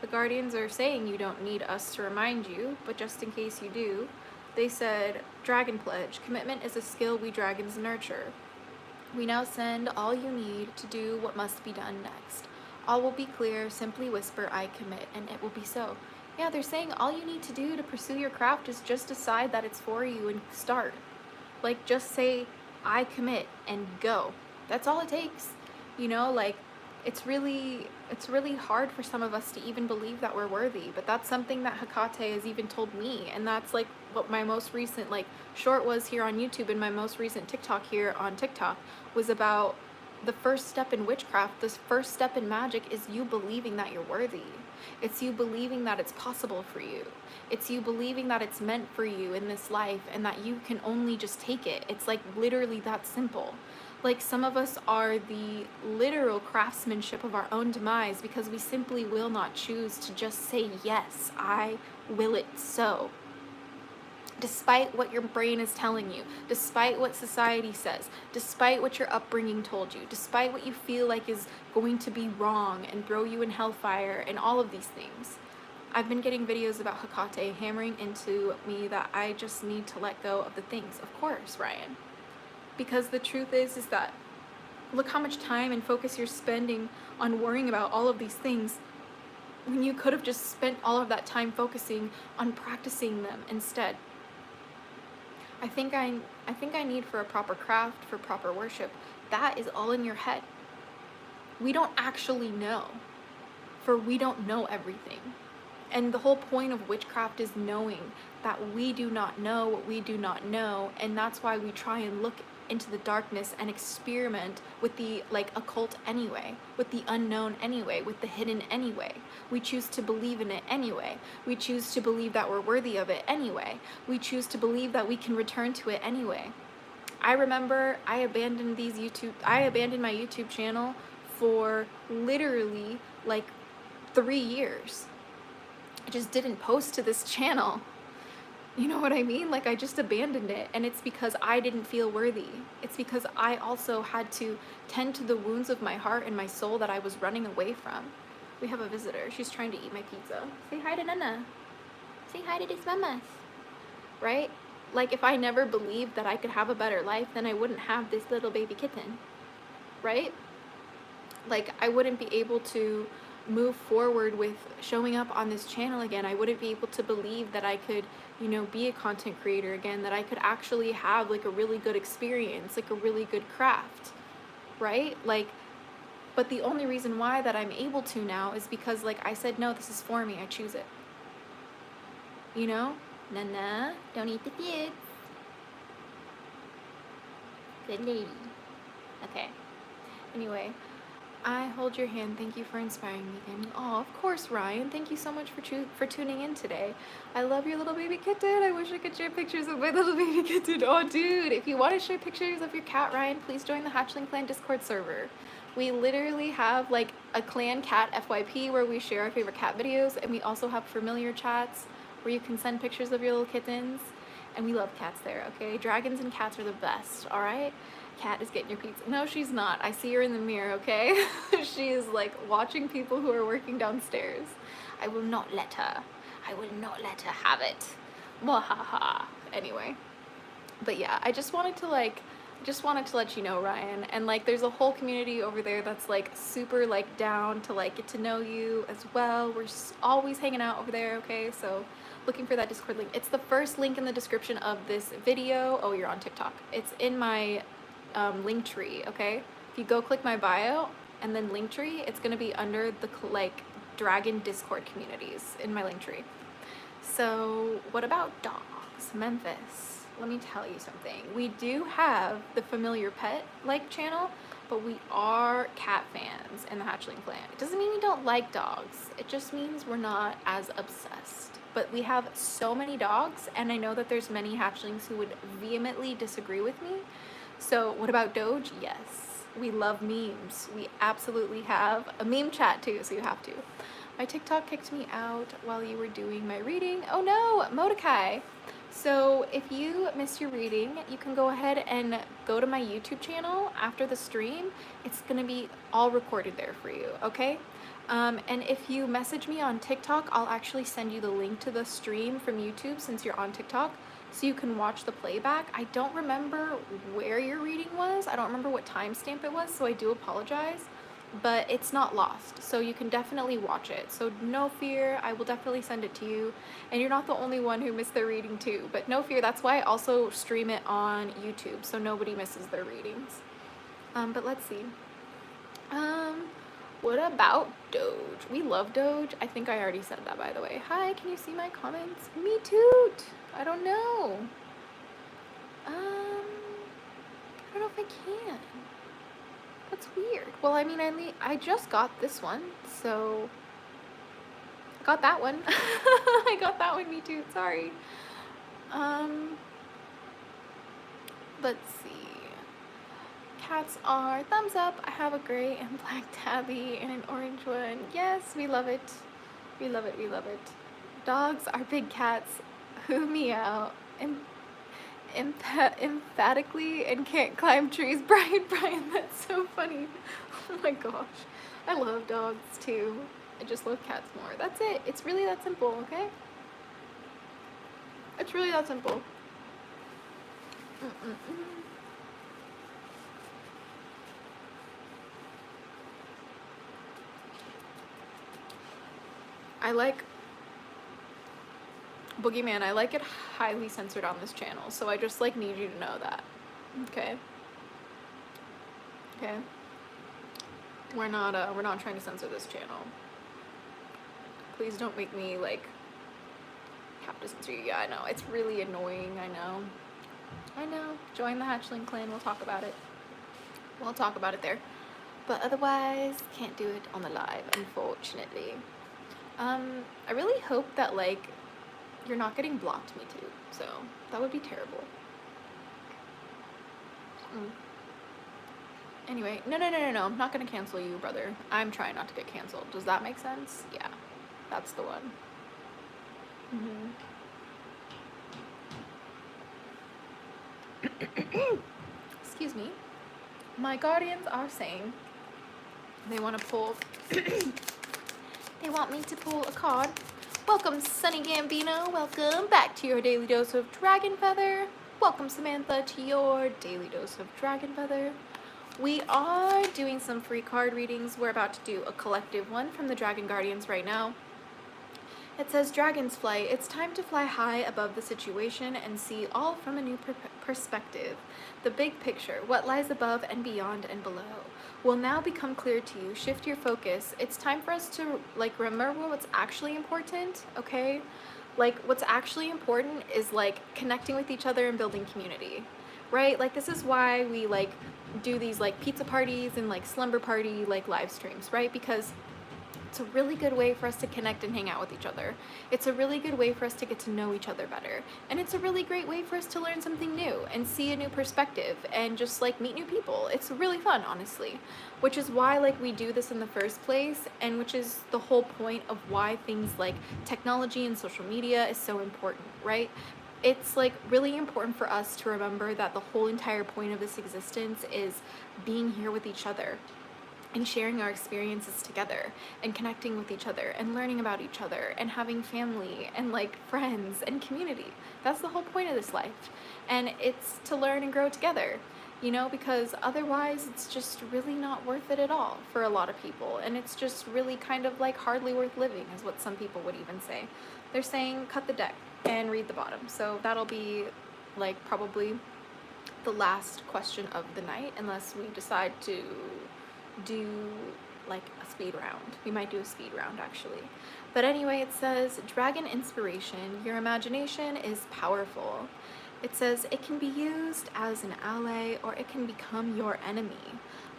S1: The guardians are saying you don't need us to remind you, but just in case you do, they said, Dragon Pledge, commitment is a skill we dragons nurture. We now send all you need to do what must be done next. All will be clear, simply whisper, I commit, and it will be so. Yeah, they're saying all you need to do to pursue your craft is just decide that it's for you and start. Like, just say, I commit, and go. That's all it takes. You know, like, it's really hard for some of us to even believe that we're worthy, but that's something that Hecate has even told me, and that's like what my most recent like short was here on YouTube, and my most recent TikTok here on TikTok was about the first step in witchcraft. This first step in magic is you believing that you're worthy. It's you believing that it's possible for you. It's you believing that it's meant for you in this life and that you can only just take it. It's like literally that simple. Like, some of us are the literal craftsmanship of our own demise because we simply will not choose to just say, yes, I will it so. Despite what your brain is telling you, despite what society says, despite what your upbringing told you, despite what you feel like is going to be wrong and throw you in hellfire and all of these things. I've been getting videos about Hecate hammering into me that I just need to let go of the things. Of course, Ryan. Because the truth is that look how much time and focus you're spending on worrying about all of these things when you could have just spent all of that time focusing on practicing them instead. I think I need for a proper craft, for proper worship. That is all in your head. We don't actually know, for we don't know everything. And the whole point of witchcraft is knowing that we do not know what we do not know, and that's why we try and look into the darkness and experiment with the like occult anyway, with the unknown anyway, with the hidden anyway. We choose to believe in it anyway. We choose to believe that we're worthy of it anyway. We choose to believe that we can return to it anyway. I remember I abandoned my YouTube channel for literally like 3 years. I just didn't post to this channel. You know what I mean? Like, I just abandoned it, and it's because I didn't feel worthy. It's because I also had to tend to the wounds of my heart and my soul that I was running away from. We have a visitor. She's trying to eat my pizza. Say hi to Nana. Say hi to these mamas. Right? Like, if I never believed that I could have a better life, then I wouldn't have this little baby kitten. Right? Like, I wouldn't be able to move forward with showing up on this channel again. I wouldn't be able to believe that I could, you know, be a content creator again, that I could actually have like a really good experience, like a really good craft, right? Like, but the only reason why that I'm able to now is because, like, I said, no, this is for me, I choose it. You know? Nana, don't eat the kids. Good lady. Okay. Anyway, I hold your hand. Thank you for inspiring me again. Oh, of course, Ryan. Thank you so much for tuning in today. I love your little baby kitten. I wish I could share pictures of my little baby kitten. Oh, dude, if you want to share pictures of your cat, Ryan, please join the Hatchling Clan Discord server. We literally have like a clan cat FYP where we share our favorite cat videos, and we also have familiar chats where you can send pictures of your little kittens, and we love cats there, okay? Dragons and cats are the best, all right? Cat is getting your pizza. No, she's not. I see her in the mirror, okay? She is like watching people who are working downstairs. I will not let her. I will not let her have it. Mwahaha. Anyway. But yeah, I just wanted to let you know, Ryan, and like there's a whole community over there that's like super like down to like get to know you as well. We're always hanging out over there, okay? So looking for that Discord link. It's the first link in the description of this video. Oh, you're on TikTok. It's in my link tree, okay? If you go click my bio and then link tree, it's gonna be under the like dragon Discord communities in my link tree. So what about dogs? Memphis, let me tell you something. We do have the familiar pet like channel, but we are cat fans in the Hatchling Clan. It doesn't mean we don't like dogs. It just means we're not as obsessed. But we have so many dogs, and I know that there's many hatchlings who would vehemently disagree with me. So what about Doge? Yes, we love memes. We absolutely have a meme chat too, so you have to. My TikTok kicked me out while you were doing my reading. Oh no, Mordecai. So if you missed your reading, you can go ahead and go to my YouTube channel after the stream. It's gonna be all recorded there for you, okay? And if you message me on TikTok, I'll actually send you the link to the stream from YouTube since you're on TikTok, so you can watch the playback. I don't remember where your reading was. I don't remember what timestamp it was, so I do apologize, but it's not lost, so you can definitely watch it. So no fear, I will definitely send it to you. And you're not the only one who missed their reading too, but no fear, that's why I also stream it on YouTube, so nobody misses their readings. But let's see. What about Doge? We love Doge. I think I already said that, by the way. Hi, can you see my comments? Me too. I don't know. I don't know if I can. That's weird. Well, I mean, I just got this one, so I got that one. I got that one, me too. Sorry. Let's see. Cats are thumbs up. I have a gray and black tabby and an orange one. Yes, we love it. We love it. We love it. Dogs are big cats who meow emphatically and can't climb trees. Brian, that's so funny. Oh my gosh. I love dogs too. I just love cats more. That's it. It's really that simple, okay? It's really that simple. I like Boogeyman, I like it highly censored on this channel, so I just like need you to know that. Okay? Okay? We're not trying to censor this channel. Please don't make me like have to censor you. Yeah, I know. It's really annoying, I know. I know. Join the Hatchling Clan, we'll talk about it. We'll talk about it there. But otherwise, can't do it on the live, unfortunately. I really hope that like you're not getting blocked, me too, so that would be terrible. Anyway, no, I'm not gonna cancel you, brother. I'm trying not to get canceled. Does that make sense? Yeah, that's the one. Excuse me. My guardians are saying they want to pull, they want me to pull a card. Welcome, Sunny Gambino. Welcome back to your daily dose of Dragonfeather. Welcome, Samantha, to your daily dose of Dragonfeather. We are doing some free card readings. We're about to do a collective one from the Dragon Guardians right now. It says, Dragons flight, it's time to fly high above the situation and see all from a new perspective. The big picture, what lies above and beyond and below, will now become clear to you. Shift your focus. It's time for us to, like, remember what's actually important, okay? Like, what's actually important is, like, connecting with each other and building community, right? Like, this is why we, like, do these, like, pizza parties and, like, slumber party, like, live streams, right? Because it's a really good way for us to connect and hang out with each other. It's a really good way for us to get to know each other better. And it's a really great way for us to learn something new and see a new perspective and just like meet new people. It's really fun, honestly, which is why like we do this in the first place, and which is the whole point of why things like technology and social media is so important, right? It's like really important for us to remember that the whole entire point of this existence is being here with each other and sharing our experiences together and connecting with each other and learning about each other and having family and like friends and community. That's the whole point of this life. And it's to learn and grow together, you know, because otherwise it's just really not worth it at all for a lot of people. And it's just really kind of like hardly worth living is what some people would even say. They're saying cut the deck and read the bottom. So that'll be like probably the last question of the night, unless we decide to do like a speed round. We might do a speed round actually. But anyway, it says, Dragon inspiration, your imagination is powerful. It says it can be used as an ally or it can become your enemy.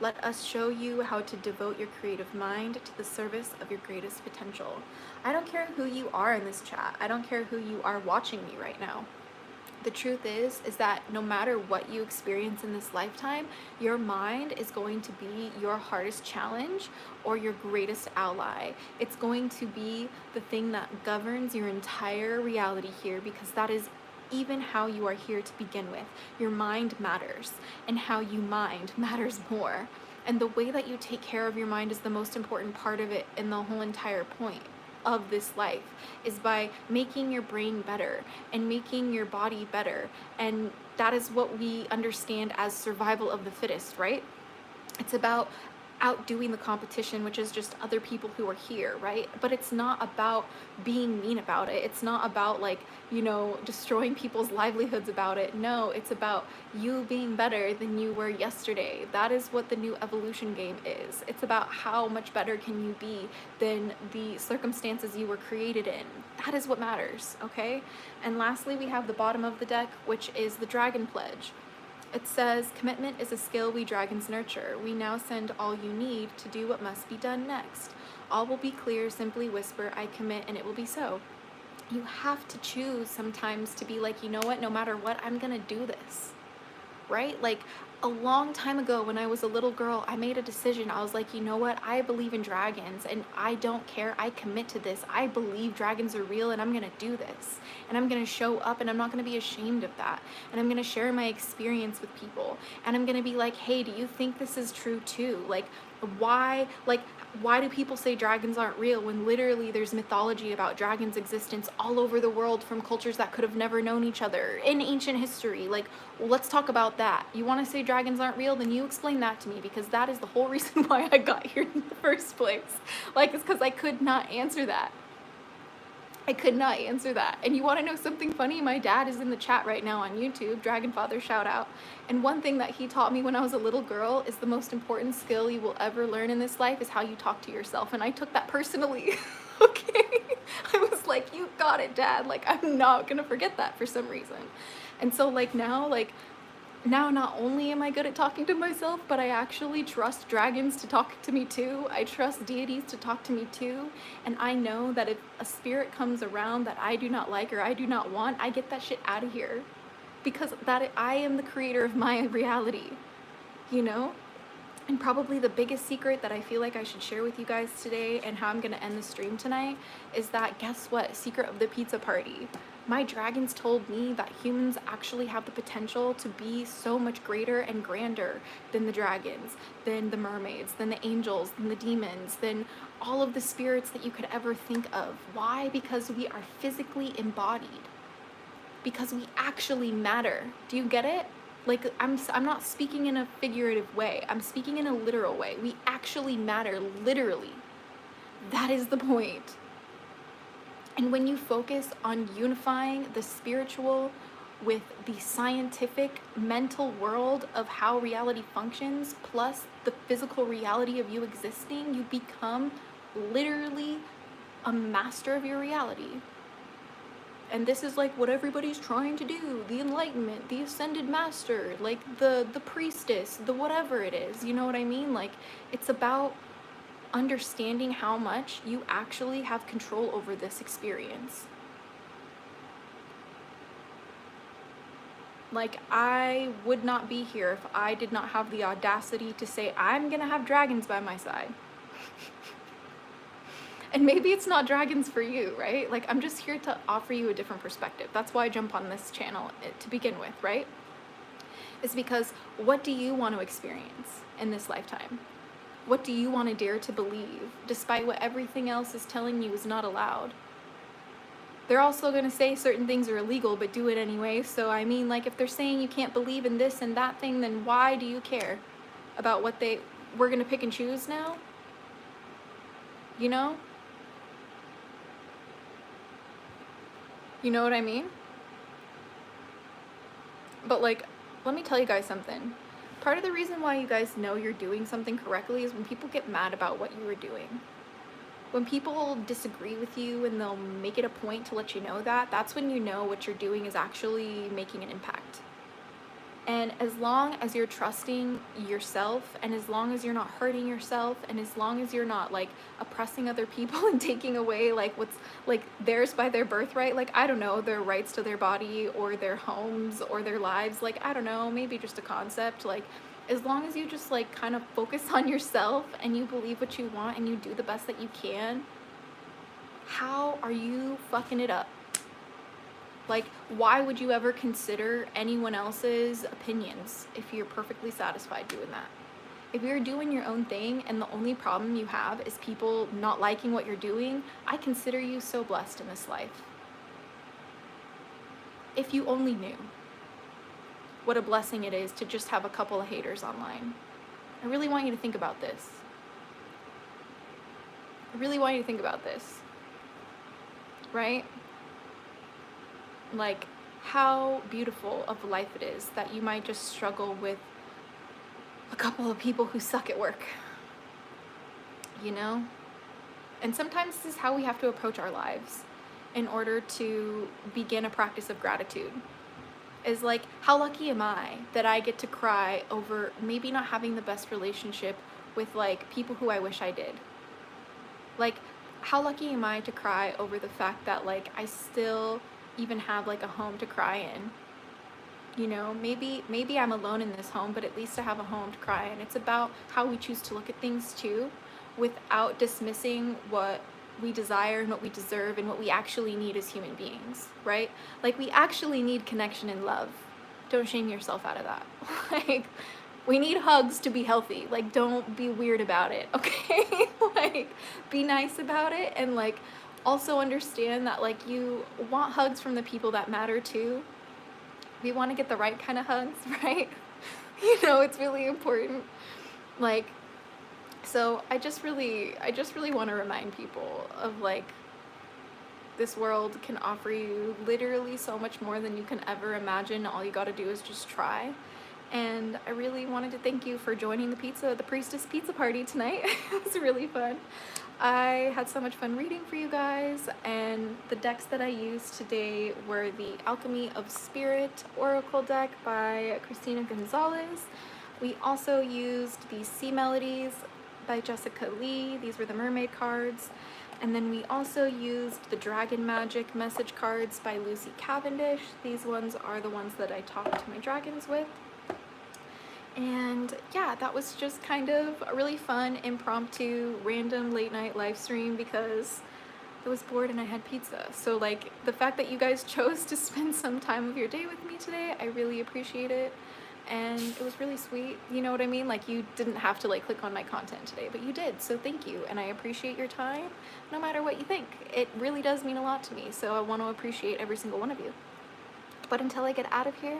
S1: Let us show you how to devote your creative mind to the service of your greatest potential. I don't care who you are in this chat. I don't care who you are watching me right now. The truth is that no matter what you experience in this lifetime, your mind is going to be your hardest challenge or your greatest ally. It's going to be the thing that governs your entire reality here, because that is even how you are here to begin with. Your mind matters, and how you mind matters more. And the way that you take care of your mind is the most important part of it, and the whole entire point of this life is by making your brain better and making your body better. And that is what we understand as survival of the fittest, right? It's about outdoing the competition, which is just other people who are here, right? But it's not about being mean about it. It's not about like, you know, destroying people's livelihoods about it. No, it's about you being better than you were yesterday. That is what the new evolution game is. It's about how much better can you be than the circumstances you were created in. That is what matters, okay? And lastly, we have the bottom of the deck, which is the Dragon Pledge. It says, commitment is a skill we dragons nurture. We now send all you need to do what must be done next. All will be clear, simply whisper, I commit, and it will be so. You have to choose sometimes to be like, you know what, no matter what, I'm gonna do this, right? Like a long time ago when I was a little girl, I made a decision. I was like, you know what, I believe in dragons and I don't care, I commit to this. I believe dragons are real and I'm gonna do this. And I'm gonna show up and I'm not gonna be ashamed of that. And I'm gonna share my experience with people. And I'm gonna be like, hey, do you think this is true too? Like, why do people say dragons aren't real when literally there's mythology about dragons' existence all over the world from cultures that could have never known each other in ancient history? Like, well, let's talk about that. You want to say dragons aren't real? Then you explain that to me, because that is the whole reason why I got here in the first place. Like, it's because I could not answer that. I could not answer that. And you want to know something funny? My dad is in the chat right now on YouTube, Dragonfather shout out. And one thing that he taught me when I was a little girl is the most important skill you will ever learn in this life is how you talk to yourself. And I took that personally. Okay. I was like, you got it, Dad. Like, I'm not going to forget that for some reason. And so now not only am I good at talking to myself, but I actually trust dragons to talk to me too. I trust deities to talk to me too. And I know that if a spirit comes around that I do not like or I do not want, I get that shit out of here. Because I am the creator of my reality, you know? And probably the biggest secret that I feel like I should share with you guys today, and how I'm gonna end the stream tonight, is that, guess what? Secret of the pizza party. My dragons told me that humans actually have the potential to be so much greater and grander than the dragons, than the mermaids, than the angels, than the demons, than all of the spirits that you could ever think of. Why? Because we are physically embodied. Because we actually matter. Do you get it? Like, I'm not speaking in a figurative way. I'm speaking in a literal way. We actually matter, literally. That is the point. And when you focus on unifying the spiritual with the scientific mental world of how reality functions, plus the physical reality of you existing, you become literally a master of your reality. And this is like what everybody's trying to do, the enlightenment, the ascended master, like the priestess, the whatever it is, you know what I mean? Like, it's about understanding how much you actually have control over this experience. Like, I would not be here if I did not have the audacity to say, I'm gonna have dragons by my side. And maybe it's not dragons for you, right? Like, I'm just here to offer you a different perspective. That's why I jump on this channel to begin with, right? It's because, what do you want to experience in this lifetime? What do you want to dare to believe, despite what everything else is telling you is not allowed? They're also going to say certain things are illegal, but do it anyway. So, I mean, like, if they're saying you can't believe in this and that thing, then why do you care about what we're going to pick and choose now? You know? You know what I mean? But, like, let me tell you guys something. Part of the reason why you guys know you're doing something correctly is when people get mad about what you were doing. When people disagree with you and they'll make it a point to let you know that, that's when you know what you're doing is actually making an impact. And as long as you're trusting yourself, and as long as you're not hurting yourself, and as long as you're not, like, oppressing other people and taking away, like, what's, like, theirs by their birthright, like, I don't know, their rights to their body or their homes or their lives, like, I don't know, maybe just a concept, like, as long as you just, like, kind of focus on yourself and you believe what you want and you do the best that you can, how are you fucking it up? Like, why would you ever consider anyone else's opinions if you're perfectly satisfied doing that? If you're doing your own thing and the only problem you have is people not liking what you're doing, I consider you so blessed in this life. If you only knew what a blessing it is to just have a couple of haters online. I really want you to think about this. I really want you to think about this. Right? Like, how beautiful of a life it is that you might just struggle with a couple of people who suck at work, you know? And sometimes this is how we have to approach our lives in order to begin a practice of gratitude. Is like, how lucky am I that I get to cry over maybe not having the best relationship with, like, people who I wish I did? Like, how lucky am I to cry over the fact that, like, I still even have, like, a home to cry in? You know, maybe I'm alone in this home, but at least I have a home to cry in. It's about how we choose to look at things too, without dismissing what we desire and what we deserve and what we actually need as human beings, right? Like, we actually need connection and love. Don't shame yourself out of that. Like, we need hugs to be healthy. Like, don't be weird about it, okay? Like, be nice about it, and, like, also understand that, like, you want hugs from the people that matter too. We want to get the right kind of hugs, right? You know, it's really important. Like, so I just really want to remind people of, like, this world can offer you literally so much more than you can ever imagine. All you got to do is just try. And I really wanted to thank you for joining the Priestess pizza party tonight. It was really fun. I had so much fun reading for you guys, and the decks that I used today were the Alchemy of Spirit Oracle deck by Christina Gonzalez. We also used the Sea Melodies by Jessica Lee. These were the Mermaid cards. And then we also used the Dragon Magic message cards by Lucy Cavendish. These ones are the ones that I talk to my dragons with. And yeah, that was just kind of a really fun, impromptu, random late night live stream because I was bored and I had pizza. So like the fact that you guys chose to spend some time of your day with me today, I really appreciate it. And it was really sweet, you know what I mean? Like you didn't have to like click on my content today, but you did, so thank you. And I appreciate your time, no matter what you think. It really does mean a lot to me, so I want to appreciate every single one of you. But until I get out of here,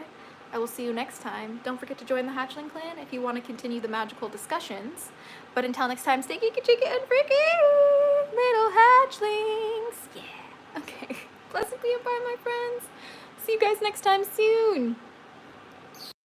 S1: I will see you next time. Don't forget to join the Hatchling clan if you want to continue the magical discussions. But until next time, stay geeky, cheeky, and freaky, little hatchlings. Yeah. Okay. Blessed be and bye, my friends. See you guys next time soon.